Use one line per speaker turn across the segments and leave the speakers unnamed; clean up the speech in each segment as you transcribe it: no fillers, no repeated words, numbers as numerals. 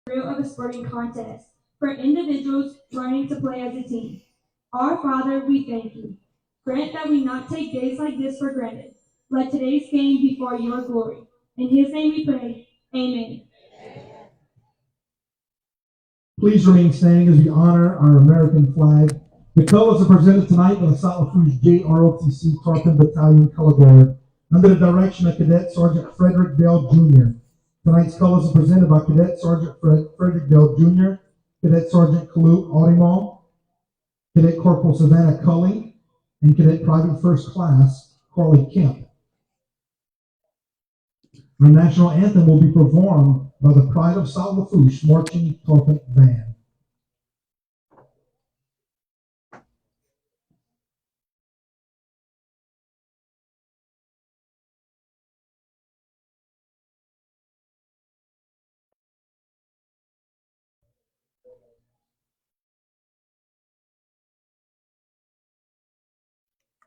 thrill of a sporting contest, for individuals running to play as a team. Our Father, we thank you. Grant that we not take days like this for granted. Let today's game be for your glory. In his name we pray. Amen.
Please remain standing as we honor our American flag. The colors are presented tonight by the Lafourche JROTC Tarpon Battalion Color Guard under the direction of Cadet Sergeant Frederick Dale Jr. Tonight's colors are presented by Cadet Sergeant Frederick Dale Jr., Cadet Sergeant Kalu Audimon, Cadet Corporal Savannah Cully, and Cadet Private First Class Carly Kemp. Our national anthem will be performed by the Pride of South Lafourche Marching Tarpon Band.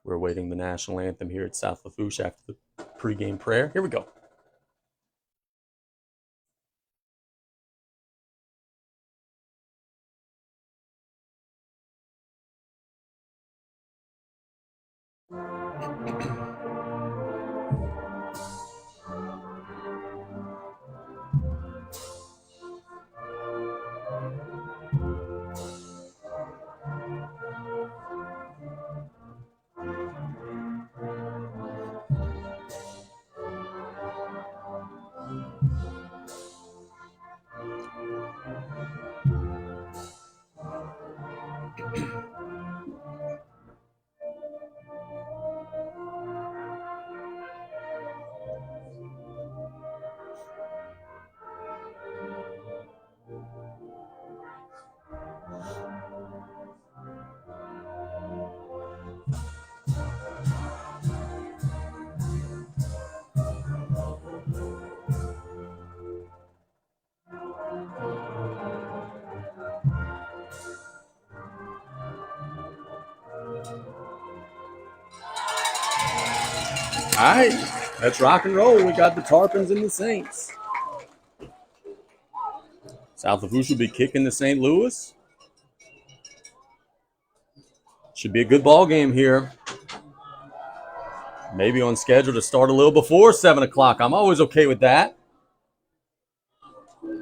We're awaiting the national anthem here at South Lafourche after the pregame prayer. Here we go. All right, let's rock and roll. We got the Tarpons and the Saints. South Lafourche will be kicking to St. Louis. Should be a good ball game here. Maybe on schedule to start a little before 7 o'clock. I'm always okay with that.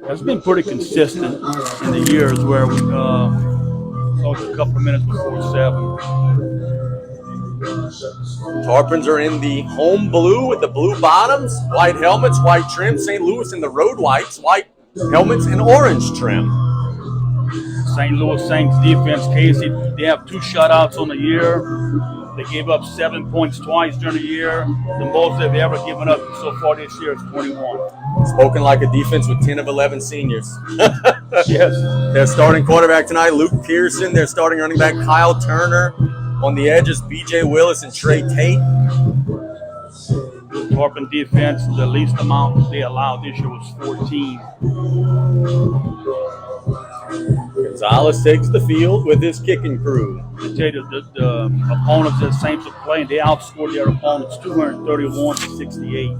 It's been pretty consistent in the years where we saw a couple of minutes before 7.
Tarpons are in the home blue with the blue bottoms, white helmets, white trim. St. Louis in the road whites, white helmets, and orange trim.
St. Louis Saints defense, Casey, they have 2 shutouts on the year. They gave up 7 points twice during the year. The most they've ever given up so far this year is 21.
Spoken like a defense with 10 of 11 seniors.
Yes.
Their starting quarterback tonight, Luke Pearson. Their starting running back, Kyle Turner. On the edges, B.J. Willis and Trey Tate.
Tarpon defense, the least amount they allowed this year was 14.
Gonzalez takes the field with his kicking crew.
I tell you, the opponents that Saints are playing, they outscored their opponents 231 to 68.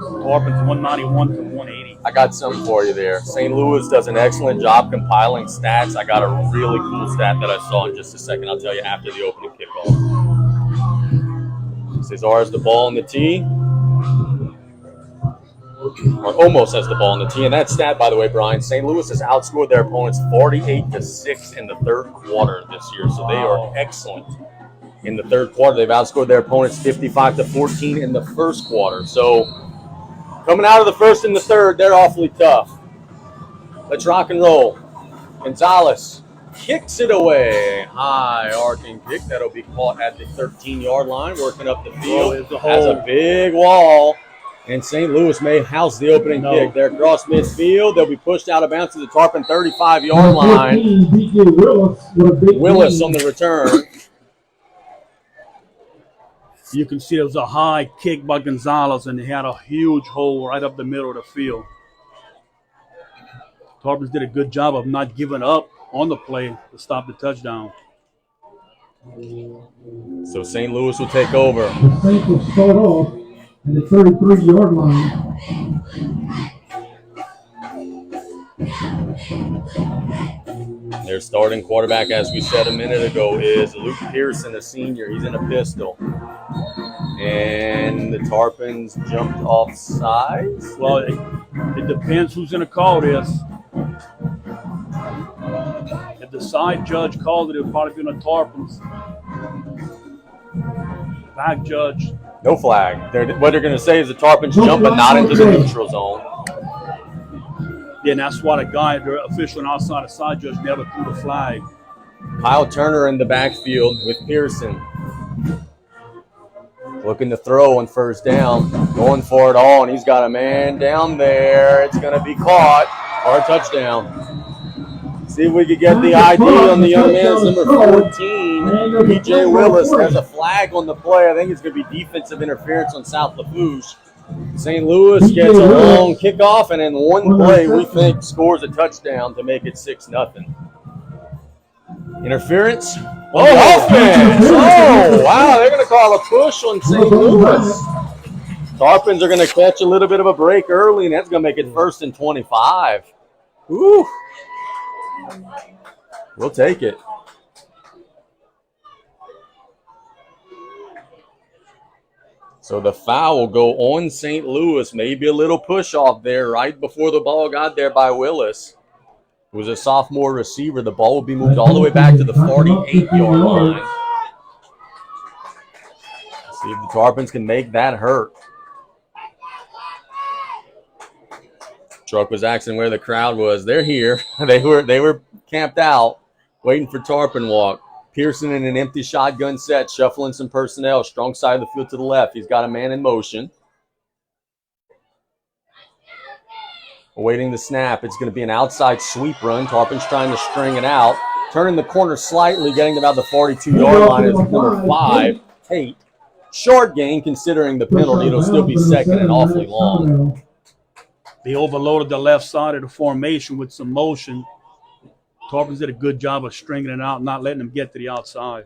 Tarpons 191 to 180.
I got some for you there. St. Louis does an excellent job compiling stats. I got a really cool stat that I saw in just a second. I'll tell you after the opening kickoff. Cesar has the ball on the tee. Or almost has the ball on the tee. And that stat, by the way, Brian, St. Louis has outscored their opponents 48-6 in the third quarter this year. So they are excellent in the third quarter. They've outscored their opponents 55-14 in the first quarter. So coming out of the first and the third, they're awfully tough. Let's rock and roll. Gonzalez kicks it away. High arcing kick. That'll be caught at the 13-yard line, working up the field. Has a big wall. And St. Louis may house the opening kick. They're across midfield. They'll be pushed out of bounds to the Tarpon 35-yard line. Willis on the return.
You can see it was a high kick by Gonzalez, and he had a huge hole right up the middle of the field. Tarpons did a good job of not giving up on the play to stop the touchdown.
So St. Louis will take over.
The Saints will start off at the 33-yard line.
Their starting quarterback, as we said a minute ago, is Luke Pearson, a senior. He's in a pistol. And the Tarpons jumped off sides.
Well, it depends who's going to call this. If the side judge called it, it'll probably be on the Tarpons. Flag judge.
No flag. What they're going to say is the Tarpons jump, but not into the neutral zone.
Yeah, and that's why the official outside the side judge never threw the flag.
Kyle Turner in the backfield with Pearson. Looking to throw on first down. Going for it all, and he's got a man down there. It's going to be caught for a touchdown. See if we could get the ID on the young man's number 14. B.J. Willis has a flag on the play. I think it's going to be defensive interference on South Lafourche. St. Louis gets a long kickoff, and in one play, we think scores a touchdown to make it 6-0. Interference. Oh, offense! Oh, wow, they're going to call a push on St. Louis. Tarpons are going to catch a little bit of a break early, and that's going to make it 1st and 25. Woo! We'll take it. So the foul will go on St. Louis. Maybe a little push off there right before the ball got there by Willis. It was a sophomore receiver. The ball will be moved all the way back to the 48-yard line. See if the Tarpons can make that hurt. Truck was asking where the crowd was. They're here. They were camped out, waiting for Tarpon walk. Pearson in an empty shotgun set, shuffling some personnel. Strong side of the field to the left. He's got a man in motion. Awaiting the snap. It's going to be an outside sweep run. Tarpon's trying to string it out. Turning the corner slightly, getting about the 42-yard line is number 5, Tate. Short gain considering the penalty. It'll still be second and awfully long.
They overloaded the left side of the formation with some motion. Tarpons did a good job of stringing it out, not letting them get to the outside.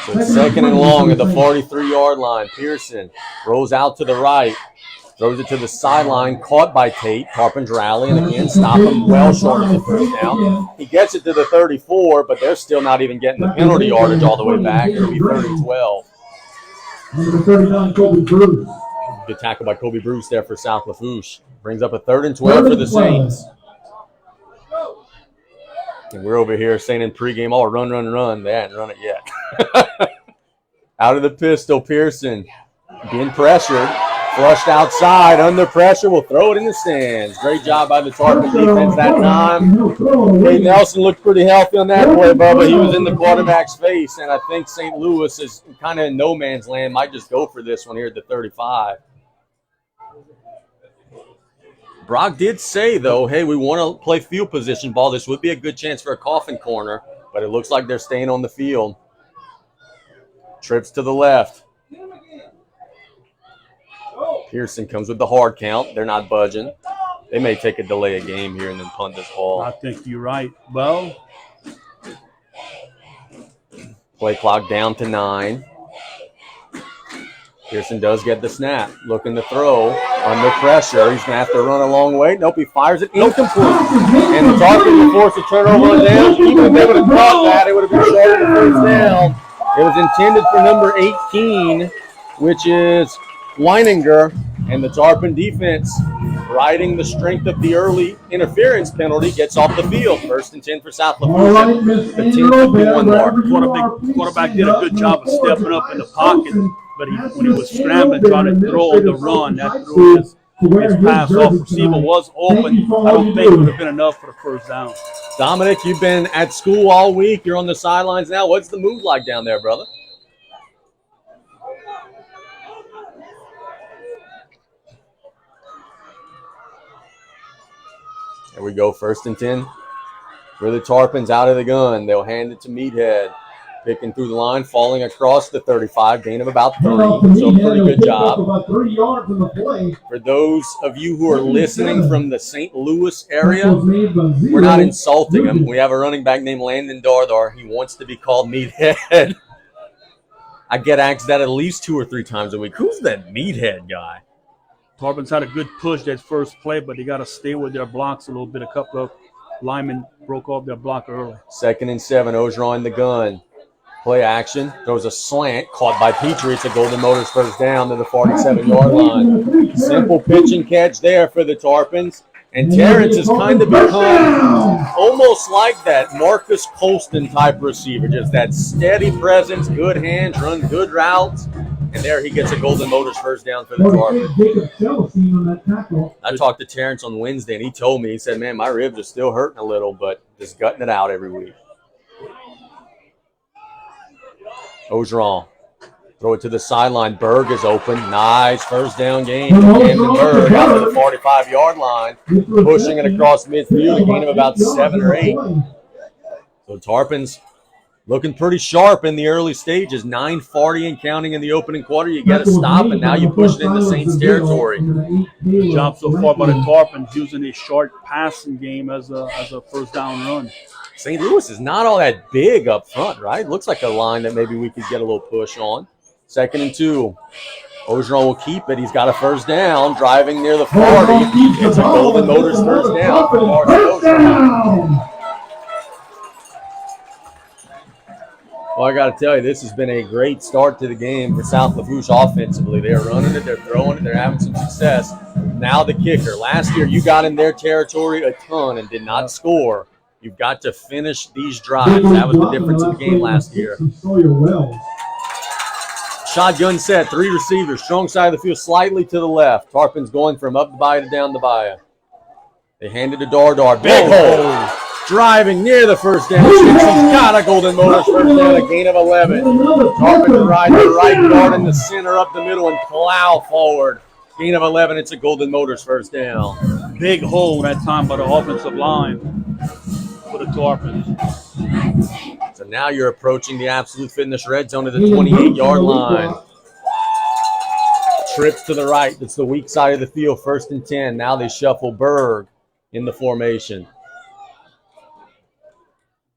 So it's second and long at the 43-yard line. Pearson rolls out to the right, throws it to the sideline, caught by Tate. Tarpons rally and again stop him well short of the first down. He gets it to the 34, but they're still not even getting the penalty yardage all the way back. It'll be 30-12.
Number 39, Kobe Bruce.
Good tackle by Kobe Bruce there for South Lafourche. Brings up a 3rd and 12 for the Saints. And we're over here saying in pregame, oh, run, run, run. They hadn't run it yet. Out of the pistol, Pearson being pressured. Flushed outside, under pressure, will throw it in the stands. Great job by the Tarpon defense that time. Nate Nelson looked pretty healthy on that play, Bubba. He was in the quarterback's face, and I think St. Louis is kind of in no man's land. Might just go for this one here at the 35. Brock did say, though, hey, we want to play field position ball. This would be a good chance for a coffin corner, but it looks like they're staying on the field. Trips to the left. Pearson comes with the hard count. They're not budging. They may take a delay of game here and then punt this ball.
I think you're right. Well,
play clock down to 9. Pearson does get the snap. Looking to throw. Under pressure. He's going to have to run a long way. Nope, he fires it incomplete. And the Tarpons will force a turnover on down. Even if they would have caught that, it would have been short of the first down. It was intended for number 18, which is Weininger, and the Tarpon defense, riding the strength of the early interference penalty, gets off the field. 1st and 10 for South Lafourche. The 10-51 mark.
Quarterback did a good job of stepping up in the pocket, but when he was scrambling, trying to throw the run, that threw his pass off. Receiver was open. I don't think it would have been enough for the first down.
Dominic, you've been at school all week. You're on the sidelines now. What's the mood like down there, brother? There we go, 1st and 10 for the Tarpons out of the gun. They'll hand it to Meathead. Picking through the line, falling across the 35, gain of about 3. So a pretty good job. For those of you who are listening from the St. Louis area, we're not insulting him. We have a running back named Landon Dardar. He wants to be called Meathead. I get asked that at least 2 or 3 times a week. Who's that meathead guy?
Tarpons had a good push that first play, but they got to stay with their blocks a little bit. A couple of linemen broke off their block early.
2nd and 7, Ogeron in the gun. Play action, throws a slant, caught by Petrie. It's a Golden Motors first down to the 47-yard line. Simple pitch and catch there for the Tarpons. And Terrence has kind of become almost like that Marcus Colston type receiver. Just that steady presence, good hands, run good routes. And there he gets a Golden Motors first down for the Tarpons. I talked to Terrence on Wednesday, and he told me, he said, man, my ribs are still hurting a little, but just gutting it out every week. Ogeron, throw it to the sideline. Berg is open. Nice first down game. Camden Berg out to the 45-yard line, pushing it across midfield, a gain of about 7 or 8. So Tarpons looking pretty sharp in the early stages. 9:40 and counting in the opening quarter. You got to stop, and now you push it into Saints territory.
Good job so far by the Tarpons using a short passing game as a first down run.
St. Louis is not all that big up front, right? Looks like a line that maybe we could get a little push on. 2nd and 2. Ogeron will keep it. He's got a first down, driving near the 40. It's a Golden Motors first down for Marcus Ogeron. Well, I got to tell you, this has been a great start to the game for South Lafourche offensively. They're running it, they're throwing it, they're having some success. Now the kicker. Last year, you got in their territory a ton and did not score. You've got to finish these drives. That was the difference in the game last year. Shotgun set, 3 receivers, strong side of the field, slightly to the left. Tarpons going from up the bayou to down the bayou. They hand it to Dardar. Big hole. Driving near the first down. He's got a Golden Motors first down, a gain of 11. Tarpons ride the right guard in the center, up the middle, and plow forward. Gain of 11. It's a Golden Motors first down.
Big hole that time by the offensive line for the Tarpons.
So now you're approaching the Absolute Fitness red zone to the 28-yard line. Trips to the right. That's the weak side of the field, 1st and 10. Now they shuffle Berg in the formation.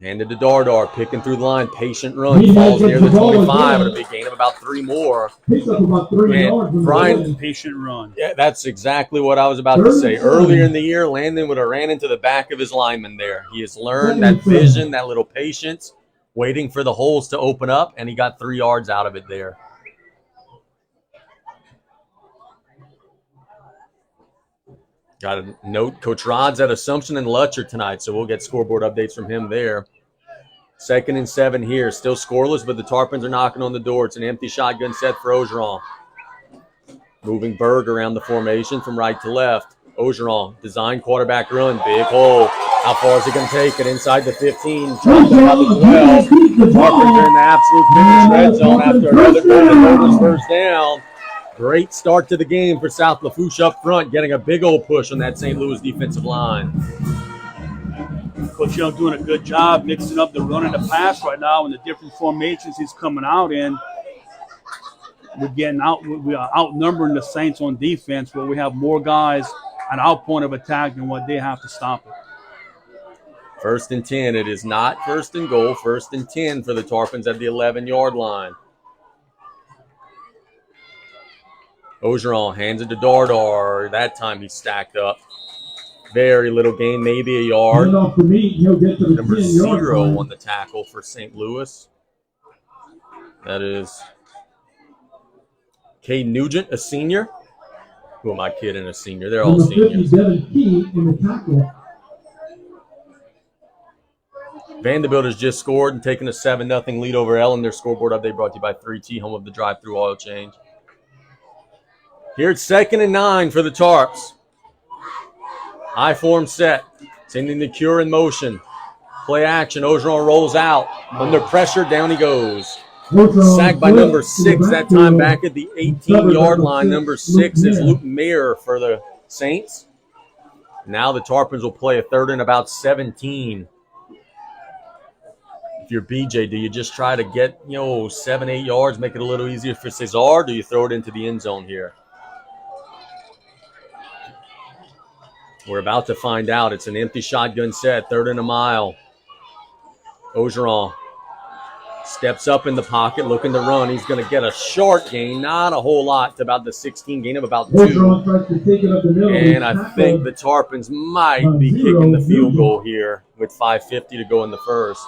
Handed to Dardar, picking through the line, patient run, falls near the 25, and a big gain of about 3 more. And Brian,
patient run.
Yeah, that's exactly what I was about to say. Earlier in the year, Landon would have ran into the back of his lineman there. He has learned that vision, that little patience, waiting for the holes to open up, and he got 3 yards out of it there. Got a note, Coach Rod's at Assumption and Lutcher tonight, so we'll get scoreboard updates from him there. 2nd and 7 here, still scoreless, but the Tarpons are knocking on the door. It's an empty shotgun set for Ogeron. Moving Berg around the formation from right to left. Ogeron, design quarterback run, big hole. How far is he going to take it? Inside the 15, dropped about the 12. The Tarpons are in the Absolute Fitness red zone after another Golden Motors first down. Great start to the game for South Lafourche up front, getting a big old push on that St. Louis defensive line.
Coach Young doing a good job mixing up the run and the pass right now and the different formations he's coming out in. We are outnumbering the Saints on defense, where we have more guys at our point of attack than what they have to stop it.
1st and 10. It is not 1st and goal. 1st and 10 for the Tarpons at the 11-yard line. Ogeron hands it to Dardar. That time he stacked up. Very little gain, maybe a yard. Number 0 on the tackle for St. Louis. That is Cade Nugent, a senior. Who am I kidding, a senior? They're all seniors. Vanderbilt has just scored and taken a 7-0 lead over Ellen. Their scoreboard update brought to you by 3T, home of the drive-through oil change. Here it's 2nd and 9 for the Tarps. High form set. Sending the cure in motion. Play action. Ogeron rolls out. Under pressure, down he goes. Sacked by number 6, that time back at the 18-yard line. Number 6 is Luke Mayer for the Saints. Now the Tarpons will play a 3rd and about 17. If you're BJ, do you just try to get 7-8 yards, make it a little easier for Cesar, or do you throw it into the end zone here? We're about to find out. It's an empty shotgun set, 3rd and a mile. Ogeron Steps up in the pocket, looking to run. He's going to get a short gain, not a whole lot, to about the 16, gain of about 2. And I think the Tarpons might be kicking the field goal here with 5:50 to go in the first.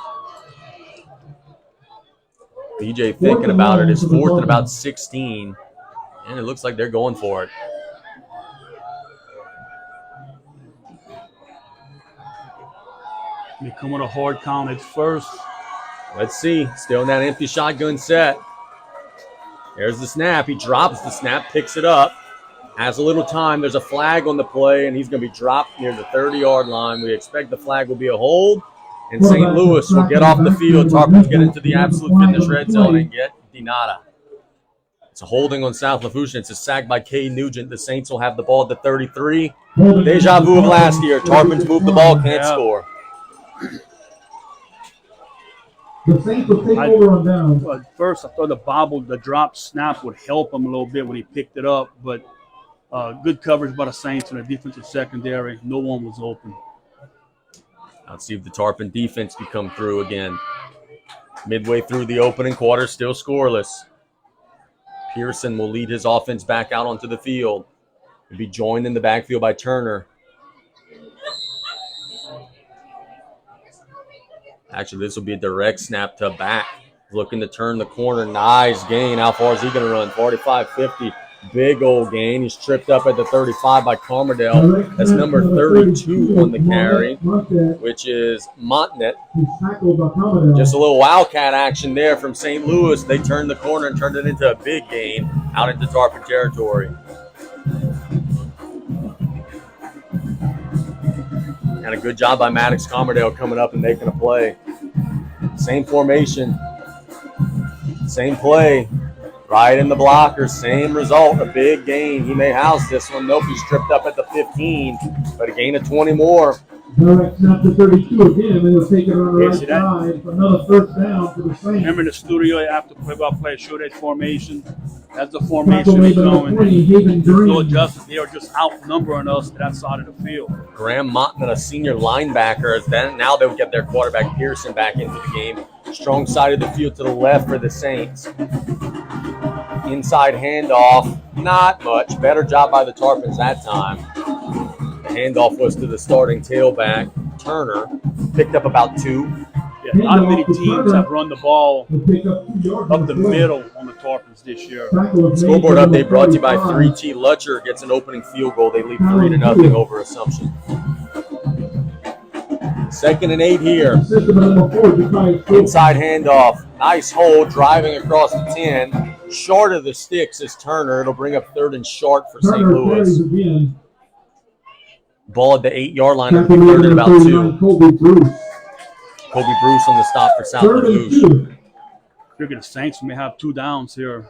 BJ thinking about it. It's 4th and about 16. And it looks like they're going for it.
Becoming a hard count at first.
Let's see. Still in that empty shotgun set. There's the snap. He drops the snap, picks it up. Has a little time. There's a flag on the play, and he's going to be dropped near the 30-yard line. We expect the flag will be a hold, and St. Louis will get off the field. Tarpons get into the absolute fitness red zone and get denada. It's a holding on South Lafourche. It's a sack by Cade Nugent. The Saints will have the ball at the 33. Deja vu of last year. Tarpons move the ball, can't score.
The Saints will take over on down.
At first, I thought the drop snap would help him a little bit when he picked it up, but good coverage by the Saints in the defensive secondary. No one was open.
Let's see if the Tarpon defense can come through again. Midway through the opening quarter, still scoreless. Pearson will lead his offense back out onto the field. He'll be joined in the backfield by Turner. Actually, this will be a direct snap to back. Looking to turn the corner. Nice gain. How far is he going to run? 45-50. Big old gain. He's tripped up at the 35 by Carmardell. That's number 32 on the carry, which is Montnet. Just a little wildcat action there from St. Louis. They turned the corner and turned it into a big gain out into Tarpon territory. And a good job by Maddox Carmardell coming up and making a play. Same formation. Same play. Right in the blocker. Same result. A big gain. He may house this one. Nope, he's tripped up at the 15. But a gain of 20 more.
Direct snap to 32 again, and they'll take it on the right side for another first down for the Saints.
Remember in the studio, after play-by-play, show that formation. That's the formation we're going. No adjustments. They are just outnumbering us to that side of the field.
Graham Montman, a senior linebacker. Then now they'll get their quarterback Pearson back into the game. Strong side of the field to the left for the Saints. Inside handoff, not much. Better job by the Tarpons that time. The handoff was to the starting tailback, Turner. Picked up about 2.
Yeah, not many teams have run the ball up the middle on the Tarpons this year.
Scoreboard update brought to you by 3T. Lutcher gets an opening field goal. They lead 3-0 over Assumption. 2nd and 8 here. Inside handoff. Nice hold, driving across the 10. Short of the sticks is Turner. It'll bring up 3rd and short for St. Louis. Ball at the 8-yard line. It'll be 3rd and about 2. Kobe Bruce on the stop for South Lafourche.
Figure the Saints may have 2 downs here.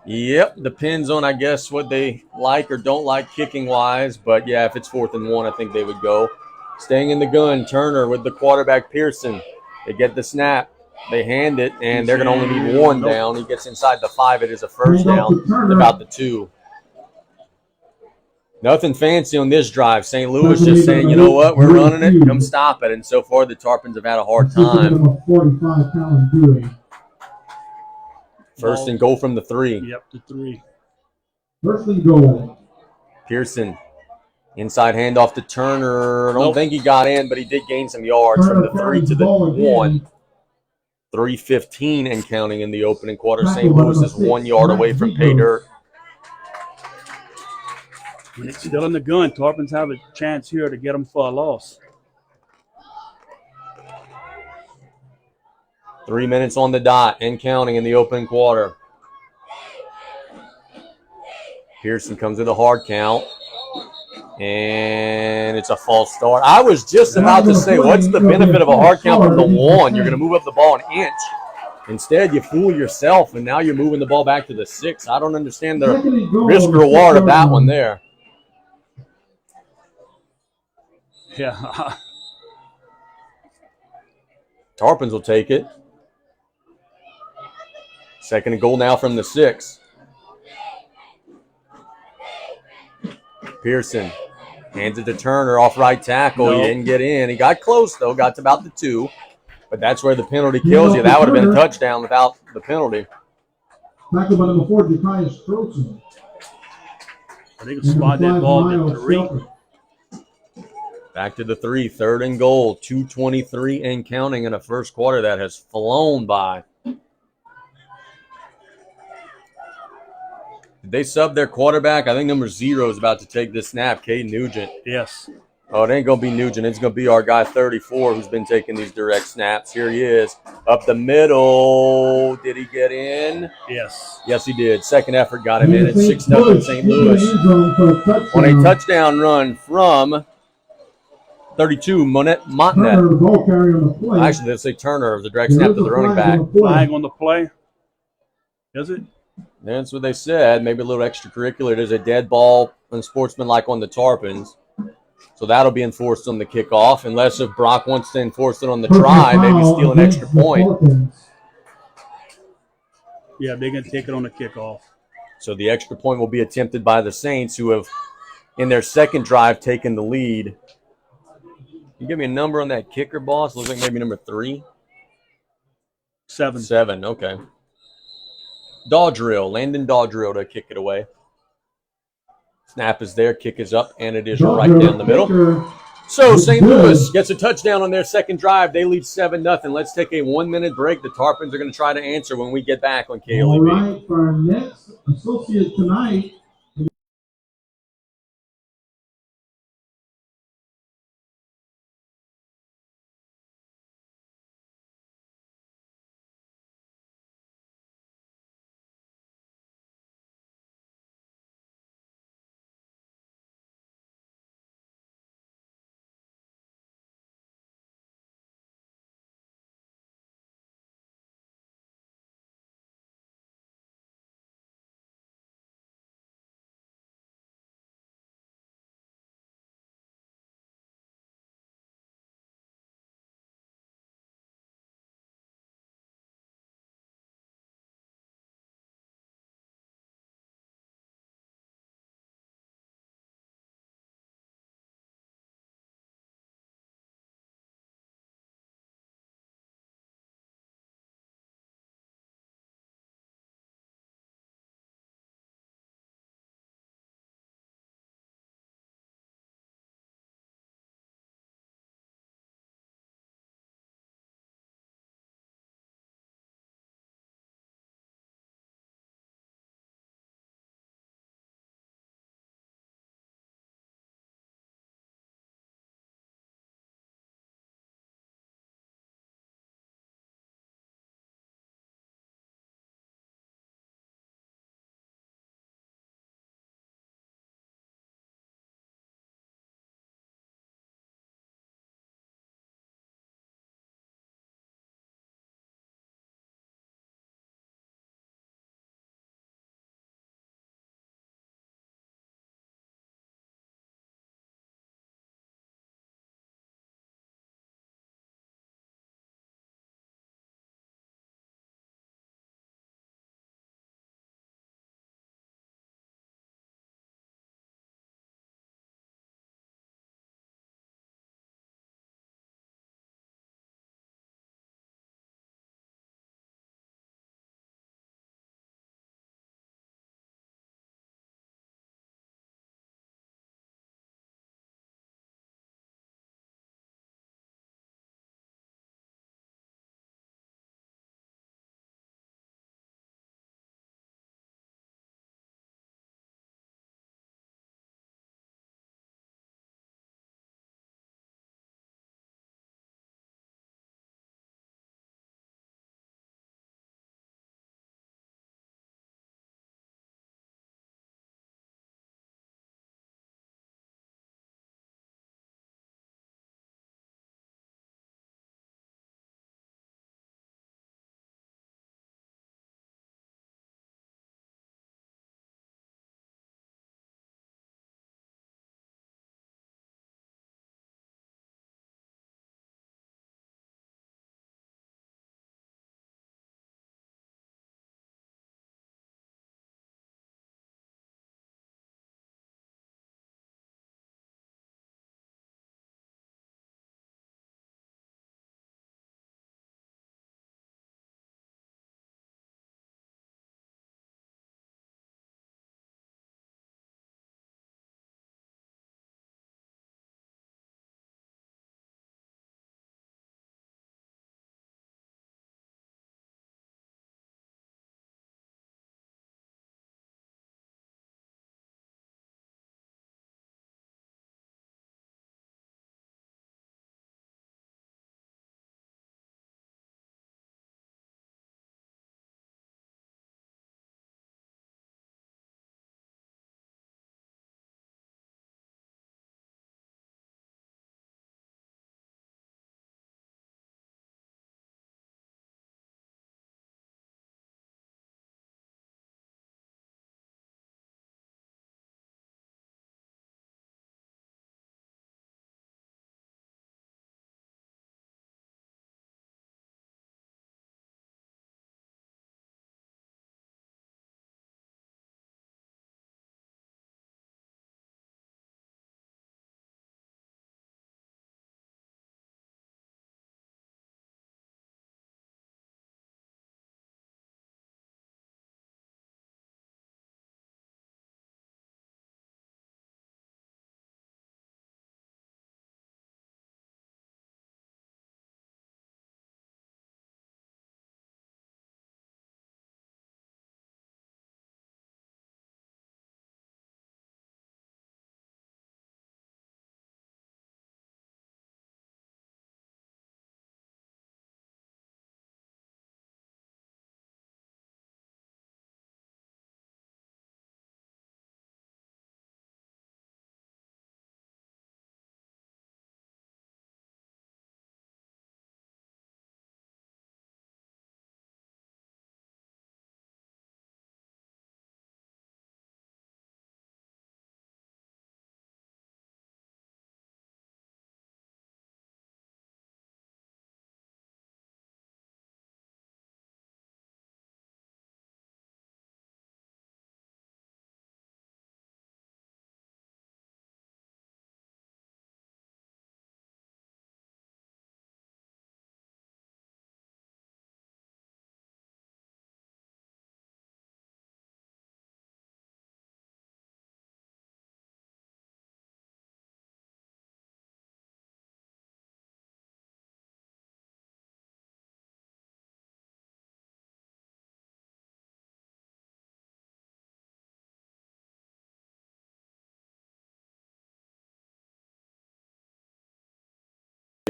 Yep, depends on, I guess, what they like or don't like kicking-wise. But, yeah, if it's 4th and 1, I think they would go. Staying in the gun, Turner with the quarterback Pearson. They get the snap. They hand it, and they're going to only need 1 down. He gets inside the 5. It is a first down. About the 2. Nothing fancy on this drive. St. Louis just saying, you know what, we're running it, come stop it. And so far, the Tarpons have had a hard time. 1st and goal from the 3.
Yep, the 3.
1st and goal.
Pearson, inside handoff to Turner. I don't think he got in, but he did gain some yards from the 3 to the 1. 3:15 and counting in the opening quarter. St. Louis is 1 yard away from pay dirt.
When it's still in the gun, Tarpons have a chance here to get them for a loss.
3 minutes on the dot and counting in the opening quarter. Pearson comes with a hard count. And it's a false start. I was just about to say, what's the benefit of a hard count from the 1? You're going to move up the ball an inch. Instead, you fool yourself, and now you're moving the ball back to the 6. I don't understand the risk-reward of that one there.
Yeah.
Tarpons will take it. 2nd and goal now from the 6. Pearson hands it to Turner off right tackle. He didn't get in. He got close, though. Got to about the 2. But that's where the penalty kills you. That would have been a touchdown without the penalty.
Tackled by number 4, Josiah Stroson.
I think it's spot that ball at the 3.
Back to the 3, 3rd and goal, 2:23 and counting in a first quarter that has flown by. Did they sub their quarterback? I think number 0 is about to take this snap, Cade Nugent.
Yes.
Oh, it ain't going to be Nugent. It's going to be our guy 34 who's been taking these direct snaps. Here he is. Up the middle. Did he get in?
Yes.
Yes, he did. Second effort got him in. It's 6-0 St. Louis. On a touchdown run from 32, Monette. Actually, let's say Turner, the direct snap to the running back.
Flag on the play. Is it?
That's what they said. Maybe a little extracurricular. There's a dead ball unsportsmanlike on the Tarpons. So that'll be enforced on the kickoff, unless if Brock wants to enforce it on the try, maybe steal an extra point.
Yeah, they're going to take it on the kickoff.
So the extra point will be attempted by the Saints, who have, in their second drive, taken the lead. You give me a number on that kicker, boss? Looks like maybe number 3.
7.
7, okay. Landon Dodrill to kick it away. Snap is there, kick is up, and it is right down the middle. So St. Louis gets a touchdown on their second drive. They lead 7-0. Let's take a 1-minute break. The Tarpons are going to try to answer when we get back on KLEB.
All right, for our next associate tonight,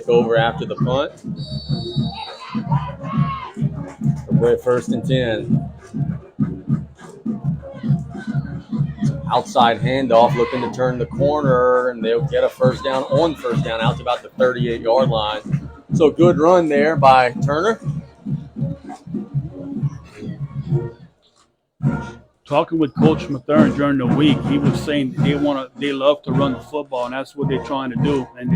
took over after the punt. We're at 1st and 10. Outside handoff, looking to turn the corner, and they'll get a first down on first down out to about the 38-yard line. So good run there by Turner.
Talking with Coach Mathern during the week, he was saying they love to run the football, and that's what they're trying to do. And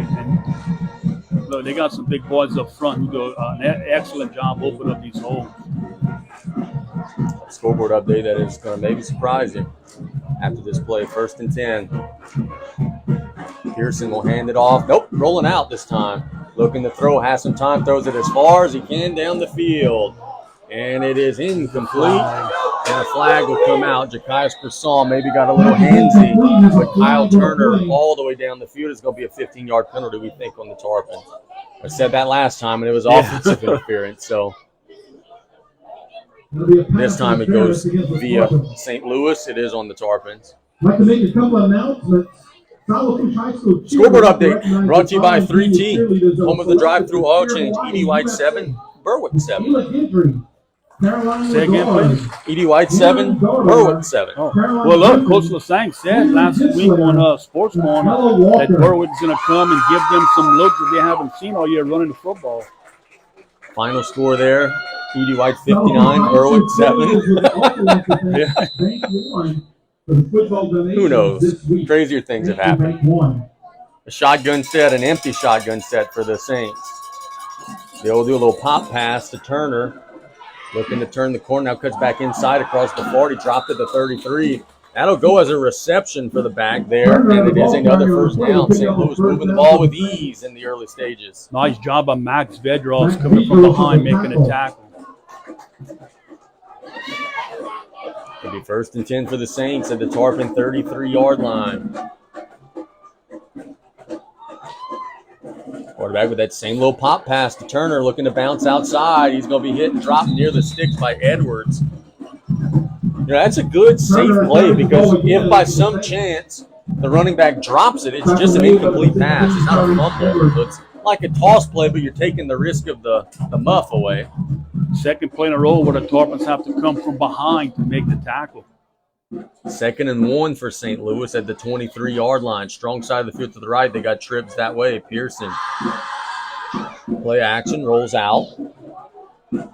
look, they got some big boys up front who do an excellent job opening up these holes.
Scoreboard update that is going to maybe surprise you after this play. 1st and 10. Pearson will hand it off. Nope, rolling out this time. Looking to throw, has some time, throws it as far as he can down the field. And it is incomplete. And a flag will come out. Jakias Persaud maybe got a little handsy, but Kyle Turner all the way down the field is going to be a 15-yard penalty, we think, on the Tarpons. I said that last time, and it was offensive interference. So this time it goes via St. Louis. It is on the Tarpons.
I'd like to make a couple of announcements. Lafourche High School
Scoreboard update brought to you by 3T, home of the drive-through oil change. Edie White 7, Berwick 7.
Say again, please.
Edie White 7, Berwick 7.
Oh. Well, look, Coach Lasang said last week on Sports Corner that Berwick's going to come and give them some looks that they haven't seen all year running the football.
Final score there, Edie White 59, Berwick 7. Who knows? Crazier things have happened. A shotgun set, an empty shotgun set for the Saints. They'll do a little pop pass to Turner. Looking to turn the corner. Now cuts back inside across the 40. Dropped to the 33. That'll go as a reception for the back there. And it is another first down. St. Louis moving the ball with ease in the early stages.
Nice job by Max Vedros coming from behind making a tackle.
It'll be 1st and 10 for the Saints at the Tarpon 33-yard line. Quarterback with that same little pop pass to Turner, looking to bounce outside. He's going to be hit and dropped near the sticks by Edwards. You know, that's a good, safe play because if by some chance the running back drops it, it's just an incomplete pass. It's not a fumble. So it's like a toss play, but you're taking the risk of the muff away.
Second play in a row where the Tarpons have to come from behind to make the tackle.
2nd and 1 for St. Louis at the 23-yard line. Strong side of the field to the right. They got trips that way. Pearson. Play action, rolls out.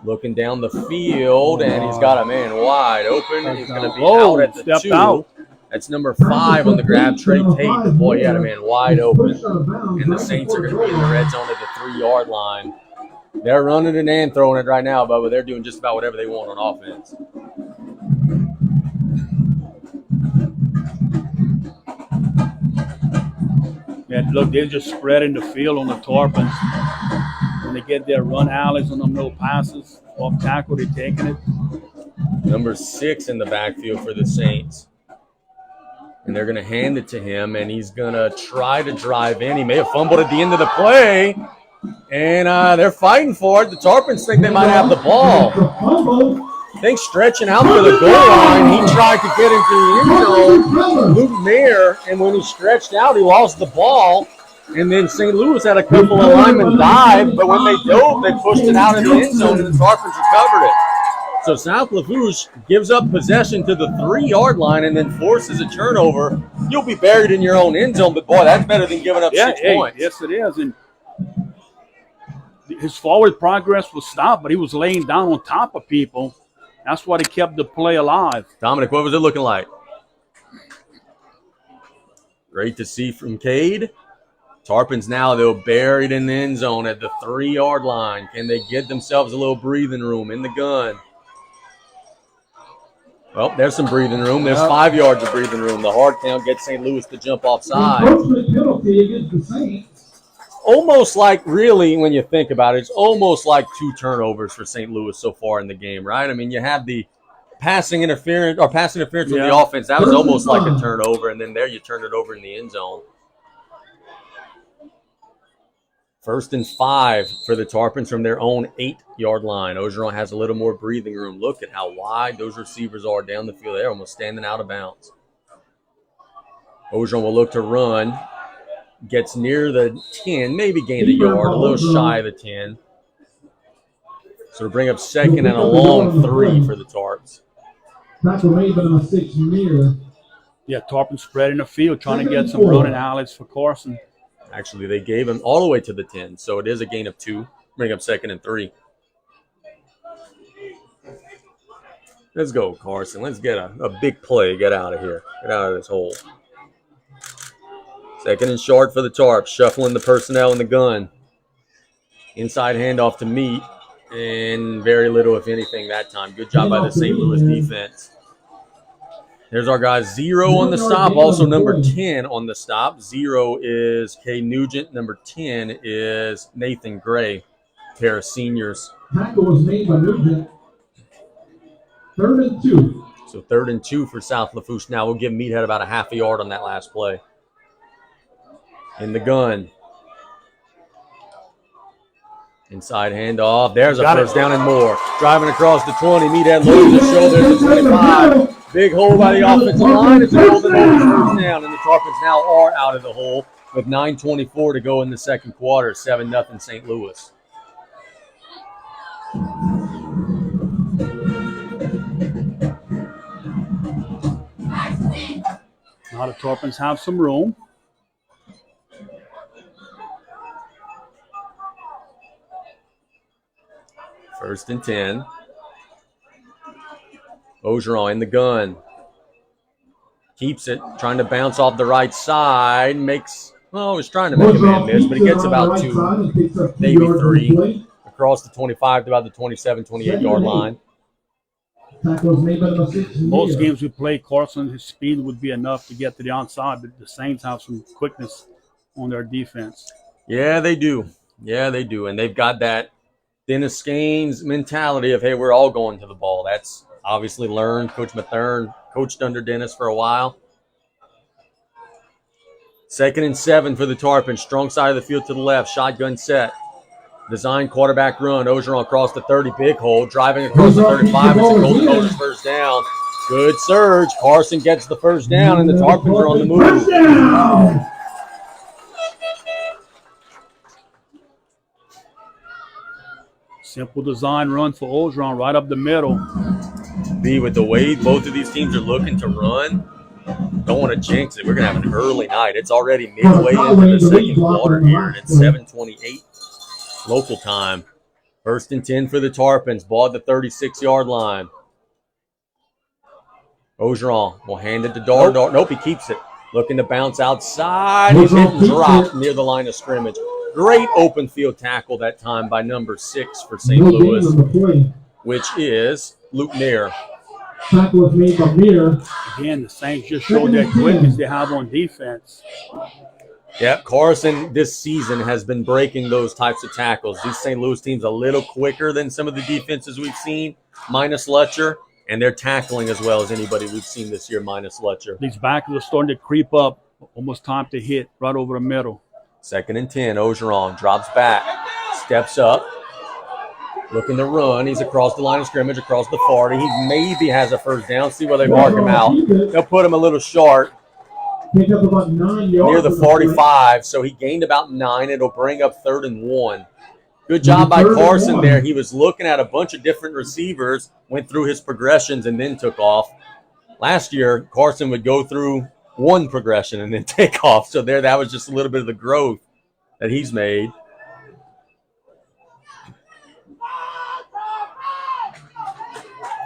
Looking down the field, and he's got a man wide open. He's going to be out at the 2. Out. That's number 5 on the grab, Trey Tate. Boy, he had a man wide open. And the Saints are going to be in the red zone at the 3-yard line. They're running it and throwing it right now, Bubba. They're doing just about whatever they want on offense.
Yeah, look, they're just spreading the field on the Tarpons. When they get their run alleys on them little passes, off tackle, they're taking it.
Number 6 in the backfield for the Saints. And they're going to hand it to him, and he's going to try to drive in. He may have fumbled at the end of the play, and they're fighting for it. The Tarpons think they might have the ball. I think stretching out for the goal line, he tried to get into the end zone. Luke Mayer, and when he stretched out, he lost the ball. And then St. Louis had a couple of linemen dive, but when they dove, they pushed it out in the end zone, and the Tarpons recovered it. So South Lafourche gives up possession to the 3-yard line and then forces a turnover. You'll be buried in your own end zone, but boy, that's better than giving up 6 points.
Yes, it is. And his forward progress was stopped, but he was laying down on top of people. That's why they kept the play alive.
Dominic, what was it looking like? Great to see from Cade. Tarpons now, they're buried in the end zone at the 3-yard line. Can they get themselves a little breathing room in the gun? Well, there's some breathing room. There's 5 yards of breathing room. The hard count gets St. Louis to jump offside. Almost like, really, when you think about it, it's almost like 2 turnovers for St. Louis so far in the game, right? I mean, you have the pass interference with the offense. That was almost like a turnover, and then there you turn it over in the end zone. 1st and 5 for the Tarpons from their own 8-yard line. Ogeron has a little more breathing room. Look at how wide those receivers are down the field. They're almost standing out of bounds. Ogeron will look to run. gets near the 10, maybe gained a yard, a little shy of the 10. So to bring up second and a long 3 for the Tarps.
Tackle made by number 6, Mir.
Yeah, Tarpon spreading the field, trying to get some running alleys for Carson.
Actually, they gave him all the way to the 10, so it is a gain of 2. Bring up second and 3. Let's go, Carson. Let's get a big play. Get out of here. Get out of this hole. Second and short for the Tarps. Shuffling the personnel in the gun. Inside handoff to Meat. And very little, if anything, that time. Good job by the St. Louis defense. There's our guy 0 on the stop. Also number 10 on the stop. 0 is Kay Nugent. Number 10 is Nathan Gray. Pair of seniors.
Tackle was made by Nugent. 3rd and 2.
So 3rd and 2 for South Lafourche. Now we'll give Meathead about a half a yard on that last play. In the gun. Inside handoff. There's a first down and more. Driving across the 20. Meathead lowers his shoulder to the 25. Big hole by the offensive line. It's a golden first down. And the Tarpons now are out of the hole with 9:24 to go in the second quarter. 7-0 St. Louis.
Now the Tarpons have some room.
First and 10. Ogeron in the gun. Keeps it. Trying to bounce off the right side. He's trying to make a man miss, but he gets about 2, maybe 3. Across the 25 to about the 27, 28-yard line.
Most games we play, Carson, his speed would be enough to get to the outside, but the Saints have some quickness on their defense.
Yeah, they do. And they've got that Dennis Scaines mentality of, hey, we're all going to the ball. That's obviously learned. Coach Mathern coached under Dennis for a while. 2nd and 7 for the Tarpons. Strong side of the field to the left. Shotgun set. Design quarterback run. Ogeron across the 30. Big hole. Driving across the 35. It's a Golden Cougars first down. Good surge. Carson gets the first down, and the Tarpons are on the move.
Touchdown!
Simple design run for Ogeron right up the middle.
With the way both of these teams are looking to run, don't want to jinx it. We're going to have an early night. It's already midway into the second quarter here, and it's 7:28 local time. 1st and 10 for the Tarpons. Ball at the 36-yard line. Ogeron will hand it to Dar. Nope, he keeps it. Looking to bounce outside. He's hit and dropped near the line of scrimmage. Great open field tackle that time by number 6 for St. Louis, which is Luke Nair.
Tackle was made by Mir.
Again, the Saints just showed that quickness they have on defense.
Yep, Carson this season has been breaking those types of tackles. These St. Louis teams a little quicker than some of the defenses we've seen, minus Letcher, and they're tackling as well as anybody we've seen this year, minus Letcher.
These backers are starting to creep up. Almost time to hit right over the middle.
2nd and 10. Ogeron drops back, steps up, looking to run. He's across the line of scrimmage, across the 40. He maybe has a first down. See where they mark him out. They'll put him a little short.
Pick up about 9 yards.
Near the 45, so he gained about 9. It'll bring up 3rd and 1. Good job by Carson there. He was looking at a bunch of different receivers, went through his progressions, and then took off. Last year, Carson would go through one progression and then take off. So that was just a little bit of the growth that he's made.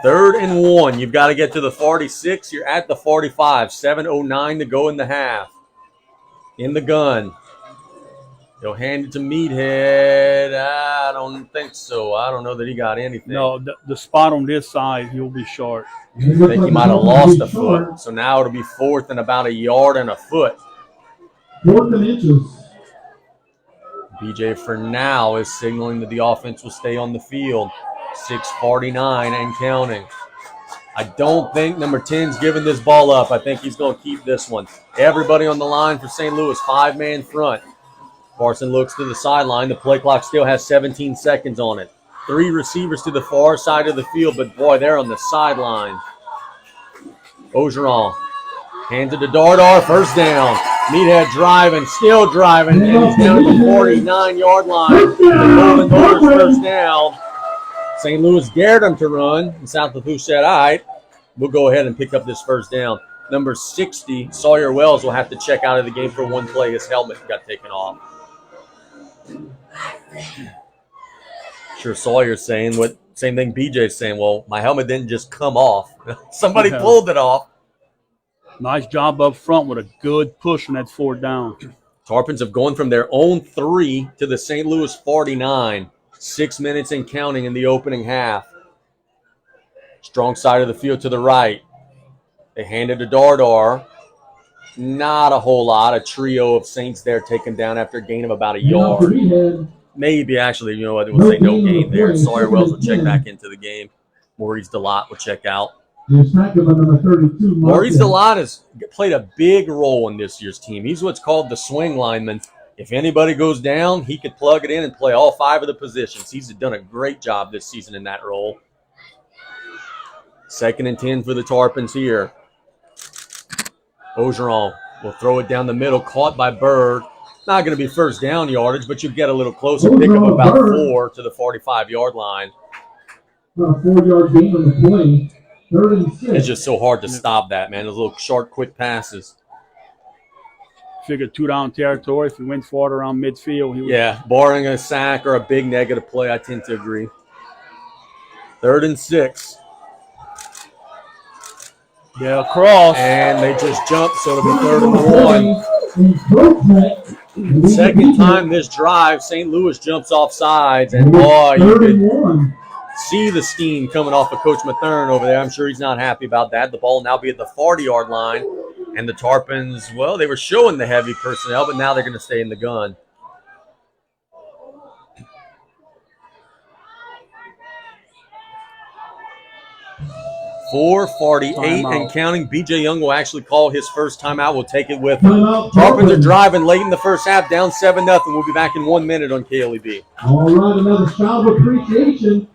Third and 1. You've got to get to the 46. You're at the 45. 7:09 to go in the half. In the gun. He'll hand it to Meathead. I don't think so. I don't know that he got anything.
No, the spot on this side, he'll be short.
I think he might have lost a foot. So now it'll be 4th and about a yard and a foot.
4th and inches.
BJ for now is signaling that the offense will stay on the field. 6:49 and counting. I don't think number 10's giving this ball up. I think he's going to keep this one. Everybody on the line for St. Louis, 5-man front. Carson looks to the sideline. The play clock still has 17 seconds on it. 3 receivers to the far side of the field, but boy, they're on the sideline. Ogeron hands it to Dardar. First down. Meathead driving, still driving, and he's down to the 49-yard line. The Golden Motors first down. St. Louis dared him to run, and South Lafourche said, all right, we'll go ahead and pick up this first down. Number 60, Sawyer Wells, will have to check out of the game for one play. His helmet got taken off. Sure, Sawyer's saying what same thing BJ's saying. Well, my helmet didn't just come off. Somebody pulled it off.
Nice job up front with a good push on that 4th down.
Tarpons have gone from their own 3 to the St. Louis 49. 6 minutes and counting in the opening half. Strong side of the field to the right. They hand it to Dardar. Not a whole lot. A trio of Saints there taken down after a gain of about a yard. Maybe, actually, you know what? We'll say no gain there. Sawyer Wells will check back into the game. Maurice Delott will check out. Maurice Delott has played a big role in this year's team. He's what's called the swing lineman. If anybody goes down, he could plug it in and play all 5 of the positions. He's done a great job this season in that role. 2nd and 10 for the Tarpons here. Ogeron will throw it down the middle, caught by Bird. Not going to be first down yardage, but you get a little closer. Pick up about 4 to the 45-yard line.
About a 4-yard gain on the play. 3rd and 6.
It's just so hard to stop that, man. Those little short, quick passes.
Figured 2-down territory. If he went forward around midfield, he would.
Barring a sack or a big negative play, I tend to agree. 3rd and 6.
Yeah, cross.
And they just jumped, so it'll be 3rd and 1. Second time this drive, St. Louis jumps off sides, and boy, you could see the steam coming off of Coach Mathern over there. I'm sure he's not happy about that. The ball will now be at the 40-yard line, and the Tarpons, well, they were showing the heavy personnel, but now they're going to stay in the gun. .448 and counting. B.J. Young will actually call his first timeout. We'll take it with him. Tarpons are driving late in the first half, down 7-0. We'll be back in 1 minute on KLEB.
All right, another shout of appreciation.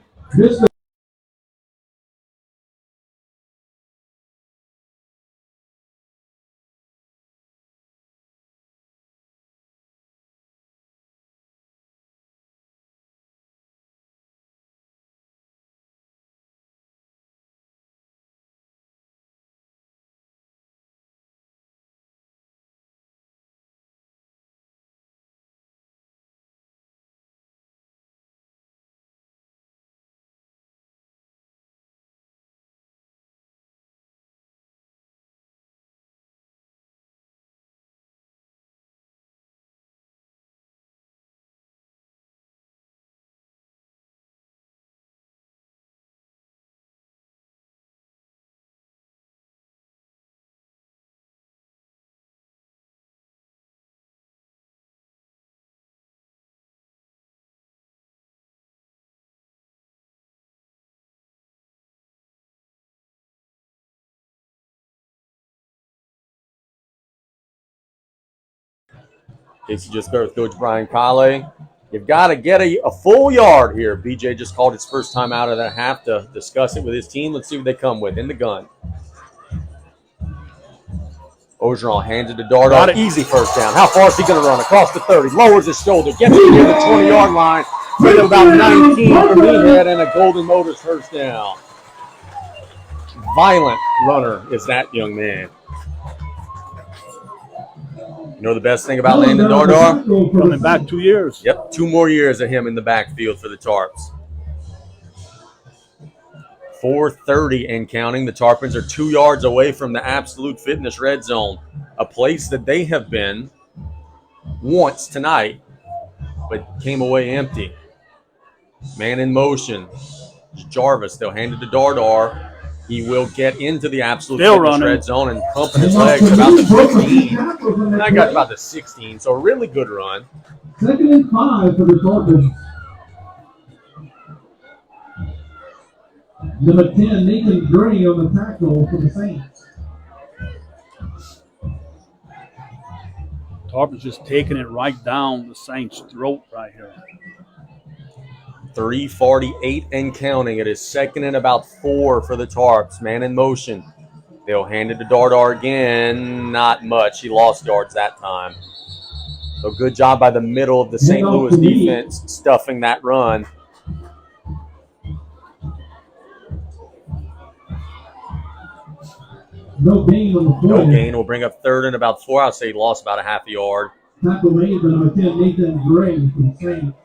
Casey just got with Coach Brian Colley. You've got to get a full yard here. BJ just called his first time out of that half to discuss it with his team. Let's see what they come with in the gun. Ogeron hands it to Dardar. Easy first down. How far is he going to run? Across the 30. Lowers his shoulder. Gets it near the 20-yard line. Right at about 19 for Meathead and a Golden Motors first down. Violent runner is that young man. You know the best thing about Landon Dardar?
Coming back 2 years.
Yep, 2 more years of him in the backfield for the Tarps. 4:30 and counting. The Tarpons are 2 yards away from the Absolute Fitness red zone, a place that they have been once tonight, but came away empty. Man in motion. Jarvis, they'll hand it to Dardar. He will get into the Absolute Fitness red zone and pumping his legs about the 15. And I got about the 16, so a really good run.
2nd and 5 for the Tarpons. Number 10, Nathan Gray on the tackle for the Saints.
Tarpons just taking it right down the Saints' throat right here.
3:48 and counting. It is 2nd and about 4 for the Tarps. Man in motion. They'll hand it to Dardar again. Not much. He lost yards that time. So good job by the middle of the St. Louis defense stuffing that run.
No gain on the play.
No gain. Will bring up 3rd and about 4. I'll say he lost about a half a yard.
Tackle made by Nathan Gray from Saints.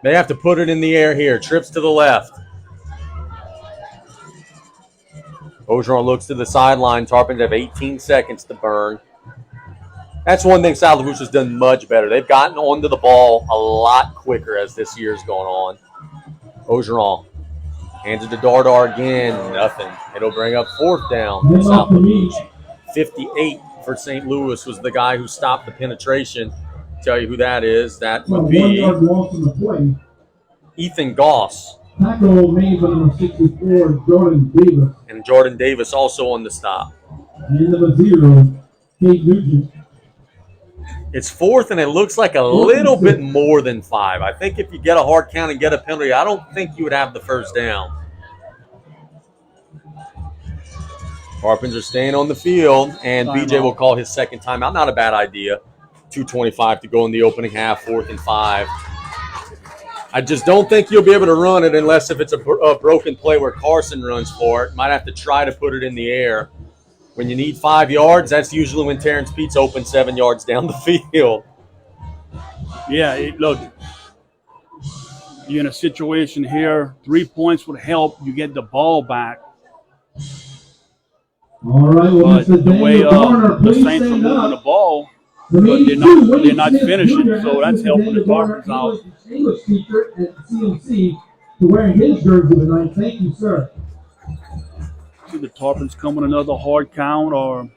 They have to put it in the air here. Trips to the left. Ogeron looks to the sideline. Tarpons have 18 seconds to burn. That's one thing South Lafourche has done much better. They've gotten onto the ball a lot quicker as this year's gone on. Ogeron hands it to Dardar again. Nothing. It'll bring up 4th down for South Lafourche. 58 for St. Louis was the guy who stopped the penetration. Tell you who that is. That would be
1 yard loss on the play.
Ethan Goss.
Tackle made by number 64, Jordan Davis.
And Jordan Davis also on the stop.
And number 0, Kate Nugent.
It's 4th, and it looks like a little bit more than 5. I think if you get a hard count and get a penalty, I don't think you would have the 1st down. Tarpons are staying on the field, and BJ will call his 2nd timeout. Not a bad idea. 2:25 to go in the opening half, 4th and 5. I just don't think you'll be able to run it unless if it's a broken play where Carson runs for it. Might have to try to put it in the air. When you need 5 yards, that's usually when Terrence Pete's open 7 yards down the field.
Yeah, look, you're in a situation here. 3 points would help. You get the ball back.
All right, well,
But the way the Saints are moving the ball, but they're not finishing, so that's helping the Tarpons out.
English teacher at CMC to wearing his jersey tonight. Thank you, sir.
See the Tarpons coming another hard count, or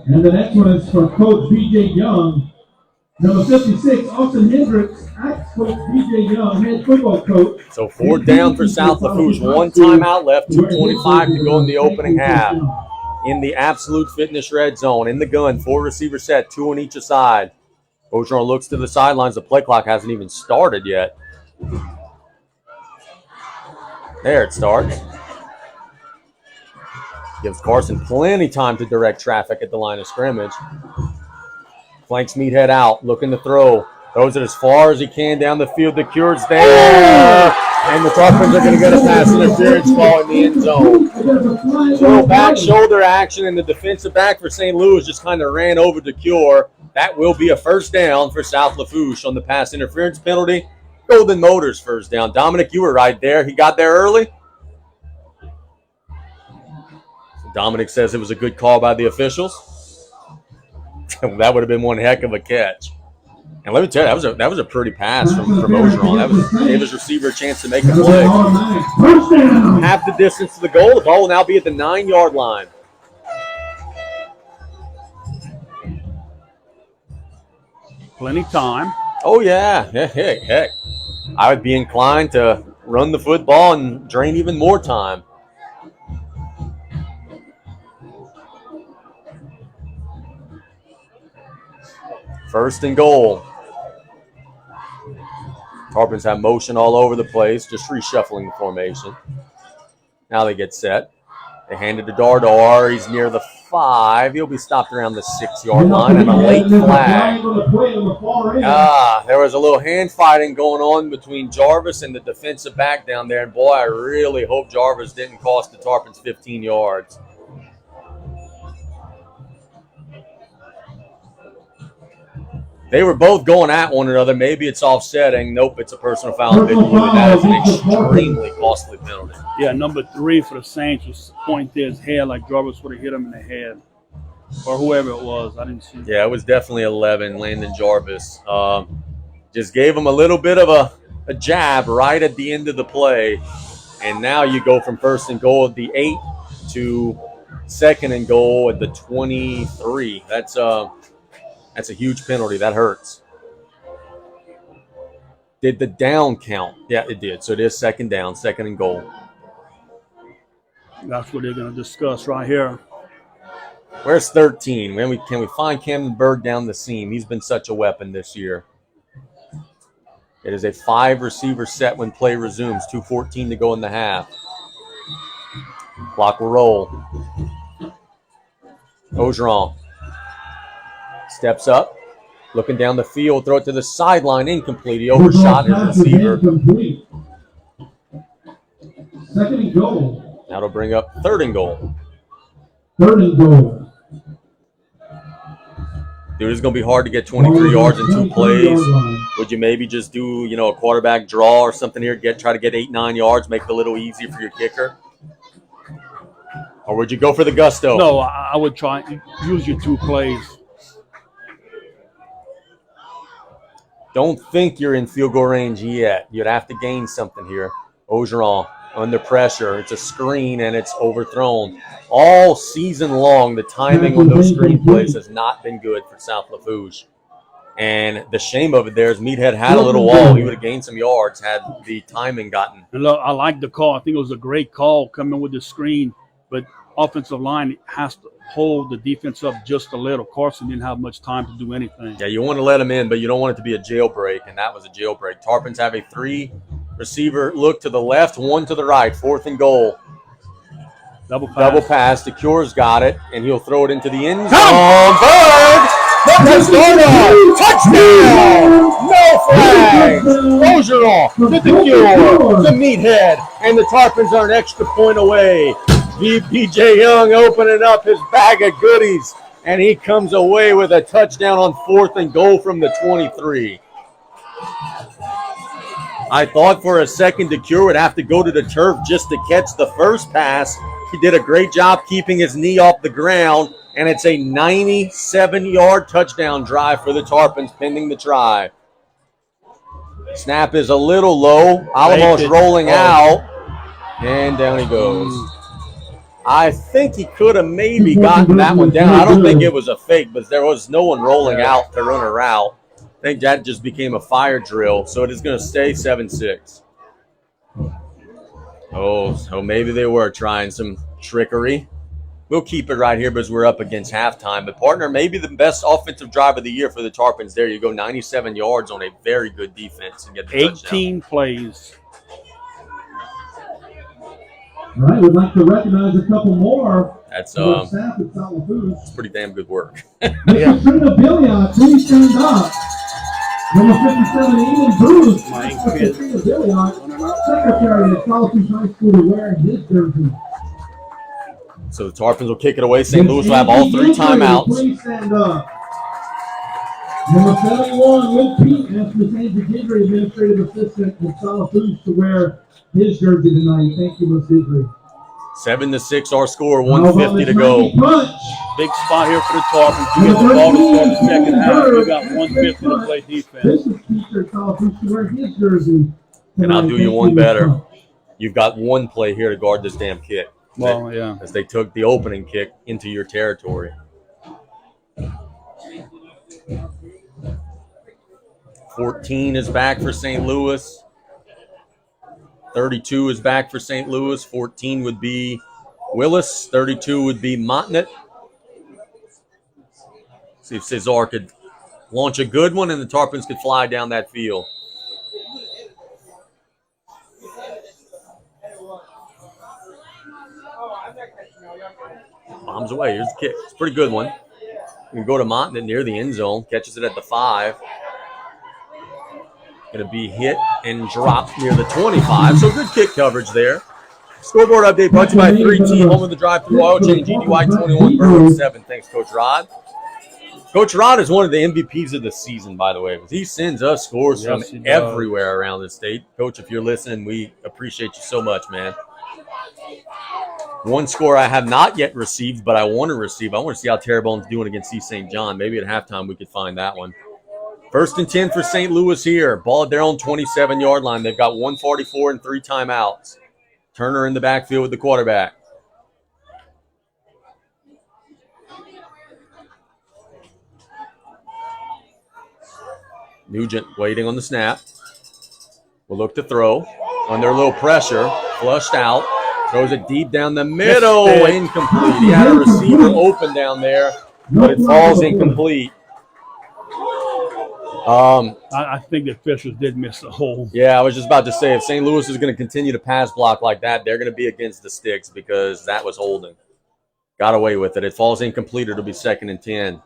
And the next one is for Coach B.J. Young. Number 56, Austin Hendricks, ex-coach B.J. Young, head football coach.
So 4th down for South Lafourche. 1 timeout left, 2:25 to go in the opening half. In the absolute fitness red zone, in the gun, 4 receiver set, 2 on each side. Ogeron looks to the sidelines. The play clock hasn't even started yet. There it starts. Gives Carson plenty time to direct traffic at the line of scrimmage. Flanks Meathead out, looking to throw. Throws it as far as he can down the field. The cure's there. And the Tarpons are going to get a pass interference call in the end zone. A little back shoulder action, and the defensive back for St. Louis just kind of ran over the cure. That will be a 1st down for South Lafourche on the pass interference penalty. Golden Motors 1st down. Dominic, you were right there. He got there early. So Dominic says it was a good call by the officials. That would have been one heck of a catch. And let me tell you, that was a pretty pass from Ogeron. That gave his receiver a chance to make a play. Half the distance to the goal. The ball will now be at the 9-yard line.
plenty time.
Oh, yeah. Heck. I would be inclined to run the football and drain even more time. First and goal. Tarpons have motion all over the place, just reshuffling the formation. Now they get set. They hand it to Dardar. He's near the 5. He'll be stopped around the 6-yard line and a late flag. There was a little hand fighting going on between Jarvis and the defensive back down there. And boy, I really hope Jarvis didn't cost the Tarpons 15 yards. They were both going at one another. Maybe it's offsetting. Nope, it's a personal foul. That is an extremely costly penalty.
Yeah, number 3 for the Saints was pointing to his head like Jarvis would have hit him in the head. Or whoever it was. I didn't see.
Yeah, it was definitely 11, Landon Jarvis. Just gave him a little bit of a jab right at the end of the play. And now you go from first and goal at the 8 to second and goal at the 23. That's a huge penalty. That hurts. Did the down count? Yeah, it did. So it is second down, second and goal.
That's what they're going to discuss right here.
Where's 13? Can we find Camden Berg down the seam? He's been such a weapon this year. It is a 5-receiver set when play resumes. 2:14 to go in the half. Clock will roll. Ogeron steps up, looking down the field, throw it to the sideline, incomplete. He overshot his receiver.
Second and goal.
That'll bring up 3rd and goal.
3rd and goal.
Dude, it's going to be hard to get 23 yards in 2 plays. Would you maybe just do, a quarterback draw or something here, try to get 8-9 yards, make it a little easier for your kicker? Or would you go for the gusto?
No, I would try use your 2 plays.
Don't think you're in field goal range yet. You'd have to gain something here. Ogeron under pressure. It's a screen and it's overthrown. All season long, the timing on those screen plays has not been good for South Lafourche. And the shame of it there is Meathead had a little wall. He would have gained some yards had the timing gotten.
And look, I like the call. I think it was a great call coming with the screen. But offensive line has to hold the defense up just a little. Carson didn't have much time to do anything.
Yeah, you want to let him in, but you don't want it to be a jailbreak, and that was a jailbreak. Tarpons have a 3-receiver look to the left, 1 to the right. 4th and goal.
Double pass.
The Cure's got it, and he'll throw it into the end zone. Bird! Touchdown! No flags! Ogeron to the Cure, to Meathead, and the Tarpons are an extra point away. BJ Young opening up his bag of goodies, and he comes away with a touchdown on 4th and goal from the 23. I thought for a second DeCure would have to go to the turf just to catch the first pass. He did a great job keeping his knee off the ground, and it's a 97-yard touchdown drive for the Tarpons pending the try. Snap is a little low. Alamos rolling out, and down he goes. I think he could have maybe gotten that one down. I don't think it was a fake, but there was no one rolling out to run a route. I think that just became a fire drill, so it is going to stay 7-6. Oh, so maybe they were trying some trickery. We'll keep it right here because we're up against halftime. But, partner, maybe the best offensive drive of the year for the Tarpons. There you go, 97 yards on a very good defense and get the
18
touchdown.
Plays.
All right, we'd like to recognize a couple more.
That's
staff at South Lafourche.
it's pretty damn good work.
Mr. Trina Billiard, please stand up. Number 57, Ian Bruce. Mr. Trina Billiard, secretary at South Lafourche High School, wearing his jersey.
So the Tarpons will kick it away. St. Louis will have all 3 timeouts.
Please stand up. Number 71, Luke Pete, asked Ms. Angie Gidry, administrative assistant at South Lafourche, to wear his jersey tonight. Thank you, Ms. Gidry.
7-6 our score, 150 to go.
Big spot here for the Tarpons. You get the ball to start the second half. You got 150 to play defense.
This is Peter South Lafourche to wear his jersey.
And I'll do you one better. You've got one play here to guard this damn kick.
Well, yeah.
As they took the opening kick into your territory. 14 is back for St. Louis. 32 is back for St. Louis. 14 would be Willis. 32 would be Montagnat. See if Cesar could launch a good one and the Tarpons could fly down that field. Bombs away. Here's the kick. It's a pretty good one. You can go to Montagnat near the end zone. Catches it at the 5. Going to be hit and dropped near the 25. So good kick coverage there. Scoreboard update brought to you by 3T, home of the drive-through oil change, EDY 21, Berwick 7. Thanks, Coach Rod. Coach Rod is one of the MVPs of the season, by the way. He sends us scores from everywhere around the state. Coach, if you're listening, we appreciate you so much, man. One score I have not yet received, but I want to receive. I want to see how Terrebonne's doing against East St. John. Maybe at halftime we could find that one. 1st and 10 for St. Louis here. Ball at their own 27-yard line. They've got 1:44 and 3 timeouts. Turner in the backfield with the quarterback. Nugent waiting on the snap. Will look to throw. Under a little pressure. Flushed out. Throws it deep down the middle. Incomplete. He had a receiver open down there, but it falls incomplete.
I think the officials did miss the hole.
Yeah, I was just about to say, if St. Louis is going to continue to pass block like that, they're going to be against the sticks because that was holding. Got away with it. It falls incomplete. It'll be 2nd and 10.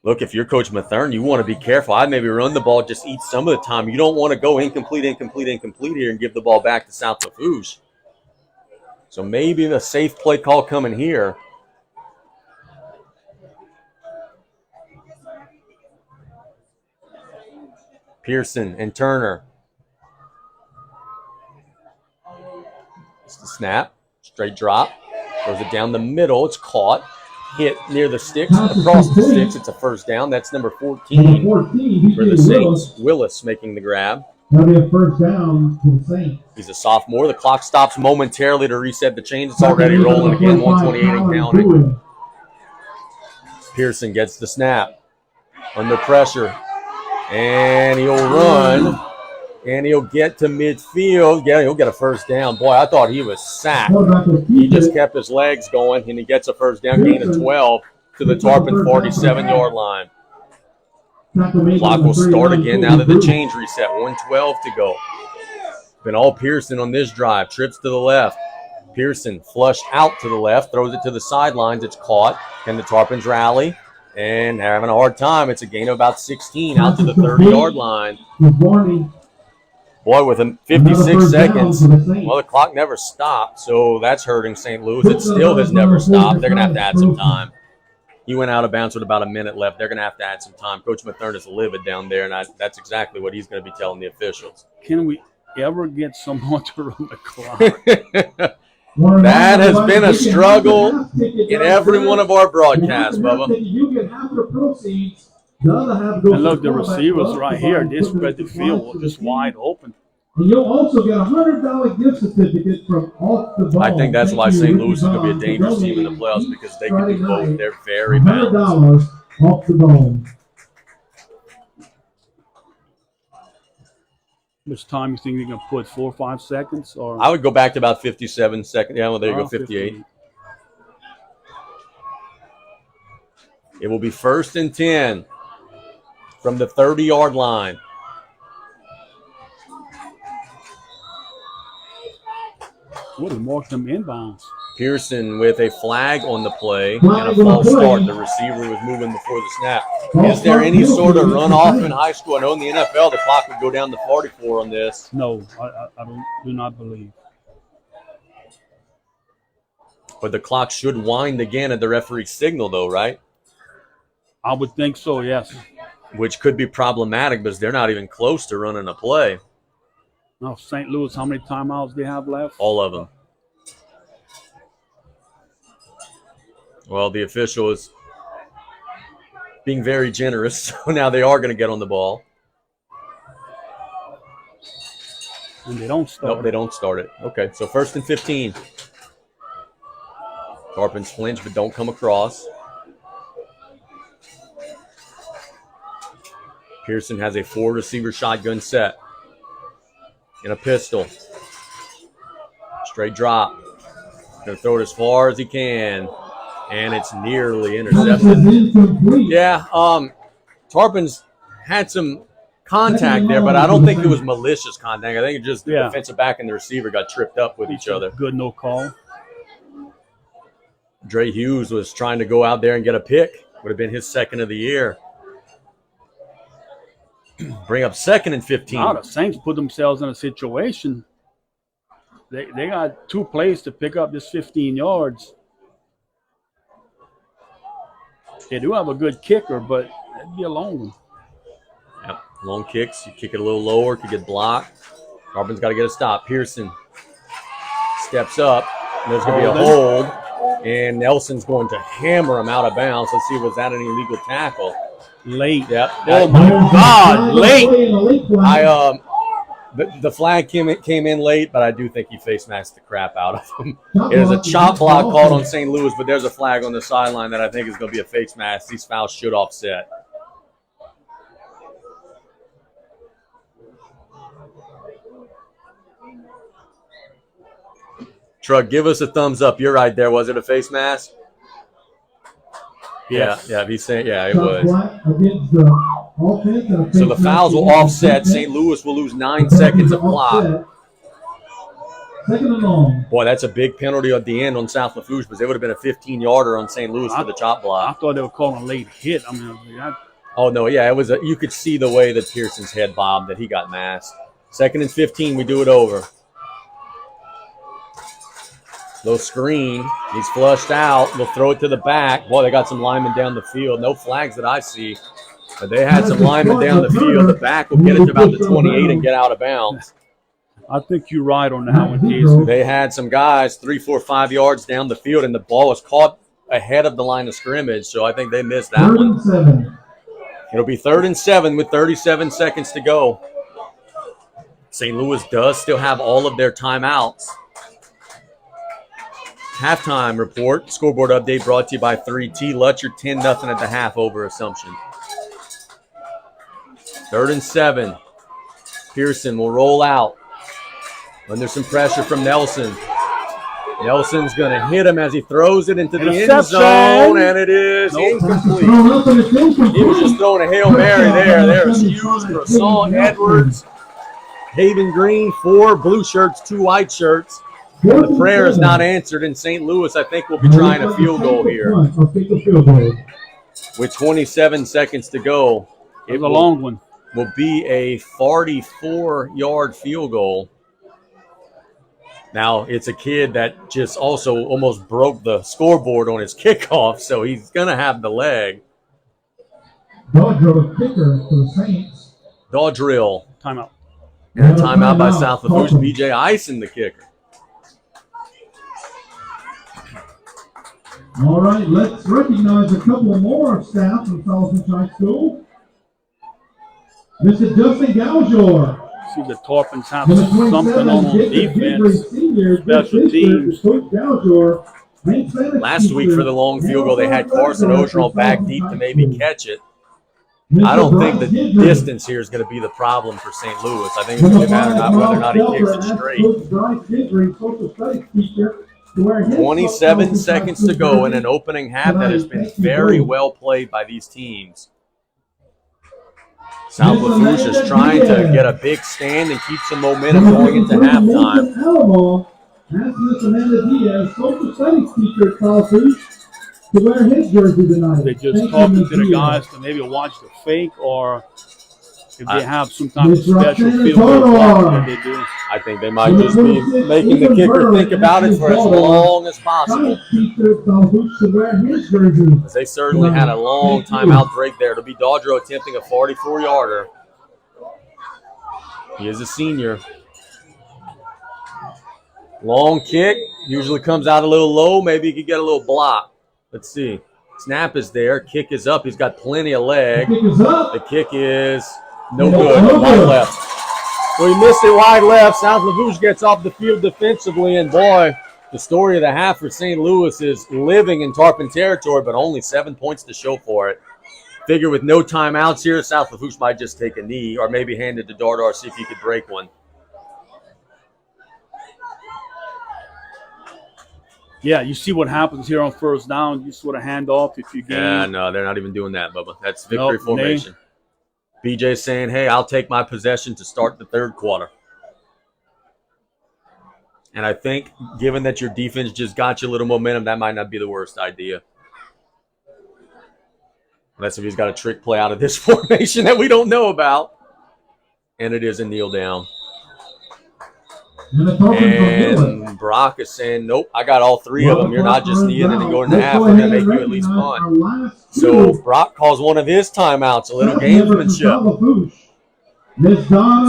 Look, if you're Coach Mathern, you want to be careful. I'd maybe run the ball, just eat some of the time. You don't want to go incomplete here and give the ball back to South Lafourche. So maybe the safe play call coming here. Pearson and Turner. It's the snap. Straight drop. Throws it down the middle. It's caught. Hit near the sticks. Across the sticks. It's a first down. That's number 14 for the Saints. Willis making the grab.
That'll be a first down for the Saints.
He's a sophomore. The clock stops momentarily to reset the chains. It's already rolling again. 128 and counting. Pearson gets the snap. Under pressure. And he'll run. And he'll get to midfield. Yeah, he'll get a first down. Boy, I thought he was sacked. He just kept his legs going, and he gets a first down, gain of 12 to the Tarpon 47-yard line. Clock will start again now that the change reset. 1:12 to go. Been all Pearson on this drive. Trips to the left. Pearson flushed out to the left, throws it to the sidelines. It's caught. Can the Tarpons rally? And they're having a hard time. It's a gain of about 16 out to the 30-yard line. Boy, with 56 seconds, well, the clock never stopped, so that's hurting St. Louis. It still has never stopped. They're going to have to add some time. He went out of bounds with about a minute left. They're going to have to add some time. Coach Mathern is livid down there, and that's exactly what he's going to be telling the officials.
Can we ever get someone to run the clock?
That has been a struggle in every one of our broadcasts, Bubba.
You get half the proceeds. The other half goes.
And look, the receivers right here, they spread the field just wide open.
And you'll also get a $100 gift certificate from Off the Ball.
I think that's why St. Louis is going to be a dangerous team in the playoffs because they can do both. They're very balanced.
$100 off the ball.
Which time you think they're going to put, 4 or 5 seconds? Or
I would go back to about 57 seconds. Yeah, well, there you go, 58. It will be 1st and 10 from the 30-yard line.
Would have marked them inbounds.
Pearson with a flag on the play and a false start. The receiver was moving before the snap. Is there any sort of runoff in high school? I know in the NFL the clock would go down to 44 on this.
No, I do not believe.
But the clock should wind again at the referee's signal, though, right?
I would think so, yes.
Which could be problematic because they're not even close to running a play.
Now, St. Louis, how many timeouts they have left?
All of them. Well, the official is being very generous, so now they are going to get on the ball.
And they don't start.
Nope, they don't start it. Okay, so 1st and 15. Tarpons flinch, but don't come across. Pearson has a 4-receiver shotgun set. In a pistol. Straight drop. Going to throw it as far as he can. And it's nearly intercepted. Yeah, Tarpons had some contact there, but I don't think it was malicious contact. I think it just the defensive back and the receiver got tripped up with each other.
Good no call.
Dre Hughes was trying to go out there and get a pick. Would have been his 2nd of the year. Bring up 2nd and 15.
Now the Saints put themselves in a situation. They got 2 plays to pick up this 15 yards. They do have a good kicker, but it'd be a long one.
Yep, long kicks. You kick it a little lower, could get blocked. Tarpon's got to get a stop. Pearson steps up. There's going to be a hold, and Nelson's going to hammer him out of bounds. Let's see, was that an illegal tackle?
Late.
Yep.
Oh my God, late.
The flag came in late, but I do think he face masked the crap out of him. It is a chop block called on St. Louis, but there's a flag on the sideline that I think is going to be a face mask. These fouls should offset. Truck, give us a thumbs up. You're right there. Was it a face mask?
Yes.
Yeah, he's saying, yeah, it was.
Against the offense and a
So the fouls will offset. St. Louis will lose 9 seconds of clock.
Second and long.
Boy, that's a big penalty at the end on South Lafourche, because it would have been a 15-yarder on St. Louis for the chop
I
block.
thought they were calling a late hit. I mean,
Oh, no, yeah, it was. You could see the way that Pearson's head bobbed, that he got masked. 2nd and 15, we do it over. Low screen. He's flushed out. They'll throw it to the back. Boy, they got some linemen down the field. No flags that I see. But they had some linemen down the field. The back will get it to about the 28 and get out of bounds.
I think you're right on that one, Casey.
They had some guys 3, 4, 5 yards down the field, and the ball was caught ahead of the line of scrimmage. So I think they missed that one.
7.
It'll be 3rd and 7 with 37 seconds to go. St. Louis does still have all of their timeouts. Halftime report, scoreboard update brought to you by 3T. Lutcher 10-0 at the half over Assumption. 3rd and 7. Pearson will roll out. Under some pressure from Nelson. Nelson's going to hit him as he throws it into the end zone, and it is incomplete. He was just throwing a Hail Mary there. There's Hughes, Croissant, Edwards, Haven Green, 4 blue shirts, 2 white shirts. And the prayer is not answered, and St. Louis, I think, will be trying a field goal here. With 27 seconds to go,
it was a long one.
Will be a 44-yard field goal. Now, it's a kid that just also almost broke the scoreboard on his kickoff, so he's going to have the leg.
Dodrill kicker for the Saints.
Dodrill.
Timeout.
And a timeout by South Lafourche. BJ Ison, the kicker.
All right, let's recognize a couple more staff from South High School. Mr. Justin Gauger.
See the Tarpons have something on defense, special teams.
Last week for the long field goal, they had Carson Ogeron back deep to maybe catch it. I don't think the distance here is going to be the problem for St. Louis. I think it's going to matter whether or not he kicks it straight. 27 seconds to go in an opening half that has been very well played by these teams. South Lafourche is trying to get a big stand and keep some momentum going into halftime.
They just talking to the guys to maybe watch the fake, or if they have some kind of special field goal block that they do.
I think they might just be making the kicker think about it for as long as possible. They certainly had a long timeout break there. It'll be Dodro attempting a 44-yarder. He is a senior. Long kick. Usually comes out a little low. Maybe he could get a little block. Let's see. Snap is there. Kick is up. He's got plenty of leg. The kick is no good. Wide left. Well, he missed it wide left. South Lafourche gets off the field defensively, and boy, the story of the half for St. Louis is living in Tarpon territory, but only 7 points to show for it. Figure with no timeouts here, South Lafourche might just take a knee or maybe hand it to Dardar, see if he could break one.
Yeah, you see what happens here on first down. You sort of hand off if you gain.
Yeah, no, they're not even doing that, Bubba. That's victory formation. BJ's saying, hey, I'll take my possession to start the third quarter. And I think, given that your defense just got you a little momentum, that might not be the worst idea. Unless if he's got a trick play out of this formation that we don't know about. And it is a kneel down. And Brock is saying, nope, I got all 3 of them. You're not just kneeling and going to half. We're going to make you at least punt. So Brock calls one of his timeouts, a little gamesmanship.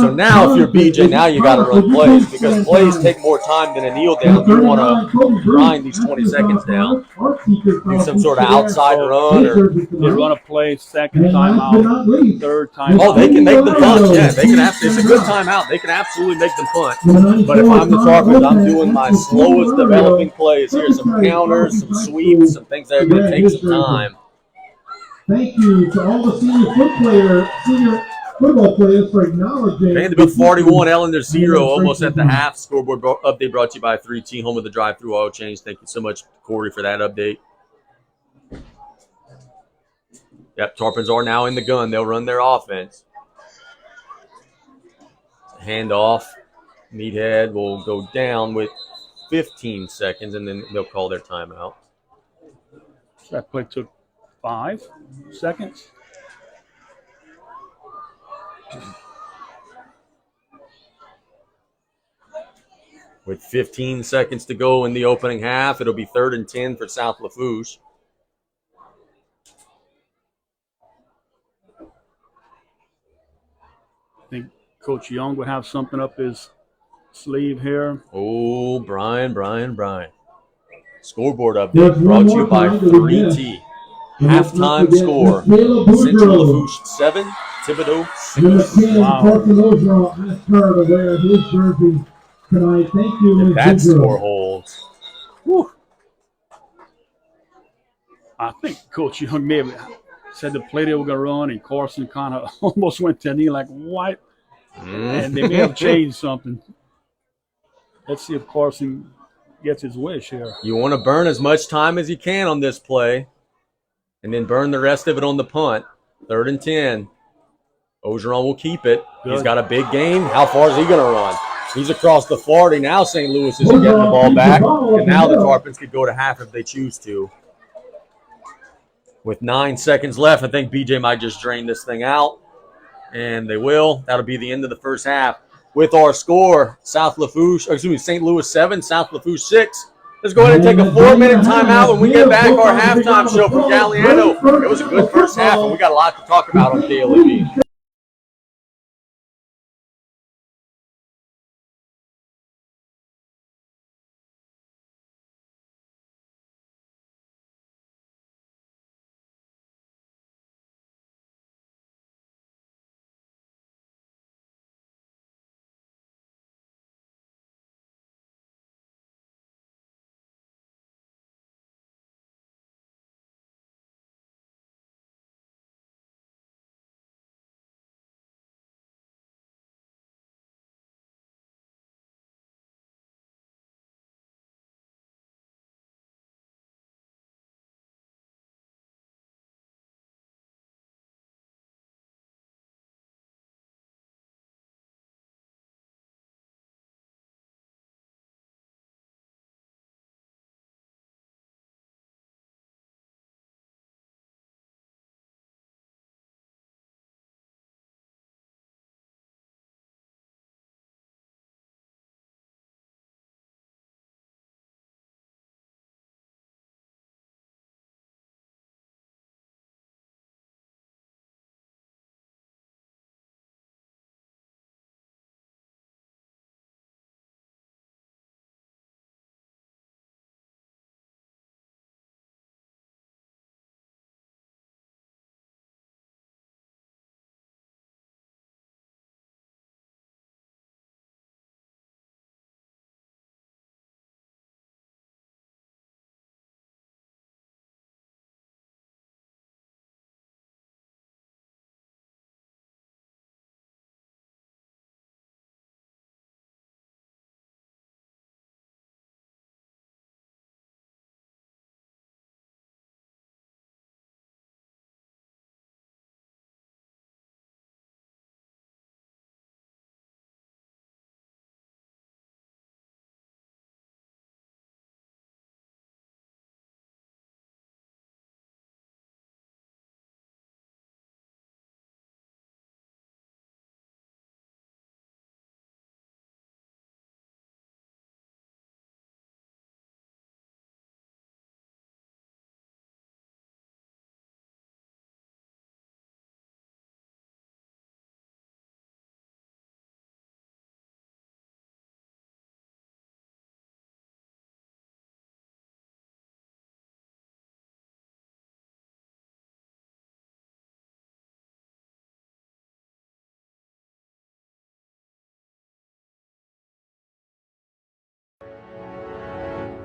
So now if you're BJ, now you got to run plays because plays take more time than a kneel down. You want to grind these 20 seconds down. Do some sort of outside run. Or
they run a play, second timeout, third timeout.
Oh, they can make the punt. Yeah, they can. It's a good timeout. They can absolutely make them punt. But if I'm the Tarpons, I'm doing my slowest developing plays here. Some counters, some sweeps, some things that are going to take some time.
Thank you to all the senior football players for acknowledging.
Vanderbilt 41, Ellender 0, almost at the half. Scoreboard update brought to you by 3T, home of the drive-through oil change. Thank you so much, Corey, for that update. Yep, Tarpons are now in the gun. They'll run their offense. Handoff. Meathead will go down with 15 seconds, and then they'll call their timeout.
That play took 5 seconds.
With 15 seconds to go in the opening half, it'll be 3rd and 10 for South Lafourche.
I think Coach Young would have something up his sleeve here.
Oh, Brian. Scoreboard update brought to you by 3T. Halftime score. Central Lafourche 7, Thibodeau 6.
Wow.
Asked her to wear his jersey tonight. Thank you, Ms.
That
Goodrow.
score holds. Whew.
I think Coach Young may have said the play they were going to run, and Carson kind of almost went to the knee like, what? And they may have changed something. Let's see if Carson gets his wish here.
You want to burn as much time as you can on this play, and then burn the rest of it on the punt. 3rd and 10. Ogeron will keep it.
Good.
He's got a big gain. How far is he going to run? He's across the 40. Now St. Louis is getting the ball back, and now the Tarpons could go to half if they choose to. With 9 seconds left, I think BJ might just drain this thing out, and they will. That'll be the end of the first half. With our score, St. Louis 7, South Lafourche 6. Let's go ahead and take a 4-minute timeout when we get back our halftime show from Galliano. It was a good first half, and we got a lot to talk about on KLEV.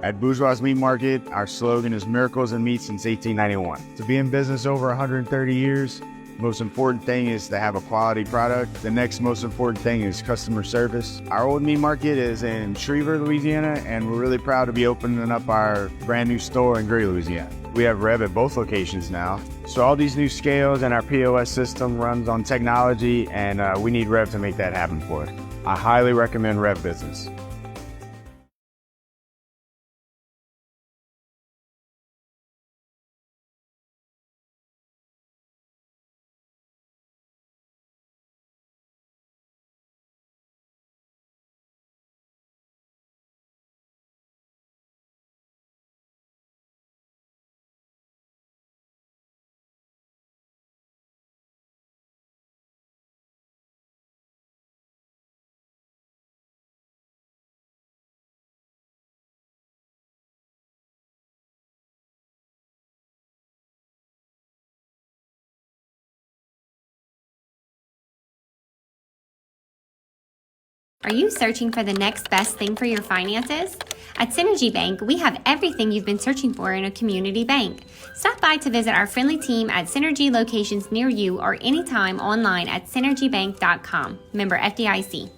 At Bourgeois Meat Market, our slogan is Miracles in Meat since 1891. To be in business over 130 years, the most important thing is to have a quality product. The next most important thing is customer service. Our old meat market is in Schriever, Louisiana, and we're really proud to be opening up our brand new store in Gray, Louisiana. We have Rev at both locations now. So all these new scales and our POS system runs on technology, and we need Rev to make that happen for us. I highly recommend Rev Business.
Are you searching for the next best thing for your finances? At Synergy Bank, we have everything you've been searching for in a community bank. Stop by to visit our friendly team at Synergy locations near you or anytime online at synergybank.com. Member FDIC.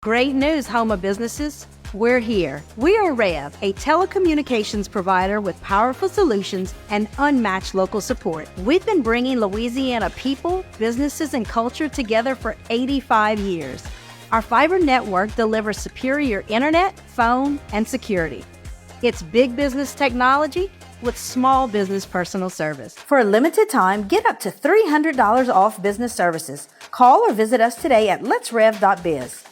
Great news, home of businesses. We're here. We are Rev, a telecommunications provider with powerful solutions and unmatched local support. We've been bringing Louisiana people, businesses, and culture together for 85 years. Our fiber network delivers superior internet, phone, and security. It's big business technology with small business personal service. For a limited time, get up to $300 off business services. Call or visit us today at letsrev.biz.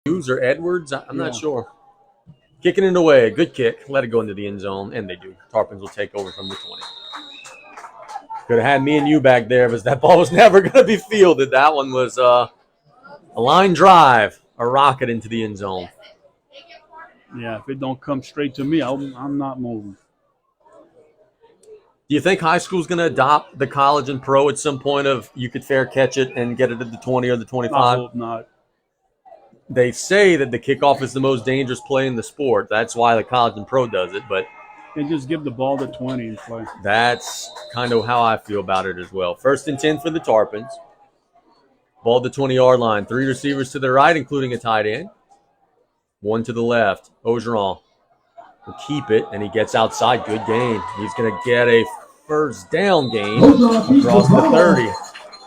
Hughes or Edwards? I'm not sure. Kicking it away. Good kick. Let it go into the end zone, and they do. Tarpons will take over from the 20. Could have had me and you back there, but that ball was never going to be fielded. That one was a line drive, a rocket into the end zone.
Yeah, if it don't come straight to me, I'm not moving.
Do you think high school's going to adopt the college and pro at some point of you could fair catch it and get it at the 20 or the 25?
I hope not.
They say that the kickoff is the most dangerous play in the sport. That's why the college and pro does it, but
They just give the ball to 20 and play.
that's kind of how I feel about it as well. 1st and 10 for the Tarpons. Ball at the 20-yard line. 3 receivers to the right, including a tight end. 1 to the left. Ogeron will keep it, and he gets outside. Good gain. He's going to get a first down gain across the 30.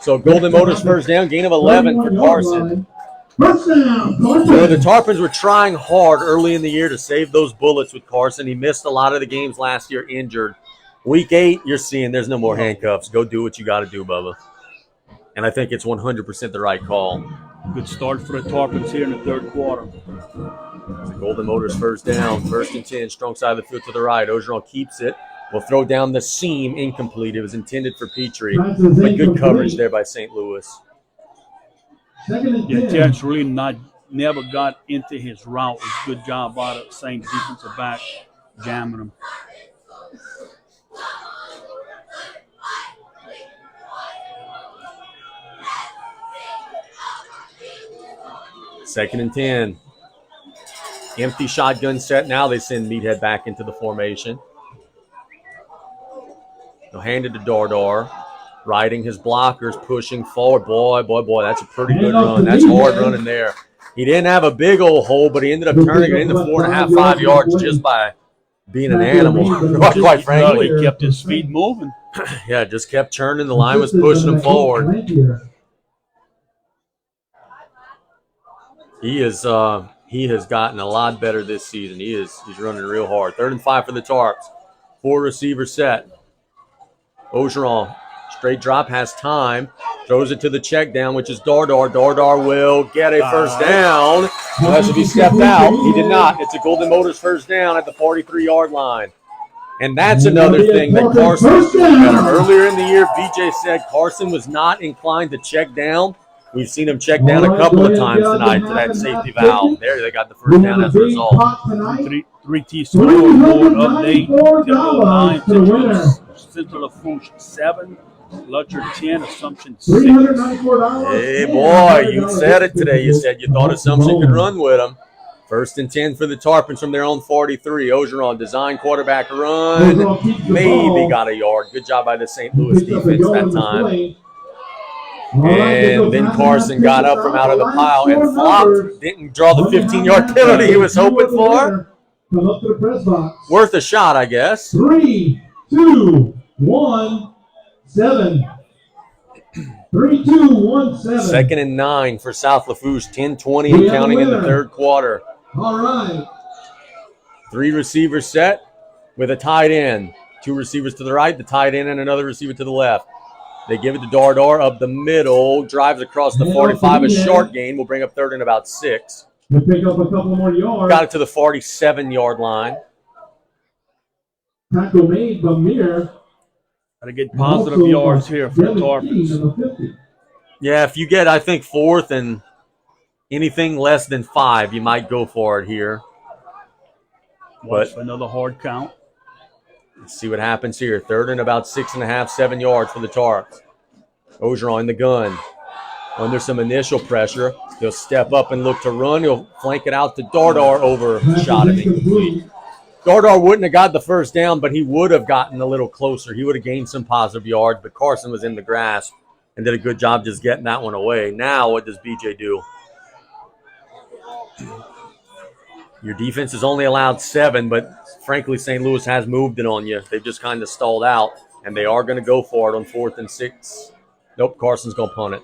So Golden Motors first down, gain of 11 for Carson.
First down,
You know, the Tarpons were trying hard early in the year to save those bullets with Carson. He missed a lot of the games last year injured. Week 8, you're seeing there's no more handcuffs. Go do what you got to do, Bubba. And I think it's 100% the right call.
Good start for the Tarpons here in the third quarter.
The Golden Motors first down, 1st and 10, strong side of the field to the right. Ogeron keeps it. Will throw down the seam, incomplete. It was intended for Petrie, but good coverage there by St. Louis.
Yeah, Terrence really never got into his route. It was a good job by the Saints defensive back jamming him.
Second and 10. Empty shotgun set. Now they send Meathead back into the formation. They'll hand it to Dardar. Riding his blockers, pushing forward. Boy, that's a pretty good run. That's hard running there. He didn't have a big old hole, but he ended up turning it into 4.5, 5 yards just by being an animal, quite frankly.
He kept his feet moving.
Yeah, just kept churning. The line was pushing him forward. He has gotten a lot better this season. He's running real hard. 3rd and 5 for the Tarps. 4 receiver set. Ogeron, straight drop, has time. Throws it to the check down, which is Dardar. Dardar will get a first down. Unless if he stepped out. He did not. It's a Golden Motors first down at the 43-yard line. And that's another thing that Carson is doing better. Earlier in the year, BJ said Carson was not inclined to check down. We've seen him check down a couple of times tonight to that safety valve. There, they got the first down as a result.
3T scoreboard update. Typical 9 to Central Lafourche 7, Lutcher 10, Assumption 6.
Hey, boy, you said it today. You said you thought Assumption could run with them. 1st and 10 for the Tarpons from their own 43. Ogeron, design quarterback run. Maybe got a yard. Good job by the St. Louis defense that time. And then Carson got up from out of the pile and flopped. Didn't draw the 15-yard penalty he was hoping for. Worth a shot, I guess.
3, 2, 1, 7. 3, 2, 1, 7.
2nd and 9 for South Lafourche. 10-20 and counting in the third quarter.
All right.
3 receivers set with a tight end. 2 receivers to the right, the tight end, and another receiver to the left. They give it to Dardar up the middle. Drives across the 45. A short gain. Will bring up 3rd and about 6.
We'll pick up a couple more yards.
Got it to the 47-yard line.
Tackle made by Mir.
Got to get positive yards here for the Tarpons.
Yeah, if you get, I think, 4th and anything less than 5, you might go for it here.
Watch for another hard count.
Let's see what happens here. 3rd and about 6.5, 7 yards for the Tarps. Ogeron in the gun. Under some initial pressure. He'll step up and look to run. He'll flank it out to Dardar. Overshot him incomplete. Dardar wouldn't have got the first down, but he would have gotten a little closer. He would have gained some positive yards, but Carson was in the grasp and did a good job just getting that one away. Now what does BJ do? Your defense has only allowed 7, but frankly, St. Louis has moved it on you. They've just kind of stalled out, and they are going to go for it on 4th and 6. Nope, Carson's going to punt it.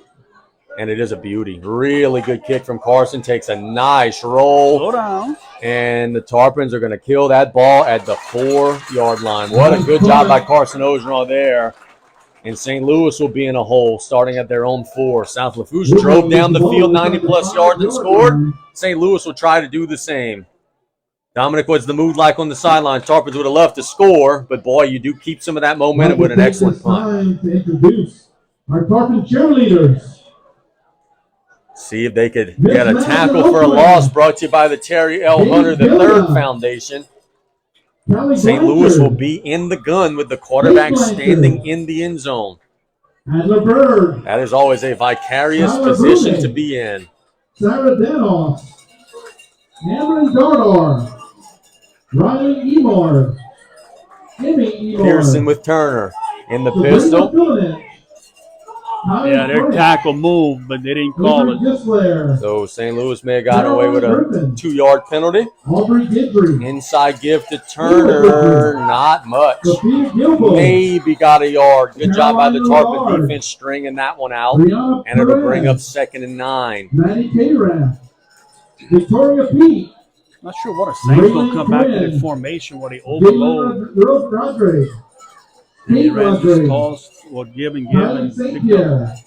And it is a beauty. Really good kick from Carson. Takes a nice roll.
Slow down.
And the Tarpons are going to kill that ball at the 4-yard line. What a good job by Carson Ogeron there. And St. Louis will be in a hole starting at their own 4. South Lafourche drove down the field 90-plus yards and scored. St. Louis will try to do the same. Dominic, what's the mood like on the sideline? Tarpons would have loved to score, but boy, you do keep some of that momentum with an excellent punt.
To introduce our Tarpon cheerleaders.
See if they could get a tackle for a loss, brought to you by the Terry L. Hunter III Foundation. St. Louis will be in the gun with the quarterback standing in the end zone. That is always a vicarious position to be in.
Sarah Denos, Cameron Dardar, Ryan Emor, Emmy Emor,
Pearson with Turner in the pistol.
Yeah, their tackle moved, but they didn't call it.
So St. Louis may have gotten away with a 2-yard penalty. Inside give to Turner, not much. Maybe got a yard. Good job by the Tarpon defense stringing that one out, and it'll bring up 2nd and 9.
Victoria Pete.
Not sure what a Saints will come back to the formation where they overload. They ran these calls, give and picked up.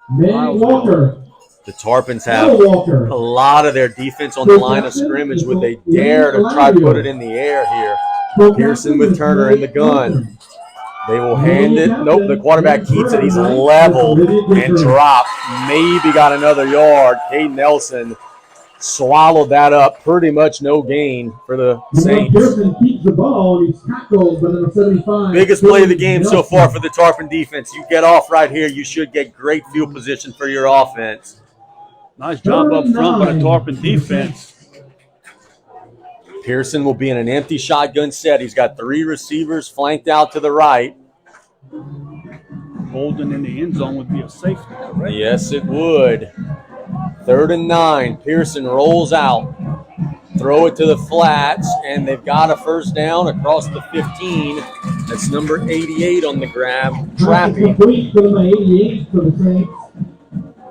Walker.
The Tarpons have a lot of their defense on the line of scrimmage. Would they dare to try to put it in the air here? Pearson with Turner in the gun. They will hand it. Nope, the quarterback keeps it. He's leveled and dropped. Maybe got another yard. Caden Nelson swallowed that up. Pretty much no gain for the Saints.
Keeps the ball. He's tackled by number 75.
Biggest play of the game so far for the Tarpon defense. You get off right here, you should get great field position for your offense.
Nice job up front by the Tarpon defense.
Pearson will be in an empty shotgun set. He's got 3 receivers flanked out to the right.
Holding in the end zone would be a safety, correct?
Yes, it would. 3rd and 9. Pearson rolls out. Throw it to the flats, and they've got a first down across the 15. That's number 88 on the grab. Trapping.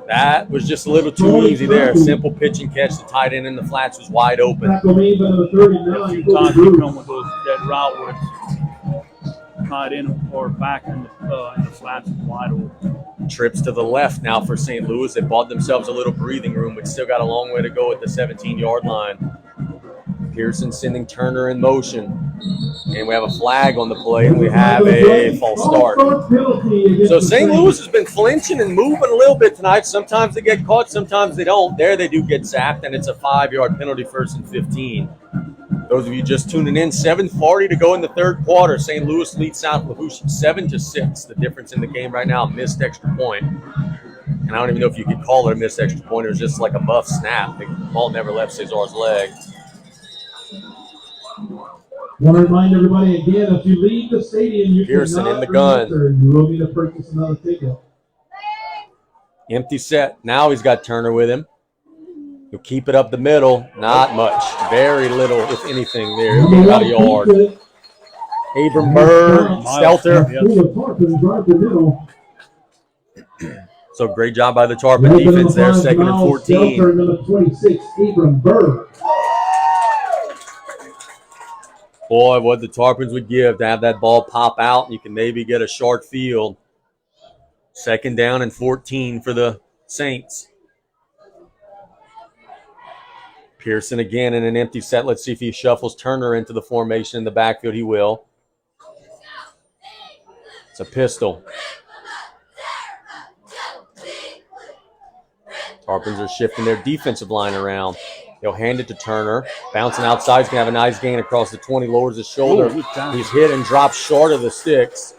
That was just a little too easy there. Simple pitch and catch. The tight end in the flats was wide open.
A few times he come with that route where it's tied in or back in the flats is wide open.
Trips to the left now for St. Louis. They bought themselves a little breathing room, but still got a long way to go at the 17-yard line. Pearson sending Turner in motion. And we have a flag on the play, and we have a false start. So St. Louis has been flinching and moving a little bit tonight. Sometimes they get caught, sometimes they don't. There they do get sacked, and it's a 5-yard penalty, 1st and 15. Those of you just tuning in, 7:40 to go in the 3rd quarter. St. Louis leads South Lafourche 7-6. The difference in the game right now, missed extra point. And I don't even know if you could call it a missed extra point. It was just like a muff snap. The ball never left Cesar's leg.
Want to remind everybody again, if you leave the stadium, you
Pearson
cannot
in the gun.
You will need to purchase another ticket.
Empty set. Now he's got Turner with him. He'll keep it up the middle. Not much. Very little, if anything, there. About a yard. Abram Bird, Stelter. So great job by the Tarpon defense there. 2nd and 14.
Stelter, number 26, Abram Bird.
Boy, what the Tarpons would give to have that ball pop out. You can maybe get a short field. 2nd down and 14 for the Saints. Pearson again in an empty set. Let's see if he shuffles Turner into the formation in the backfield. He will. It's a pistol. Tarpons are shifting their defensive line around. He'll hand it to Turner. Bouncing outside. He's going to have a nice gain across the 20. Lowers his shoulder. He's hit and drops short of the sticks.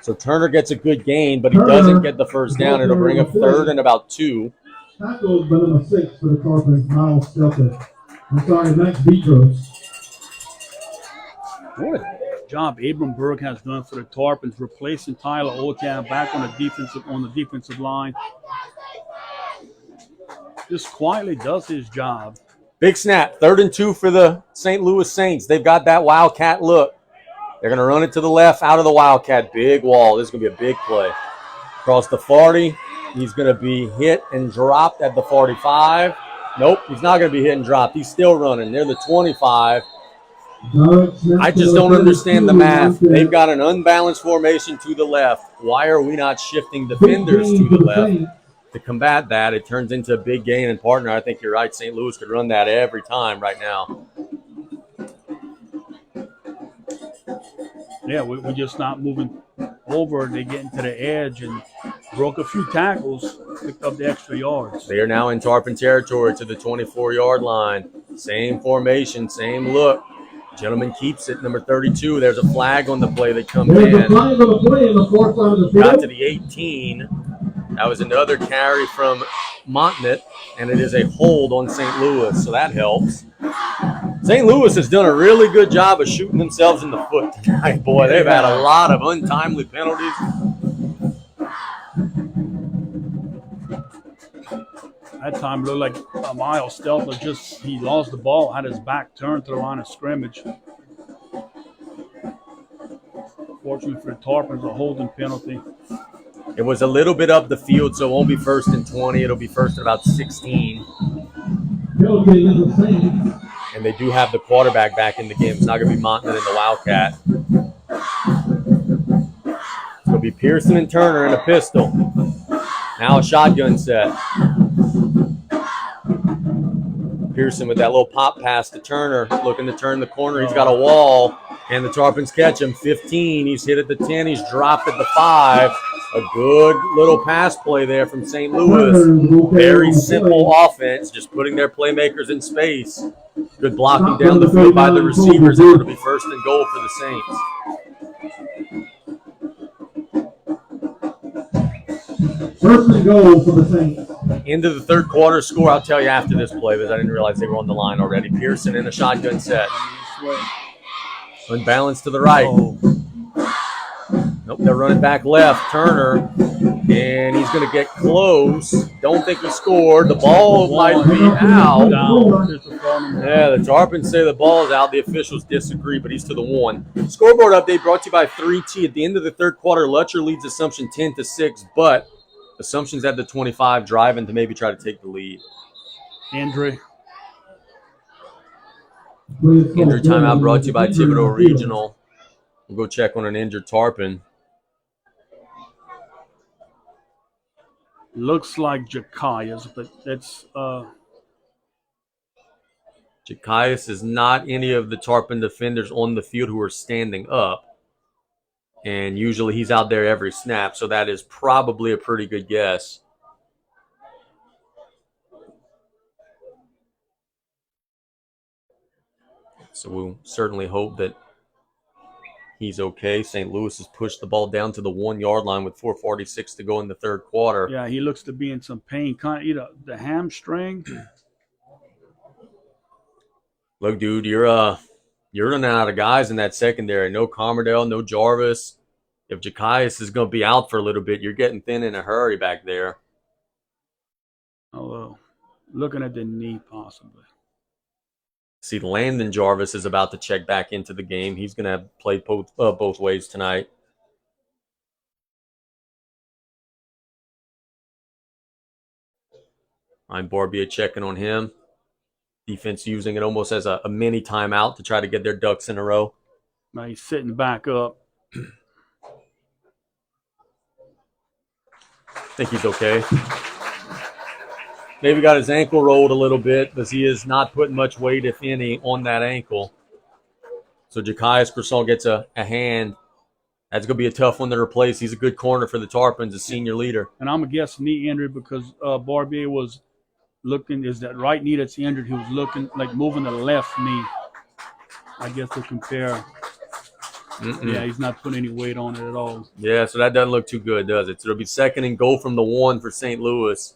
So Turner gets a good gain, but he doesn't get the first down. It'll bring up 3rd and about 2.
Tackles by number 6 for the Tarpons, Miles Stelter. I'm sorry, Max Petros.
What a job Abram Berg has done for the Tarpons, replacing Tyler Otan back on the defensive line. Just quietly does his job.
Big snap. 3rd and 2 for the St. Louis Saints. They've got that Wildcat look. They're going to run it to the left out of the Wildcat. Big wall. This is going to be a big play. Across the 40. He's going to be hit and dropped at the 45. Nope, he's not going to be hit and dropped. He's still running. Near the 25. I just don't understand the math. They've got an unbalanced formation to the left. Why are we not shifting defenders to the left to combat that? It turns into a big gain in partner. I think you're right. St. Louis could run that every time right now.
Yeah, we're just not moving over. They get into the edge and broke a few tackles, picked up the extra yards.
They are now in Tarpon territory to the 24-yard line. Same formation, same look. Gentleman keeps it, number 32. There's a flag on the play that comes in. Got to the 18. That was another carry from Montnett, and it is a hold on St. Louis, so that helps. St. Louis has done a really good job of shooting themselves in the foot tonight, boy. They've had a lot of untimely penalties.
That time looked like Miles Steltner he lost the ball, had his back turned to the line of scrimmage. Fortunately for the Tarpons, a holding penalty.
It was a little bit up the field, so it won't be 1st and 20. It'll be 1st and about 16. And they do have the quarterback back in the game. It's not going to be Montnett and the Wildcat. It's going to be Pearson and Turner in a pistol. Now a shotgun set. Pearson with that little pop pass to Turner, looking to turn the corner. He's got a wall, and the Tarpons catch him. 15. He's hit at the 10. He's dropped at the 5. A good little pass play there from St. Louis. Very simple offense, just putting their playmakers in space. Good blocking down the field by the receivers, and it'll be 1st and goal for the Saints.
First and goal for the Saints.
Into the third quarter score, I'll tell you after this play, but I didn't realize they were on the line already. Pearson in a shotgun set. Unbalanced to the right. Nope, they're running back left. Turner, and he's going to get close. Don't think he scored. The ball might be out. Yeah, the Tarpons say the ball is out. The officials disagree, but he's to the 1. Scoreboard update brought to you by 3T. At the end of the third quarter, Lutcher leads Assumption 10-6, but Assumption's at the 25, driving to maybe try to take the lead.
Injury
timeout brought to you by Thibodeau Regional. We'll go check on an injured Tarpon.
Looks like Jakias, but that's
Jakias is not any of the Tarpon defenders on the field who are standing up. And usually he's out there every snap, so that is probably a pretty good guess. So we'll certainly hope that he's okay. St. Louis has pushed the ball down to the 1-yard line with 4:46 to go in the third quarter.
Yeah, he looks to be in some pain. Kind of, the hamstring.
Look, dude, you're running out of guys in that secondary. No Carmerdale, no Jarvis. If Jakias is going to be out for a little bit, you're getting thin in a hurry back there.
Although, looking at the knee possibly.
See, Landon Jarvis is about to check back into the game. He's going to play both ways tonight. I'm Barbier checking on him. Defense using it almost as a mini timeout to try to get their ducks in a row.
Now he's sitting back up.
I think he's okay. Maybe got his ankle rolled a little bit, but he is not putting much weight, if any, on that ankle. So Jakias Crisson gets a hand. That's going to be a tough one to replace. He's a good corner for the Tarpons, a senior leader.
And I'm going to guess knee injury because Barbier was looking, is that right knee that's injured. He was looking like moving the left knee. I guess to compare. Yeah, he's not putting any weight on it at all.
Yeah, so that doesn't look too good, does it? So it'll be 2nd and goal from the 1 for St. Louis.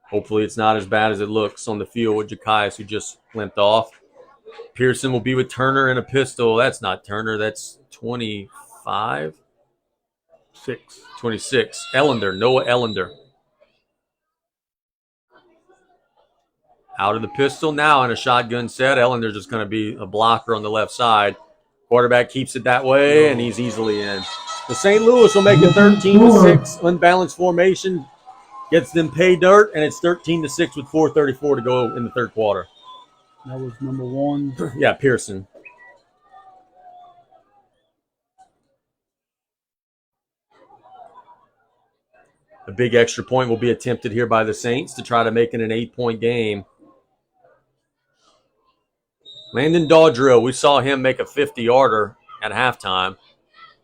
Hopefully it's not as bad as it looks on the field with Jakias, who just limped off. Pearson will be with Turner in a pistol. That's not Turner. That's 25? 26. Ellender, Noah Ellender. Out of the pistol now in a shotgun set. Ellender's just going to be a blocker on the left side. Quarterback keeps it that way, and he's easily in. The St. Louis will make it 13-6. Unbalanced formation gets them pay dirt, and it's 13-6 with 4:34 to go in the third quarter.
That was number 1.
Yeah, Pearson. A big extra point will be attempted here by the Saints to try to make it an 8-point game. Landon Daudrill, we saw him make a 50-yarder at halftime.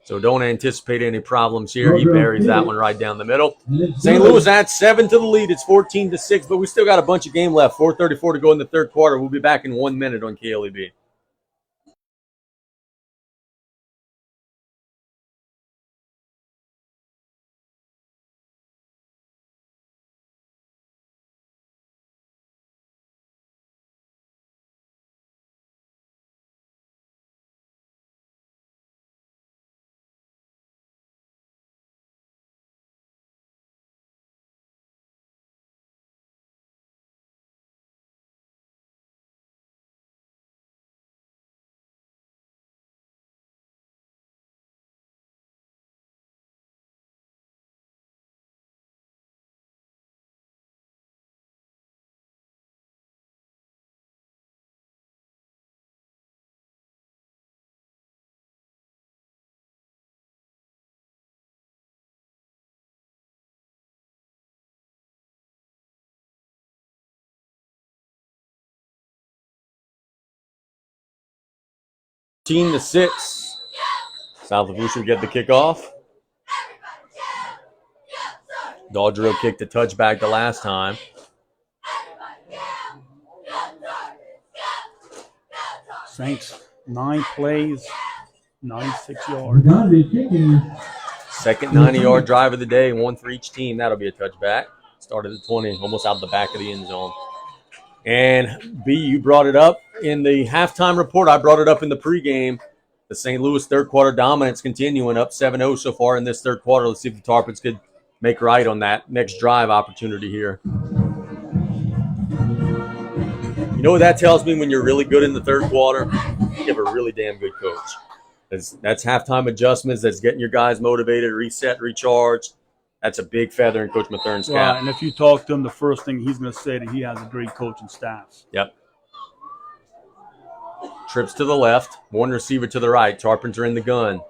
So don't anticipate any problems here. He buries that one right down the middle. St. Louis adds 7 to the lead. It's 14-6, but we still got a bunch of game left. 4:34 to go in the third quarter. We'll be back in 1 minute on KLEB. To 6. South Lafourche will get the kickoff. Daudrill kicked the touchback the last time.
Saints, 9 plays, 96 yards.
Second 90-yard drive of the day, 1 for each team. That'll be a touchback. Started at 20, almost out the back of the end zone. And B, you brought it up in the halftime report. I brought it up in the pregame. The St. Louis third quarter dominance continuing, up 7-0 so far in this third quarter. Let's see if the Tarpons could make right on that next drive opportunity here. You know what that tells me when you're really good in the third quarter? You have a really damn good coach. That's halftime adjustments. That's getting your guys motivated, reset, recharged. That's a big feather in Coach Mathern's cap.
And if you talk to him, the first thing he's going to say that he has a great coaching staff.
Yep. Trips to the left, 1 receiver to the right. Tarpons are in the gun.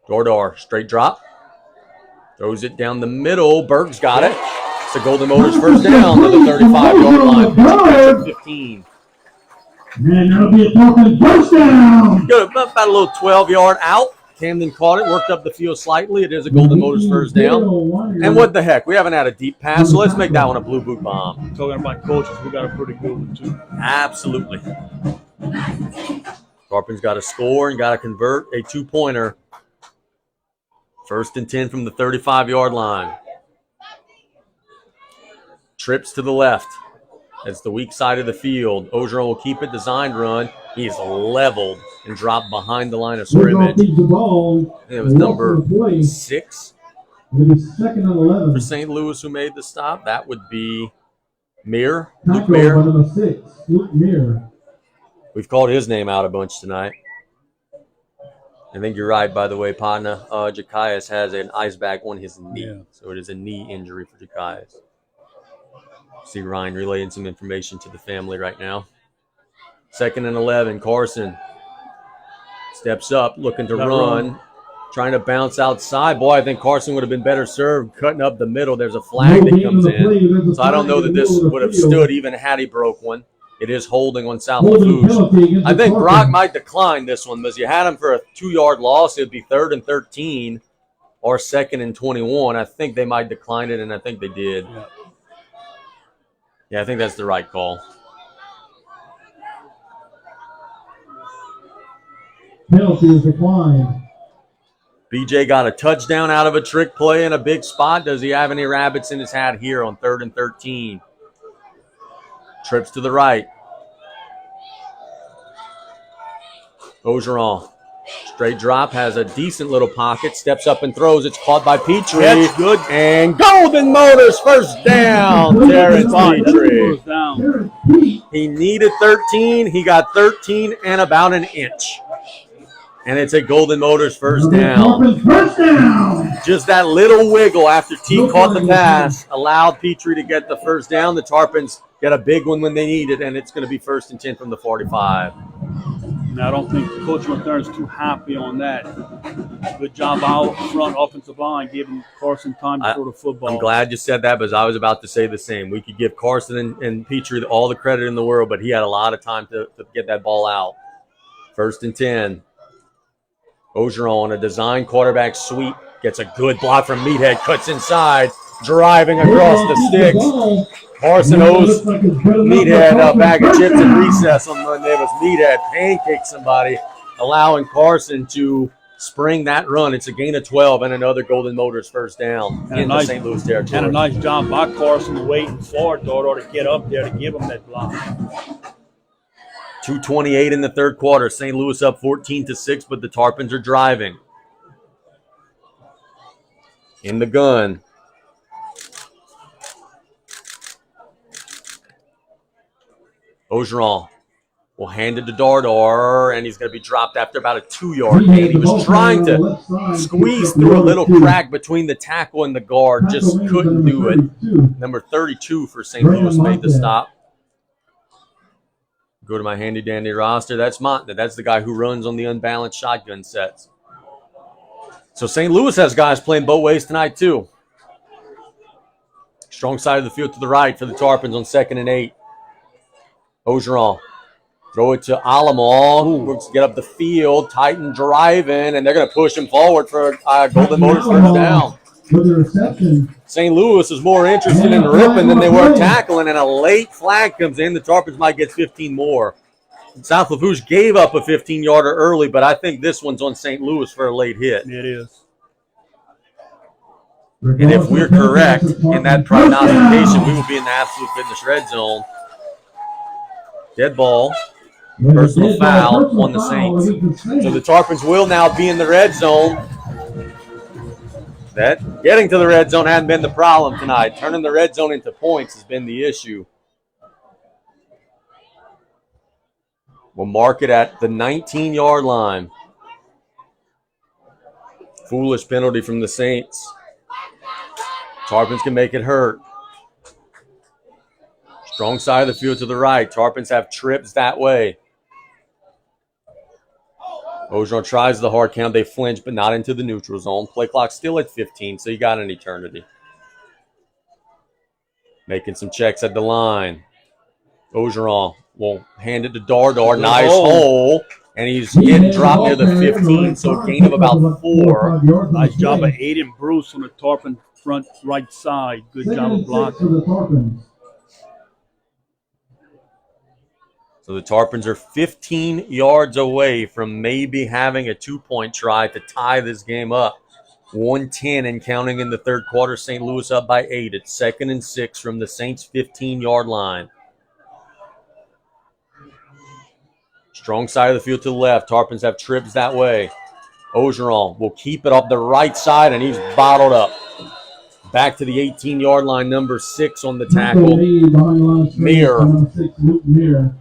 Dordar, straight drop. Throws it down the middle. Berg's got it. It's the Golden Motors first down to the 35-yard line. 15.
And that'll be a Tarpon first down.
Good, about a little 12-yard out. Camden caught it, worked up the field slightly. It is a Golden Motors first down. And what the heck? We haven't had a deep pass, so let's make that one a blue boot bomb.
Talking about coaches, we got a pretty good one, too.
Absolutely. Tarpon's got to score and got to convert a 2-pointer. 1st and 10 from the 35-yard line. Trips to the left. That's the weak side of the field. Ogeron will keep it, designed run. He is leveled and dropped behind the line of scrimmage. It was number 6 for St. Louis who made the stop. That would be Mir. Luke Mir. We've called his name out a bunch tonight. I think you're right, by the way, Padna. Jakias has an ice bag on his knee. Yeah. So it is a knee injury for Jakias. See Ryan relaying some information to the family right now. 2nd and 11. Carson steps up, looking to run, trying to bounce outside. Boy, I think Carson would have been better served cutting up the middle. There's a flag that comes in. So I don't know that this would have stood even had he broke one. It is holding on South Lafourche. I think Brock might decline this one because you had him for a 2-yard loss. It would be 3rd and 13 or 2nd and 21. I think they might decline it, and I think they did. Yeah, I think that's the right call.
Penalty is declined.
BJ got a touchdown out of a trick play in a big spot. Does he have any rabbits in his hat here on 3rd and 13? Trips to the right. Ogeron. Straight drop, has a decent little pocket, steps up and throws. It's caught by Petrie.
That's good.
And Golden Motors first down. Terrence Petrie. He needed 13. He got 13 and about an inch. And it's a Golden Motors first down.
Tarpons first down.
Just that little wiggle after T caught the pass allowed Petrie to get the first down. The Tarpons get a big one when they need it, and it's going to be 1st and 10 from the 45.
Now, I don't think Coach McLaurin's too happy on that. Good job out front offensive line, giving Carson time to throw the football.
I'm glad you said that because I was about to say the same. We could give Carson and Petrie all the credit in the world, but he had a lot of time to get that ball out. 1st and 10. Ogeron on a design quarterback sweep. Gets a good block from Meathead. Cuts inside. Driving across the sticks. Carson owes Meathead a bag of chips at recess on Monday. It was Meathead pancaked somebody, allowing Carson to spring that run. It's a gain of 12 and another Golden Motors first down into St. Louis territory.
And a nice job by Carson waiting for Dodo to get up there to give him that block.
2:28 in the third quarter. St. Louis up 14-6, but the Tarpons are driving. In the gun. Ogeron will hand it to Dardar, and he's going to be dropped after about a 2-yard gain. He was trying to squeeze through a little crack between the tackle and the guard, just couldn't do it. Number 32 for St. Louis made the stop. Go to my handy-dandy roster. That's Monta. That's the guy who runs on the unbalanced shotgun sets. So St. Louis has guys playing both ways tonight, too. Strong side of the field to the right for the Tarpons on 2nd and 8. Ogeron. Throw it to Alamo. Works to get up the field. Titan driving, and they're going to push him forward for a Golden Motors first down. St. Louis is more interested in ripping than they were tackling, and a late flag comes in. The Tarpons might get 15 more. South Lafourche gave up a 15-yarder early, but I think this one's on St. Louis for a late hit.
It is.
And if we're correct in that prognostication, we will be in the absolute fitness red zone. Dead ball. Personal foul on the Saints. So the Tarpons will now be in the red zone. That getting to the red zone hadn't been the problem tonight. Turning the red zone into points has been the issue. We'll mark it at the 19-yard line. Foolish penalty from the Saints. Tarpons can make it hurt. Strong side of the field to the right. Tarpons have trips that way. Ogeron tries the hard count. They flinch, but not into the neutral zone. Play clock still at 15, so you got an eternity. Making some checks at the line. Ogeron will hand it to Dardar. Nice hole. And he's getting dropped near the 15, so a gain of about 4.
Nice job of Aiden Bruce on the Tarpon front right side. Good job of blocking.
So the Tarpons are 15 yards away from maybe having a 2-point try to tie this game up. 1:10 and counting in the third quarter. St. Louis up by 8. It's 2nd and 6 from the Saints' 15-yard line. Strong side of the field to the left. Tarpons have trips that way. Ogeron will keep it up the right side, and he's bottled up. Back to the 18-yard line, number 6 on the tackle. Mir.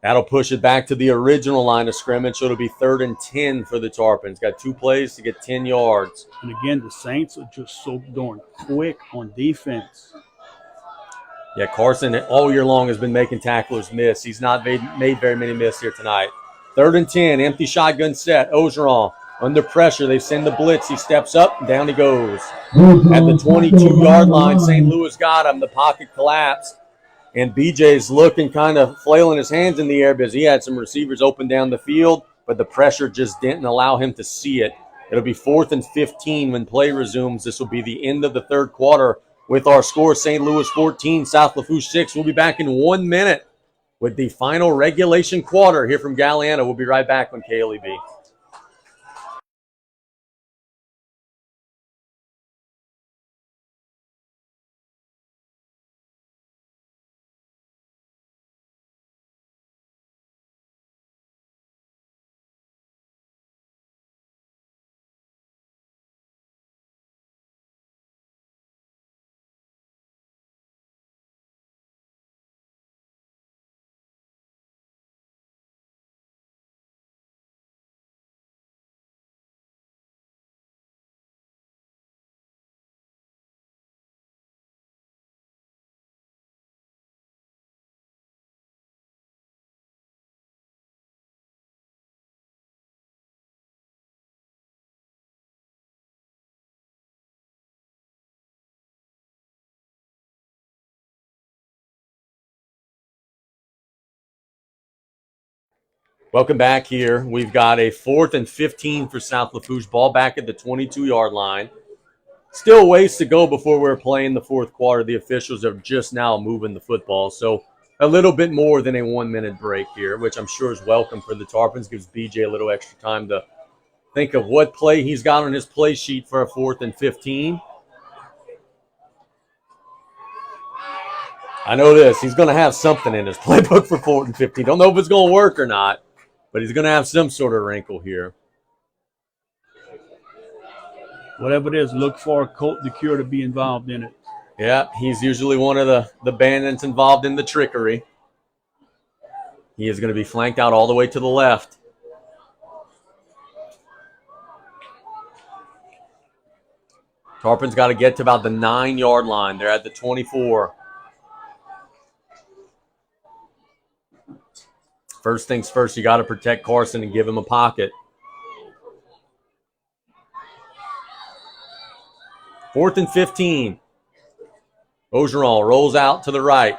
That'll push it back to the original line of scrimmage, so it'll be 3rd and 10 for the Tarpons. Got 2 plays to get 10 yards.
And again, the Saints are just so darn quick on defense.
Yeah, Carson all year long has been making tacklers miss. He's not made very many misses here tonight. 3rd and 10, empty shotgun set. Ogeron under pressure. They send the blitz. He steps up, and down he goes. At the 22-yard line, St. Louis got him. The pocket collapsed. And BJ's looking kind of flailing his hands in the air because he had some receivers open down the field, but the pressure just didn't allow him to see it. It'll be 4th and 15 when play resumes. This will be the end of the third quarter with our score, St. Louis 14, South Lafourche 6. We'll be back in 1 minute with the final regulation quarter here from Galliano. We'll be right back on KLEB. Welcome back here. We've got a 4th and 15 for South Lafourche. Ball back at the 22-yard line. Still a ways to go before we're playing the fourth quarter. The officials are just now moving the football. So a little bit more than a 1-minute break here, which I'm sure is welcome for the Tarpons. Gives BJ a little extra time to think of what play he's got on his play sheet for a 4th and 15. I know this. He's going to have something in his playbook for 4th and 15. Don't know if it's going to work or not, but he's going to have some sort of wrinkle here.
Whatever it is, look for Colt DeCure to be involved in it.
Yeah, he's usually one of the bandits involved in the trickery. He is going to be flanked out all the way to the left. Tarpons got to get to about the 9-yard line. They're at the 24. First things first, you got to protect Carson and give him a pocket. 4th and 15. Ogeron rolls out to the right.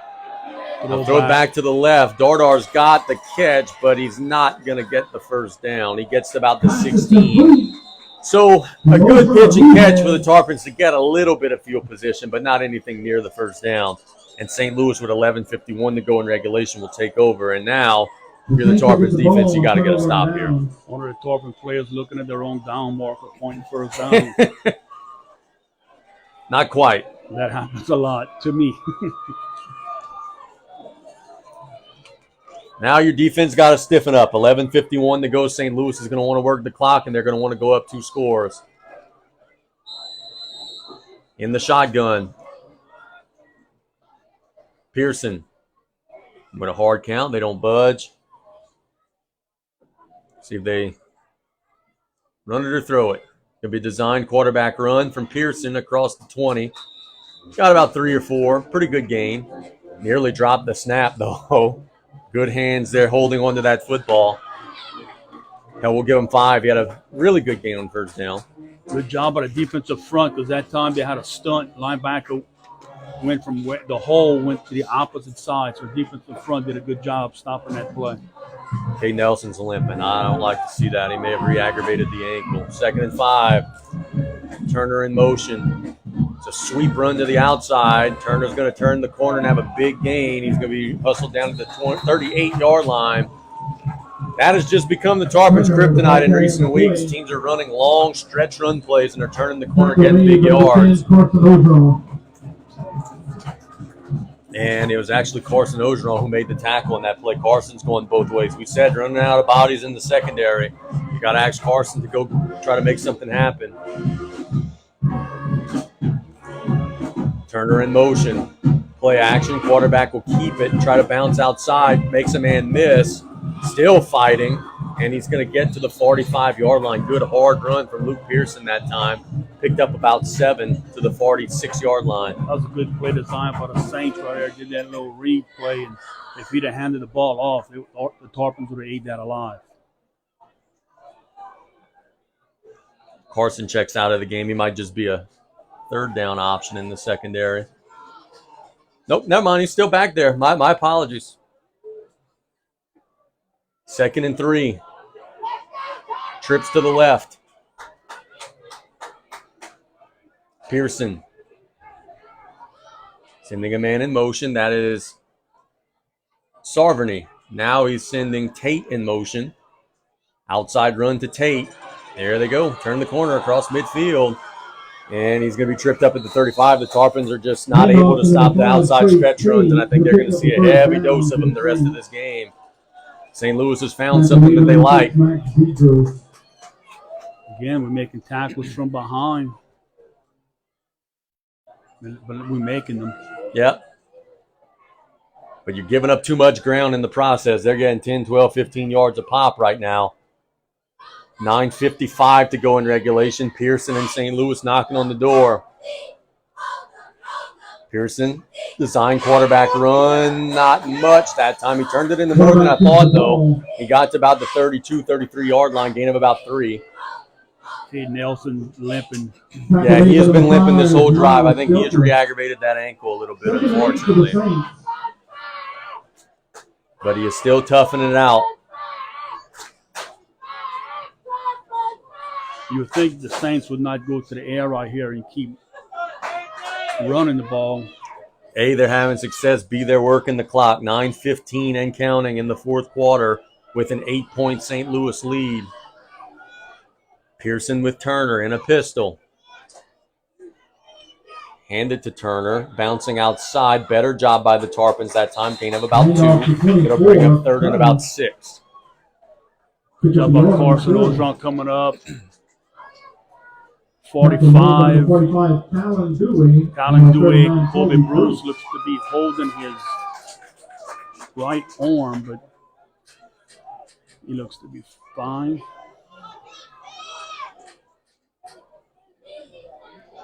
Throw it back to the left. Dardar's got the catch, but he's not going to get the first down. He gets to about the 16. So a good pitch and catch for the Tarpons to get a little bit of field position, but not anything near the first down. And St. Louis with 11:51 to go in regulation will take over. And now, if you're the Tarpons defense, you got to get a stop here.
One of the Tarpon players looking at their own down marker, pointing first down.
Not quite.
That happens a lot to me.
Now your defense got to stiffen up. 11:51 to go. St. Louis is going to want to work the clock, and they're going to want to go up 2 scores. In the shotgun. Pearson with a hard count. They don't budge. See if they run it or throw it. It'll be a designed quarterback run from Pearson across the 20. Got about 3 or 4. Pretty good gain. Nearly dropped the snap, though. Good hands there holding on to that football. Hell, we'll give him 5. He had a really good gain on first down.
Good job by the defensive front, because that time they had a stunt. Linebacker went from the hole, went to the opposite side. So the defensive front did a good job stopping that play.
Hey, Nelson's limping. I don't like to see that. He may have re-aggravated the ankle. 2nd and 5. Turner in motion. It's a sweep run to the outside. Turner's going to turn the corner and have a big gain. He's going to be hustled down to the 38-yard line. That has just become the Tarpons' kryptonite in recent weeks. Teams are running long stretch run plays and are turning the corner, getting big yards. And it was actually Carson Ogeron who made the tackle on that play. Carson's going both ways. We said running out of bodies in the secondary. You got to ask Carson to go try to make something happen. Turner in motion. Play action. Quarterback will keep it and try to bounce outside. Makes a man miss. Still fighting. And he's going to get to the 45-yard line. Good hard run from Luke Pearson that time. Picked up about 7 to the 46-yard line.
That was a good play design for the Saints right there. Did that little read play. And if he'd have handed the ball off, the Tarpons would have ate that alive.
Carson checks out of the game. He might just be a 3rd down option in the secondary. Nope, never mind. He's still back there. My apologies. 2nd and 3. Trips to the left. Pearson. Sending a man in motion. That is Sarverney. Now he's sending Tate in motion. Outside run to Tate. There they go. Turn the corner across midfield. And he's going to be tripped up at the 35. The Tarpons are just not able to stop the outside stretch runs, and I think they're going to see a heavy dose of them the rest of this game. St. Louis has found something that they like.
Again, we're making tackles from behind. But we're making them.
Yep. But you're giving up too much ground in the process. They're getting 10, 12, 15 yards a pop right now. 9:55 to go in regulation. Pearson and St. Louis knocking on the door. Pearson, design quarterback run. Not much that time. He turned it into more than I thought, though. He got to about the 32, 33-yard line, gain of about 3.
See Nelson limping.
Yeah, he has been limping this whole drive. I think he has re-aggravated that ankle a little bit, unfortunately. But he is still toughing it out.
You would think the Saints would not go to the air right here and keep running the ball.
A, they're having success. B, they're working the clock. 9:15 and counting in the fourth quarter with an 8-point St. Louis lead. Pearson with Turner in a pistol. Handed to Turner, bouncing outside. Better job by the Tarpons that time. Gain of about 2. It'll bring up third and about 6.
Good job by Carson Ogeron coming up. 45.
45,
Callan Dewey. Kobe Bruce looks to be holding his right arm, but he looks to be fine.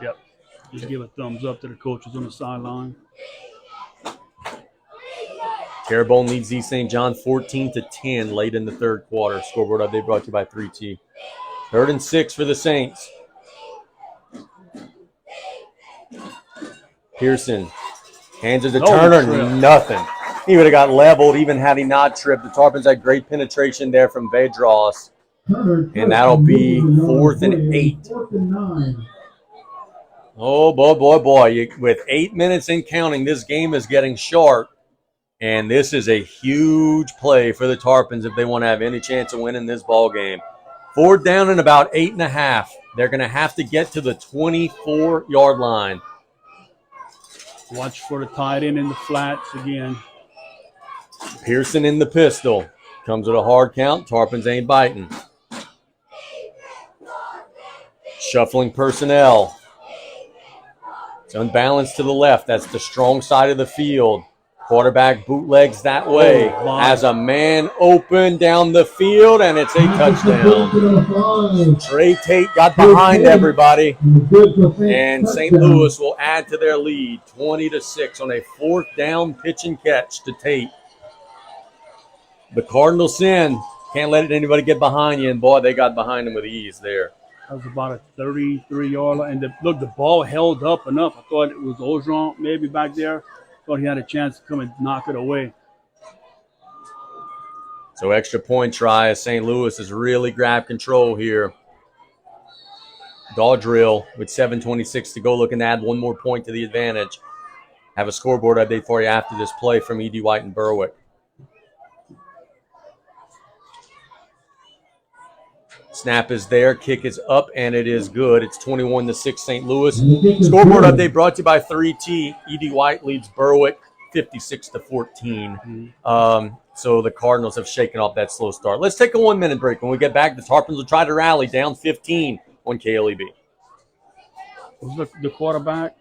Yep. Just give a thumbs up to the coaches on the sideline.
Terrebonne leads East St. John 14-10 late in the third quarter. Scoreboard update brought to you by 3T. 3rd and 6 for the Saints. Pearson hands it to Turner. Nothing. He would have got leveled even had he not tripped. The Tarpons had great penetration there from Vedros. And that'll be 4th and 8. Oh, boy. With 8 minutes in counting, this game is getting short. And this is a huge play for the Tarpons if they want to have any chance of winning this ball game. 4th down and about 8.5. They're going to have to get to the 24-yard line.
Watch for the tight end in the flats again.
Pearson in the pistol. Comes with a hard count. Tarpons ain't biting. Shuffling personnel. It's unbalanced to the left. That's the strong side of the field. Quarterback bootlegs that way. As a man open down the field, and it's a touchdown. Trey Tate got behind everybody. And St. Louis will add to their lead 20-6 on a 4th down pitch and catch to Tate. The Cardinals sin. Can't let anybody get behind you. And, boy, they got behind him with ease there.
That was about a 33-yard line. And look, the ball held up enough. I thought it was Ogeron maybe back there. Thought he had a chance to come and knock it away.
So extra point try as St. Louis has really grabbed control here. Daudrill with 7:26 to go, looking to add one more point to the advantage. Have a scoreboard update for you after this play from E.D. White and Berwick. Snap is there, kick is up, and it is good. It's 21-6 St. Louis. Scoreboard update brought to you by 3T. E.D. White leads Berwick 56-14. So the Cardinals have shaken off that slow start. Let's take a 1-minute break. When we get back, the Tarpons will try to rally down 15 on KLEB.
Was the quarterback?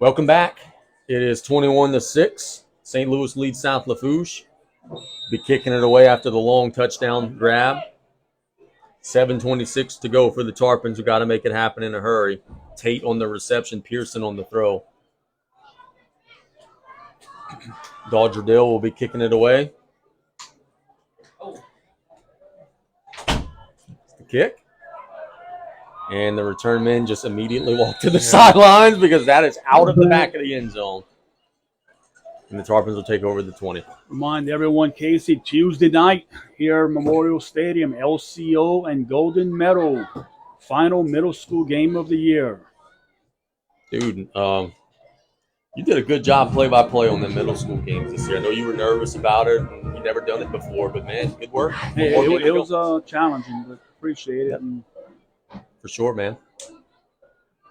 Welcome back. It is 21-6. St. Louis leads South Lafourche. Be kicking it away after the long touchdown grab. 7:26 to go for the Tarpons, who got to make it happen in a hurry. Tate on the reception, Pearson on the throw. Dodger Dill will be kicking it away. The kick. And the return men just immediately walk to the sidelines because that is out of the back of the end zone. And the Tarpons will take over the 20.
Remind everyone, Casey, Tuesday night here at Memorial Stadium, LCO and Golden Medal, final middle school game of the year.
Dude, you did a good job play-by-play on the middle school games this year. I know you were nervous about it. And you never done it before, but, man, good work.
Hey, it was challenging, but appreciate it. And
for sure, man.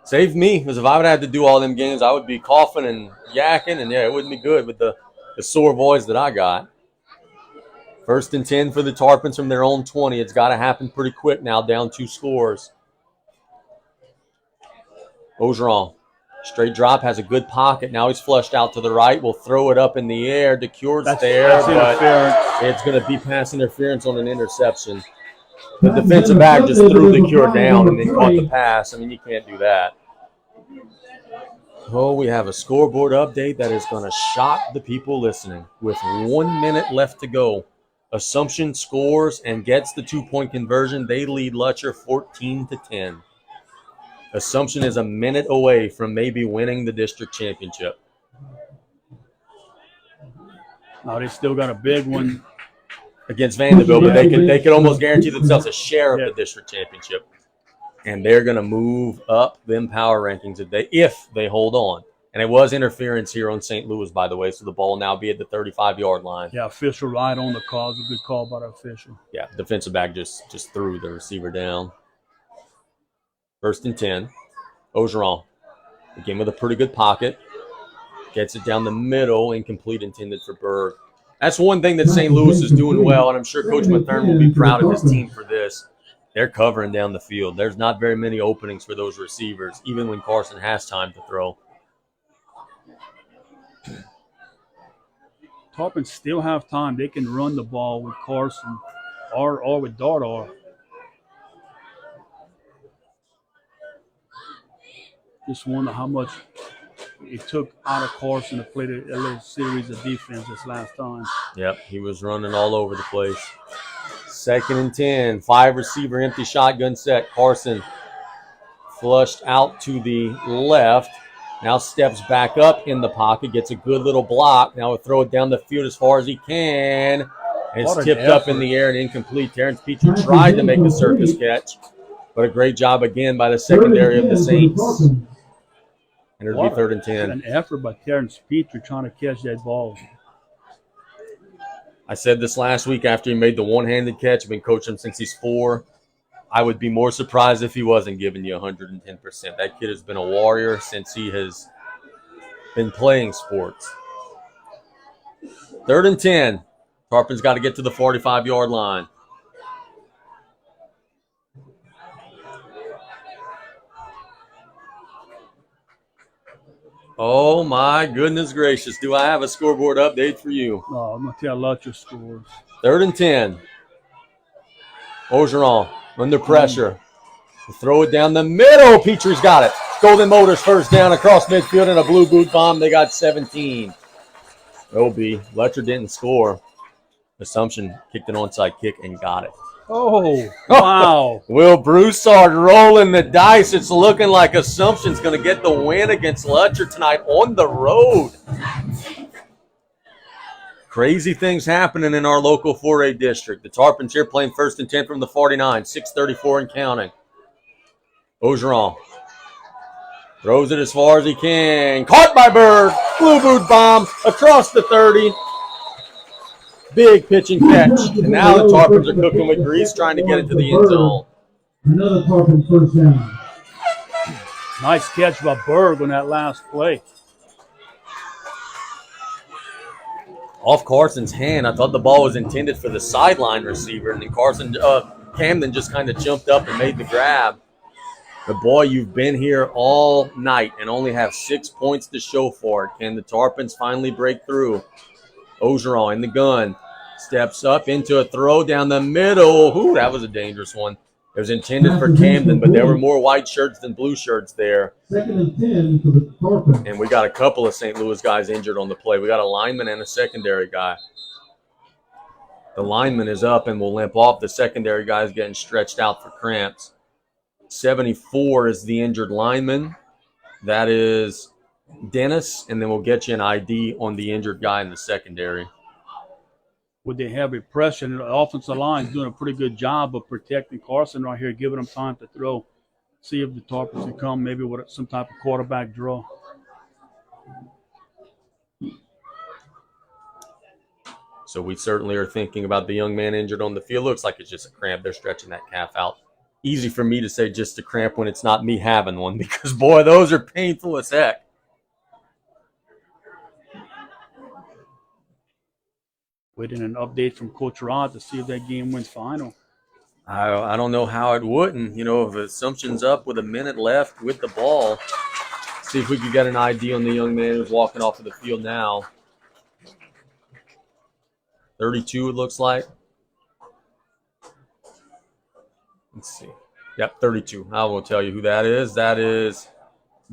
Saved me, because if I would have had to do all them games, I would be coughing and yakking, and yeah, it wouldn't be good with the sore voice that I got. 1st and 10 for the Tarpons from their own 20. It's got to happen pretty quick now, down 2 scores. Ogeron, straight drop, has a good pocket. Now he's flushed out to the right. We'll throw it up in the air. DeCure's there, but it's going to be pass interference on an interception. The defensive back just threw DeCure down and then caught the pass. I mean, you can't do that. Oh, we have a scoreboard update that is going to shock the people listening. With 1 minute left to go, Assumption scores and gets the 2-point conversion. They lead Lutcher 14-10. Assumption is a minute away from maybe winning the district championship.
Now they still got a big one
against Vanderbilt, but they could almost guarantee themselves a share of the district championship. And they're going to move up them power rankings if they hold on. And it was interference here on St. Louis, by the way, so the ball will now be at the 35-yard line.
Yeah, official right on the call. It's a good call by the official.
Yeah, defensive back just threw the receiver down. 1st and 10. Ogeron, again with a pretty good pocket. Gets it down the middle, incomplete, intended for Berg. That's one thing that St. Louis is doing well, and I'm sure Coach Mathern will be proud of his team for this. They're covering down the field. There's not very many openings for those receivers, even when Carson has time to throw.
Tarpons still have time. They can run the ball with Carson or with Dardar. Just wonder how much it took out of Carson to play a little series of defense this last time.
Yep, he was running all over the place. 2nd and 10, 5-receiver empty shotgun set. Carson flushed out to the left. Now steps back up in the pocket, gets a good little block. Now he'll throw it down the field as far as he can. And it's tipped up in the air and incomplete. Terrence Petrie tried to make a circus catch, but a great job again by the secondary of the Saints. And it'll be 3rd and 10.
An effort by Terrence Petrie trying to catch that ball.
I said this last week after he made the one-handed catch. I've been coaching him since he's 4. I would be more surprised if he wasn't giving you 110%. That kid has been a warrior since he has been playing sports. 3rd and 10. Tarpon's got to get to the 45-yard line. Oh, my goodness gracious. Do I have a scoreboard update for you?
Oh, I'm going to tell Lutcher scores.
3rd and 10. Ogeron under pressure. Throw it down the middle. Petrie's got it. Golden Motors first down across midfield and a blue boot bomb. They got 17. OB. Lutcher didn't score. Assumption kicked an onside kick and got it.
Oh, wow.
Will Broussard rolling the dice. It's looking like Assumption's going to get the win against Lutcher tonight on the road. Crazy things happening in our local 4A district. The Tarpons here playing 1st and 10 from the 49, 6:34 and counting. Ogeron throws it as far as he can. Caught by Berg. Blue boot bomb across the 30. Big pitch and catch. And now the Tarpons are cooking with grease, trying to get it to the end zone.
Another Tarpons first down.
Nice catch by Berg on that last play.
Off Carson's hand. I thought the ball was intended for the sideline receiver, and then Camden just kind of jumped up and made the grab. But boy, you've been here all night and only have 6 points to show for it. Can the Tarpons finally break through? Ogeron in the gun. Steps up into a throw down the middle. Ooh, that was a dangerous one. It was intended for Camden, but there were more white shirts than blue shirts there.
2nd and 10 for the Tarpons.
And we got a couple of St. Louis guys injured on the play. We got a lineman and a secondary guy. The lineman is up and will limp off. The secondary guy is getting stretched out for cramps. 74 is the injured lineman. That is Dennis, and then we'll get you an ID on the injured guy in the secondary.
With the heavy pressure, and the offensive line is doing a pretty good job of protecting Carson right here, giving him time to throw. See if the Tarpons can come maybe with some type of quarterback draw.
So we certainly are thinking about the young man injured on the field. Looks like it's just a cramp. They're stretching that calf out easy for me to say just a cramp when it's not me having one, because, boy, those are painful as heck.
Waiting an update from Coach Rod to see if that game went final.
I don't know how it wouldn't. You know, if Assumption's up with a minute left with the ball, see if we could get an ID on the young man who's walking off of the field now. 32, it looks like. Let's see. Yep, 32. I will tell you who that is. That is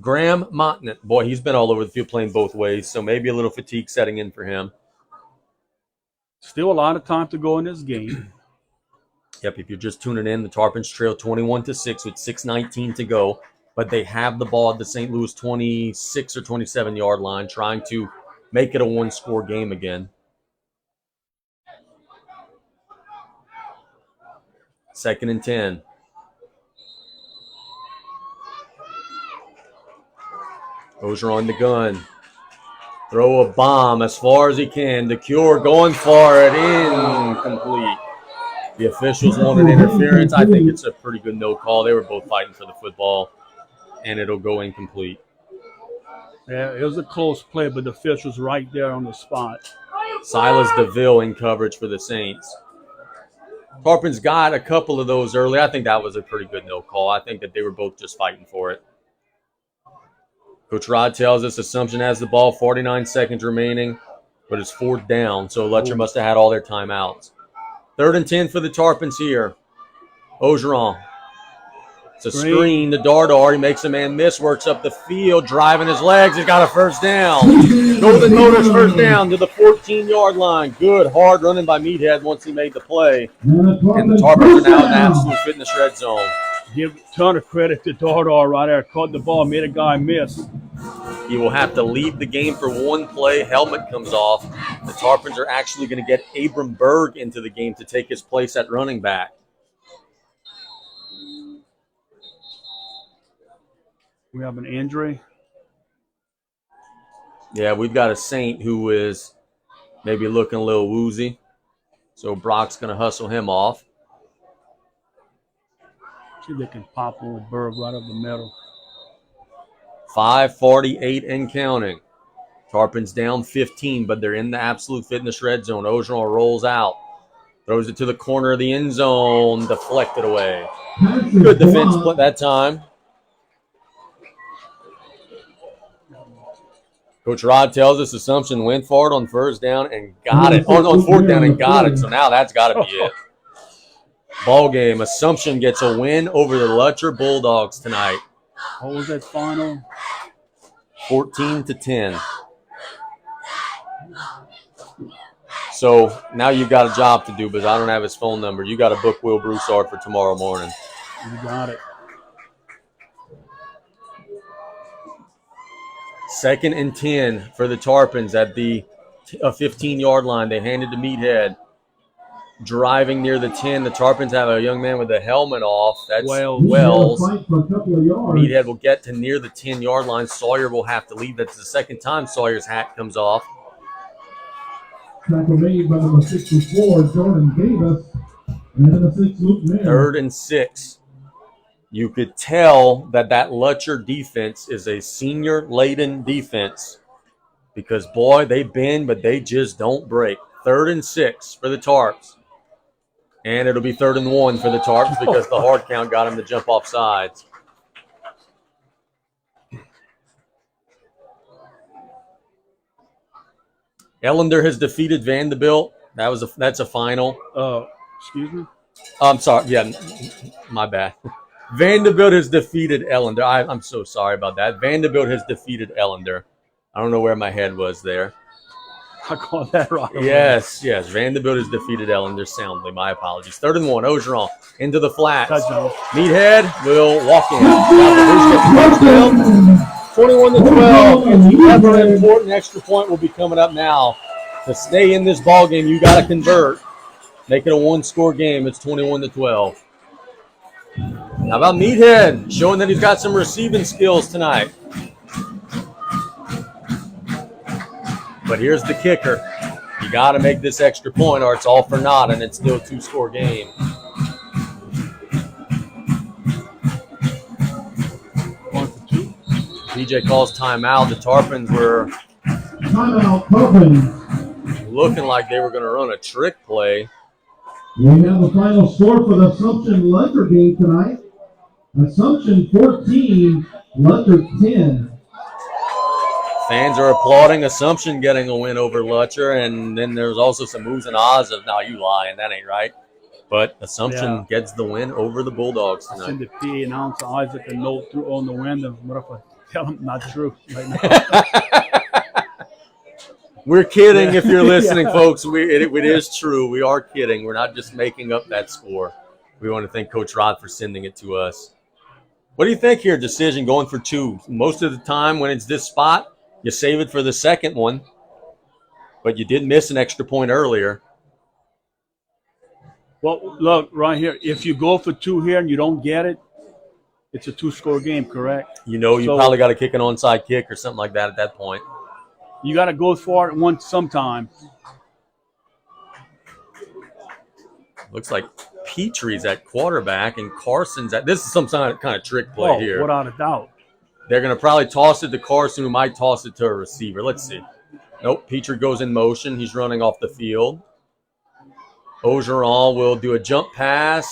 Graham Montanet. Boy, he's been all over the field playing both ways, so maybe a little fatigue setting in for him.
Still a lot of time to go in this game.
Yep, if you're just tuning in, the Tarpons trail 21-6 with 6:19 to go, but they have the ball at the St. Louis 26 or 27-yard line, trying to make it a one-score game again. Second and 10. Ogeron the gun. Throw a bomb as far as he can. The Cure going for it. Incomplete. The officials wanted interference. I think it's a pretty good no call. They were both fighting for the football, and it'll go incomplete.
Yeah, it was a close play, but the officials right there on the spot.
Silas DeVille in coverage for the Saints. Tarpons got a couple of those early. I think that was a pretty good no call. I think that they were both just fighting for it. Coach Rod tells us Assumption has the ball, 49 seconds remaining, but it's fourth down, so Letcher must have had all their timeouts. 3rd and 10 for the Tarpons here. Ogeron. It's a screen to Dardar. He makes a man miss, works up the field, driving his legs. He's got a first down. Golden Motors first down to the 14-yard line. Good, hard running by Meathead once he made the play. And the Tarpons are now in the absolute fitness red zone.
Give a ton of credit to Dardar right there. Caught the ball, made a guy miss.
He will have to leave the game for one play. Helmet comes off. The Tarpons are actually going to get Abram Berg into the game to take his place at running back.
We have an injury.
Yeah, we've got a Saint who is maybe looking a little woozy. So Brock's going to hustle him off.
See if they can pop on Berg right up the middle.
5:48 and counting. Tarpons down 15, but they're in the absolute fitness red zone. Ogeron rolls out. Throws it to the corner of the end zone. Deflected away. Good defense that time. Coach Rod tells us Assumption went for it on first down and got it. On fourth down and got it. So now that's got to be it. Ball game. Assumption gets a win over the Letcher Bulldogs tonight.
What was that final?
14-10. So now you've got a job to do, but I don't have his phone number. You got to book Will Broussard for tomorrow morning.
You got it.
2nd and 10 for the Tarpons at the 15-yard line. They hand it to Meathead. Driving near the 10, the Tarpons have a young man with a helmet off. That's Wells. Meathead will get to near the 10-yard line. Sawyer will have to leave. That's the second time Sawyer's hat comes off.
Tackle made by number 64, Jordan Davis. And then the 6, Luke Mayer.
3rd and 6. You could tell that Letcher defense is a senior-laden defense because, boy, they bend, but they just don't break. 3rd and 6 for the Tarps. And it'll be 3rd and 1 for the Tarps because the hard count got him to jump off sides. Ellender has defeated Vanderbilt. That's a final.
Excuse me?
I'm sorry. Yeah, my bad. Vanderbilt has defeated Ellender. I'm so sorry about that. Vanderbilt has defeated Ellender. I don't know where my head was there.
I caught that right.
Yes. Vanderbilt has defeated Ellender soundly. My apologies. 3rd and 1. Ogeron into the flats.
Touchdown.
Meathead will walk in. 21-12. Another important extra point will be coming up now. To stay in this ball game, you got to convert. Make it a one-score game. It's 21-12. How about Meathead showing that he's got some receiving skills tonight? But here's the kicker. You got to make this extra point or it's all for naught, and it's still a two-score game. BJ calls timeout. The Tarpons were
Timeout, Tarpons.
looking like they were going to run a trick play.
We have the final score for the Assumption Lutcher game tonight. Assumption 14, Lutcher 10.
Fans are applauding Assumption getting a win over Lutcher, and then there's also some oohs and ahs of, "No, you lying, that ain't right." But Assumption gets the win over the Bulldogs
I
tonight.
send the PA announcer Isaac a note through on the window. What if I tell him not true right now?
We're kidding if you're listening, folks. It is true. We are kidding. We're not just making up that score. We want to thank Coach Rod for sending it to us. What do you think here, decision going for 2? Most of the time when it's this spot, you save it for the second one, but you did miss an extra point earlier.
Well, look, right here. If you go for 2 here and you don't get it, it's a 2-score game, correct?
You probably got to kick an onside kick or something like that at that point.
You got to go for it sometime.
Looks like Petrie's at quarterback and Carson's at – this is some kind of trick play here.
Without a doubt.
They're going to probably toss it to Carson, who might toss it to a receiver. Let's see. Nope, Petrie goes in motion. He's running off the field. Ogeron will do a jump pass.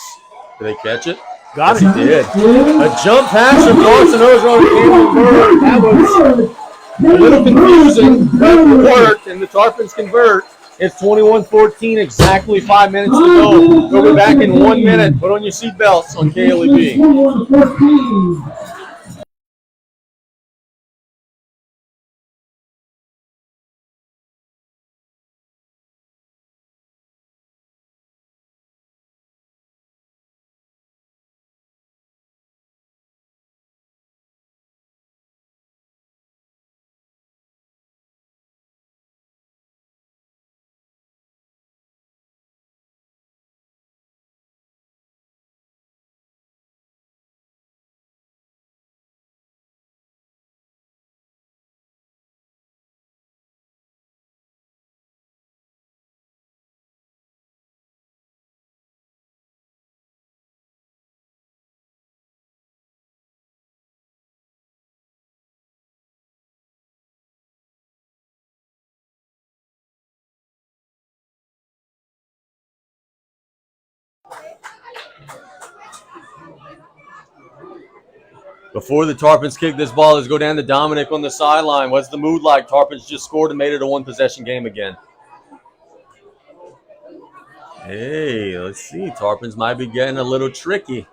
Did they catch it?
Got
Yes,
it.
he did. A jump pass from Carson Ogeron. That was a little confusing, but it worked, and the Tarpons convert. It's 21-14, exactly 5 minutes to go. We'll be back in 1 minute. Put on your seatbelts on KLEB.
21-14.
Before the Tarpons kick this ball, let's go down to Dominic on the sideline. What's the mood like? Tarpons just scored and made it a one-possession game again. Hey, let's see. Tarpons might be getting a little tricky.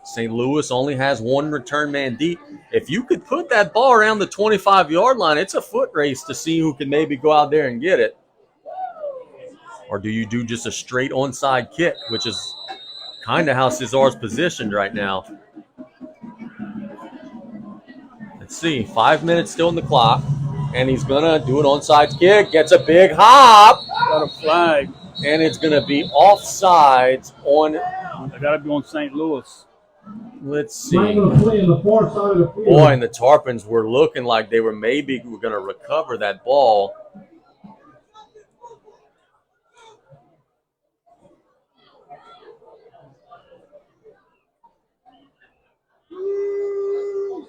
St. Louis only has one return man deep. If you could put that ball around the 25-yard line, it's a foot race to see who can maybe go out there and get it. Or do you do just a straight onside kick, which is kind of how Cesar's positioned right now. Let's see, 5 minutes still in the clock, and he's going to do an onside kick, gets a big hop.
Got a flag.
And it's going to be offsides on.
I got to be on St. Louis.
Let's see.
Play in the far side of the field.
Boy, and the Tarpons were looking like they were maybe going to recover that ball.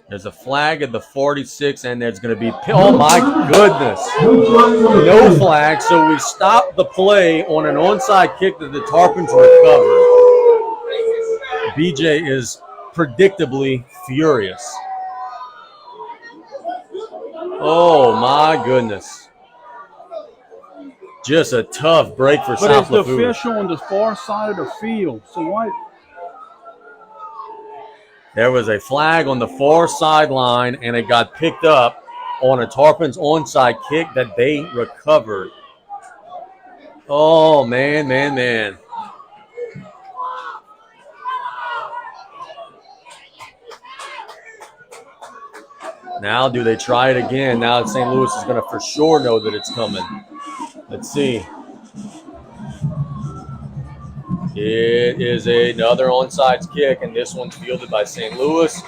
There's a flag at the 46, and there's going to be – oh, my goodness. No flag, so we stopped the play on an onside kick that the Tarpons recovered. BJ is predictably furious. Oh, my goodness. Just a tough break for
But
South
it's the
Lafourche.
official on the far side of the field. So why?
There was a flag on the far sideline, and it got picked up on a Tarpons onside kick that they recovered. Oh, man, man, man. Now do they try it again? Now St. Louis is going to for sure know that it's coming. Let's see. It is another onside kick, and this one's fielded by St. Louis.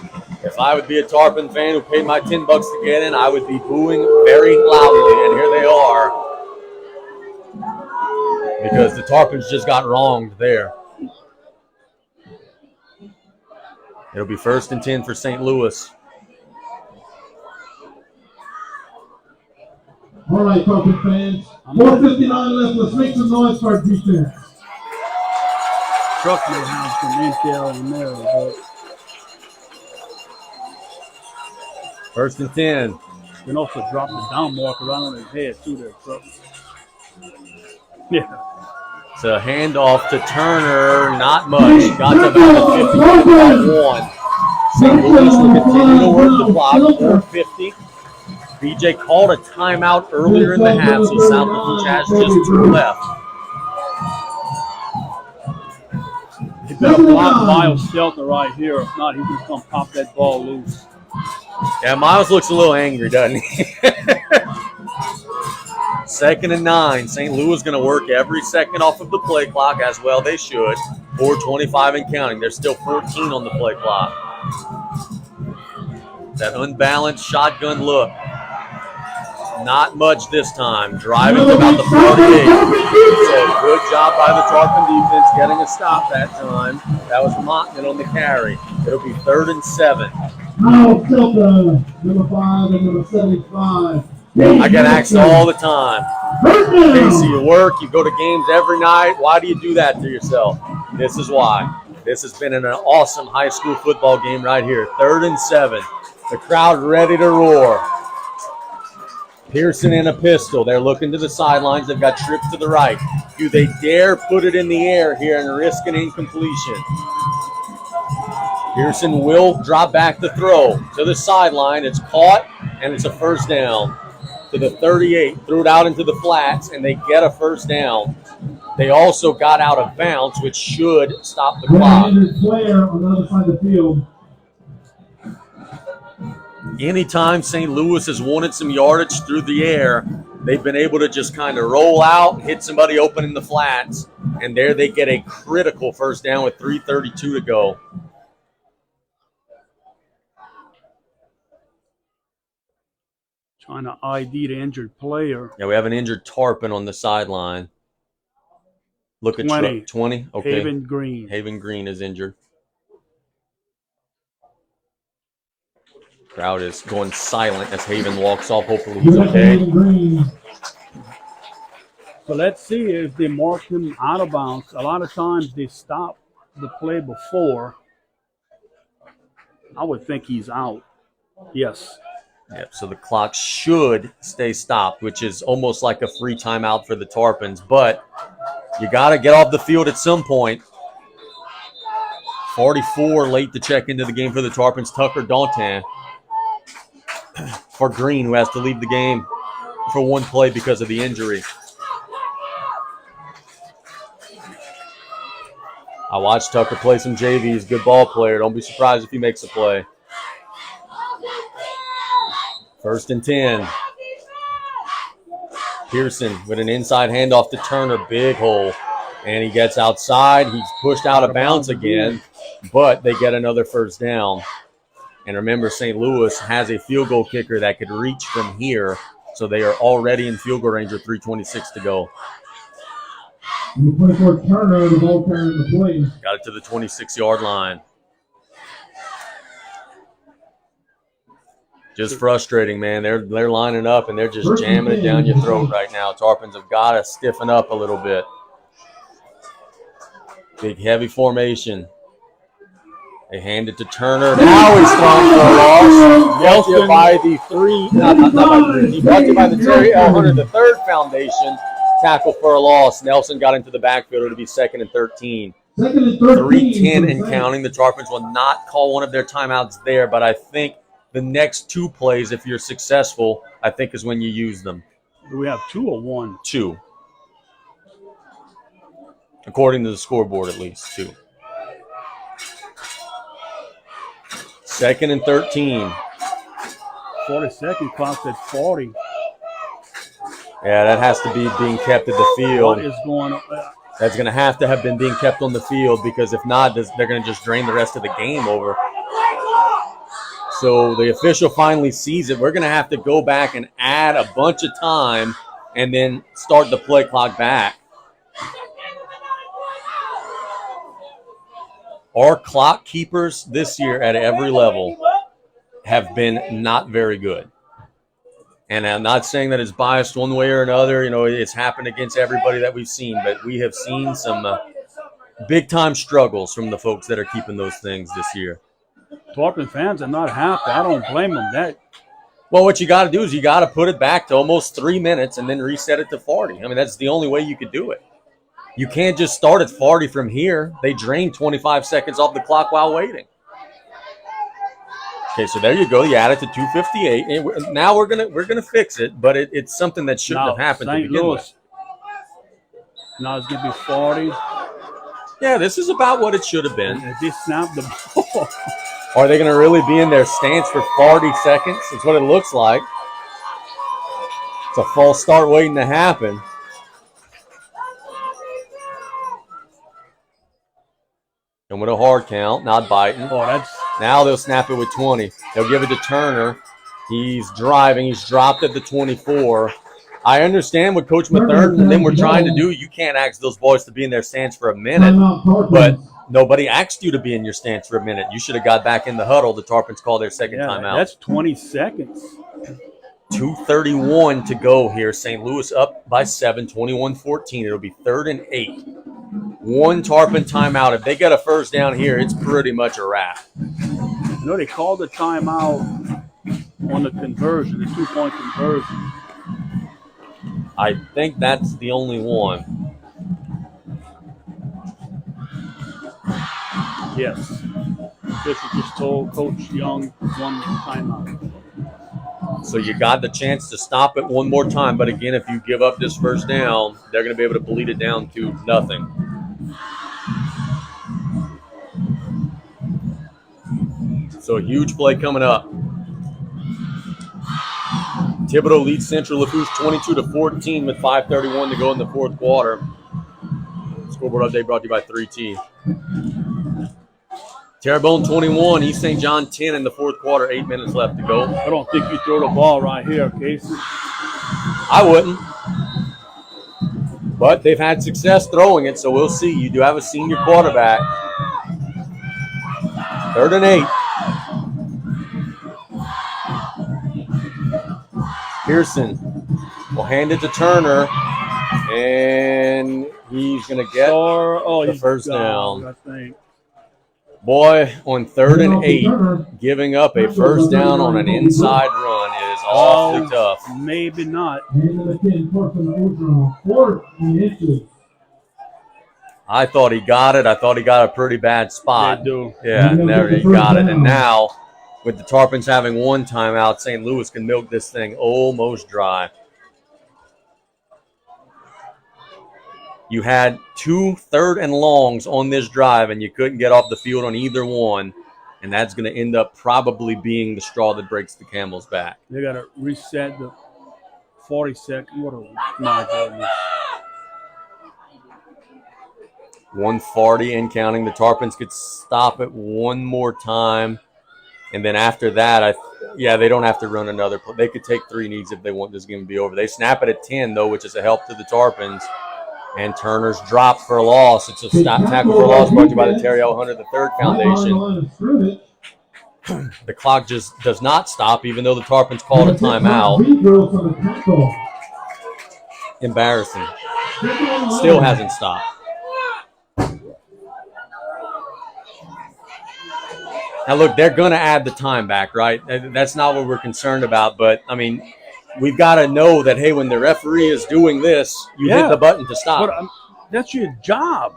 If I would be a Tarpon fan who paid my $10 to get in, I would be booing very loudly, and here they are. Because the Tarpons just got wronged there. It'll be 1st and 10 for St. Louis.
All right, Tarpon fans. 4:59 left. Let's make some noise for our defense.
Truck may have some intel in there, but
1st and 10.
can also drop the down marker right on his head too there, Truck. Yeah.
It's a handoff to Turner. Not much. Got to about the 50. About 1. St. Louis will continue to work the clock. 4:50. BJ called a timeout earlier in the half, so South Lafourche has just 2 left.
He better block Miles Shelton right here. If not, he's going to come pop that ball loose.
Yeah, Miles looks a little angry, doesn't he? 2nd and 9. St. Louis going to work every second off of the play clock, as well they should. 4:25 and counting. There's still 14 on the play clock. That unbalanced shotgun look. Not much this time. Driving to about the 48. So good job by the Tarpon defense getting a stop that time. That was Montman on the carry. It'll be 3rd and 7.
Miles Shelton, number 5 and number 75.
I get asked all the time. Casey, you work, you go to games every night. Why do you do that to yourself? This is why. This has been an awesome high school football game right here. 3rd and 7. The crowd ready to roar. Pearson in a pistol. They're looking to the sidelines. They've got Tripp to the right. Do they dare put it in the air here and risk an incompletion? Pearson will drop back the throw to the sideline. It's caught, and it's a 1st down. To the 38, threw it out into the flats, and they get a 1st down. They also got out of bounds, which should stop the clock.
Player on the other side of the field.
Anytime St. Louis has wanted some yardage through the air, they've been able to just kind of roll out, hit somebody open in the flats, and there they get a critical 1st down with 3:32 to go.
Trying to ID the injured player.
Yeah, we have an injured Tarpon on the sideline. Look at
20.
20. Okay.
Haven Green.
Haven Green is injured. Crowd is going silent as Haven walks off. Hopefully he's okay.
So let's see if they mark him out of bounds. A lot of times they stop the play before. I would think he's out. Yes.
Yep, so the clock should stay stopped, which is almost like a free timeout for the Tarpons. But you got to get off the field at some point. 44 late to check into the game for the Tarpons. Tucker Dantin for Green, who has to leave the game for 1 play because of the injury. I watched Tucker play some JV. He's a good ball player. Don't be surprised if he makes a play. 1st and 10. Pearson with an inside handoff to Turner. Big hole. And he gets outside. He's pushed out of bounds again, but they get another 1st down. And remember, St. Louis has a field goal kicker that could reach from here, so they are already in field goal range with 3:26 to go.
And the 24 Turner, the ball carrying the play.
Got it to the 26-yard line. Just frustrating, man. They're lining up, and they're just jamming it down your throat right now. Tarpons have got to stiffen up a little bit. Big, heavy formation. They hand it to Turner. Now he's thrown for a loss. Nelson by the brought to by the Terry L. Hunter III Foundation. Tackle for a loss. Nelson got into the backfield. It'll be 2nd and 13. 3:10 and counting. The Tarpons will not call one of their timeouts there, but I think the next 2 plays, if you're successful, I think is when you use them.
Do we have 2 or 1?
2. According to the scoreboard, at least 2. 2nd and 13.
40-second clock at 40.
Yeah, that has to be being kept at the field.
What is going on?
That's going to have been being kept on the field, because if not, they're going to just drain the rest of the game over. So the official finally sees it. We're going to have to go back and add a bunch of time and then start the play clock back. Our clock keepers this year at every level have been not very good. And I'm not saying that it's biased one way or another. You know, it's happened against everybody that we've seen, but we have seen some big-time struggles from the folks that are keeping those things this year.
Tarpon fans are not happy. I don't blame them.
Well, what you got to do is you got to put it back to almost 3 minutes and then reset it to 40. I mean, that's the only way you could do it. You can't just start at 40 from here. They drain 25 seconds off the clock while waiting. Okay, so there you go. You add it to 2:58. And now we're gonna fix it, but it's something that shouldn't have happened to begin with.
Now it's gonna be 40.
Yeah, this is about what it should have been.
They snapped the ball.
Are they going to really be in their stance for 40 seconds? That's what it looks like. It's a false start waiting to happen. And with a hard count, not biting. Now they'll snap it with 20. They'll give it to Turner. He's driving. He's dropped at the 24. I understand what Coach Mathern and them were trying to do. You can't ask those boys to be in their stance for a minute, but nobody asked you to be in your stance for a minute. You should have got back in the huddle. The Tarpons call their second timeout.
That's 20 seconds.
2:31 to go here. St. Louis up by 7, 21-14. It'll be 3rd and 8. One Tarpon timeout. If they get a first down here, it's pretty much a wrap.
You know, they called the timeout on the conversion, the 2-point conversion.
I think that's the only one.
Yes. Fisher just told Coach Young one timeout.
So you got the chance to stop it one more time. But again, if you give up this first down, they're going to be able to bleed it down to nothing. So a huge play coming up. Thibodaux leads Central Lafourche 22-14 with 5:31 to go in the fourth quarter. Scoreboard update brought to you by 3T. Terrebonne 21, East St. John 10 in the fourth quarter, 8 minutes left to go.
I don't think you throw the ball right here, Casey.
I wouldn't. But they've had success throwing it, so we'll see. You do have a senior quarterback. 3rd and 8. Pearson will hand it to Turner, and he's going to get the first down.
I think.
Boy, on 3rd and 8, giving up a first down on an inside run is awfully tough.
Maybe not.
I thought he got it. I thought he got a pretty bad spot.
They do.
Yeah, there he got it. And now, with the Tarpons having one timeout, St. Louis can milk this thing almost dry. You had 2 third and longs on this drive, and you couldn't get off the field on either one, and that's going to end up probably being the straw that breaks the camel's back.
They got to reset the 40 second. What a my goodness.
140 and counting. The Tarpons could stop it one more time. And then after that, they don't have to run another play. They could take 3 knees if they want this game to be over. They snap it at 10, though, which is a help to the Tarpons. And Turner's dropped for a loss. It's a tackle for a loss brought to you by the Terry L. Hunter III Foundation. The clock just does not stop, even though the Tarpons called a timeout. Embarrassing. Still hasn't stopped. Now, look, they're going to add the time back, right? That's not what we're concerned about. But, I mean, we've got to know that, hey, when the referee is doing this, you hit the button to stop.
But that's your job.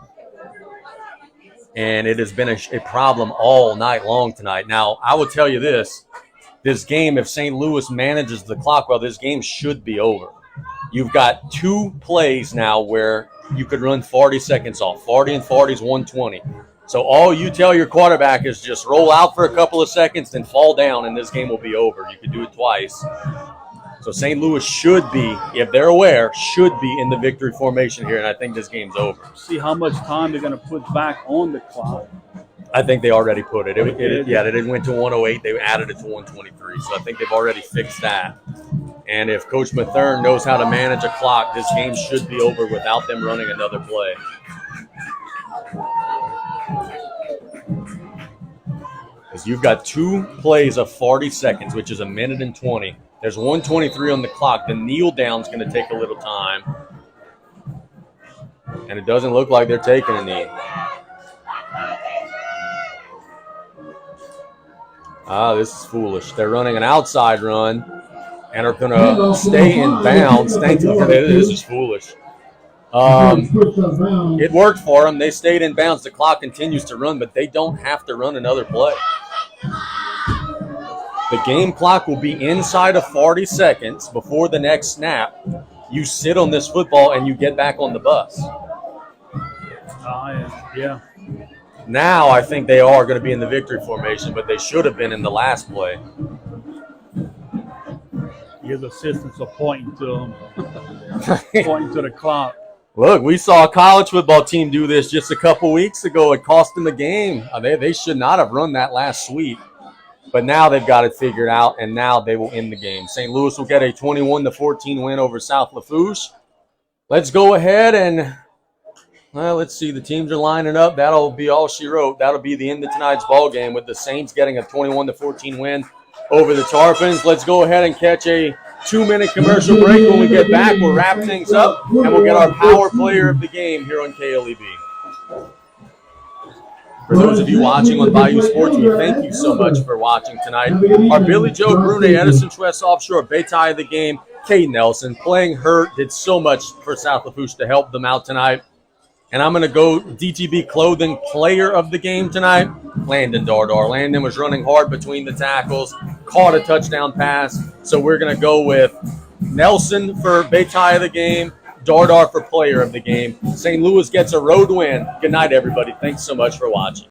And it has been a problem all night long tonight. Now, I will tell you this game, if St. Louis manages the clock well, this game should be over. You've got 2 plays now where you could run 40 seconds off. 40 and 40 is 120. So all you tell your quarterback is just roll out for a couple of seconds, then fall down, and this game will be over. You could do it twice. So St. Louis should be, if they're aware, should be in the victory formation here, and I think this game's over.
See how much time they're going to put back on the clock.
I think they already put it. It went to 108. They added it to 123. So I think they've already fixed that. And if Coach Mathern knows how to manage a clock, this game should be over without them running another play. Because you've got 2 plays of 40 seconds, which is a minute and 20. There's 1:23 on the clock. The kneel down's going to take a little time. And it doesn't look like they're taking a knee. This is foolish. They're running an outside run and are going to stay in bounds. This is foolish. It worked for them. They stayed in bounds. The clock continues to run, but they don't have to run another play. The game clock will be inside of 40 seconds before the next snap. You sit on this football and you get back on the bus.
Yeah.
Now I think they are going to be in the victory formation, but they should have been in the last play.
His assistants are pointing to him, pointing to the clock.
Look, we saw a college football team do this just a couple weeks ago. It cost them a game. They should not have run that last sweep. But now they've got it figured out, and now they will end the game. St. Louis will get a 21-14 win over South Lafourche. Let's go ahead and, let's see. The teams are lining up. That'll be all she wrote. That'll be the end of tonight's ball game with the Saints getting a 21-14 win over the Tarpons. Let's go ahead and catch a 2-minute commercial break. When we get back, we'll wrap things up, and we'll get our power player of the game here on KLEB. For those of you watching on Bayou Sports, we thank you so much for watching tonight. Our Billy Joe Brune, Edison West Offshore, Baytie of the game, Kate Nelson, playing hurt, did so much for South Lafourche to help them out tonight. And I'm going to go DTB Clothing player of the game tonight, Landon Dardar. Landon was running hard between the tackles, caught a touchdown pass. So we're going to go with Nelson for Baytie of the game, Dardar for player of the game. St. Louis gets a road win. Good night, everybody. Thanks so much for watching.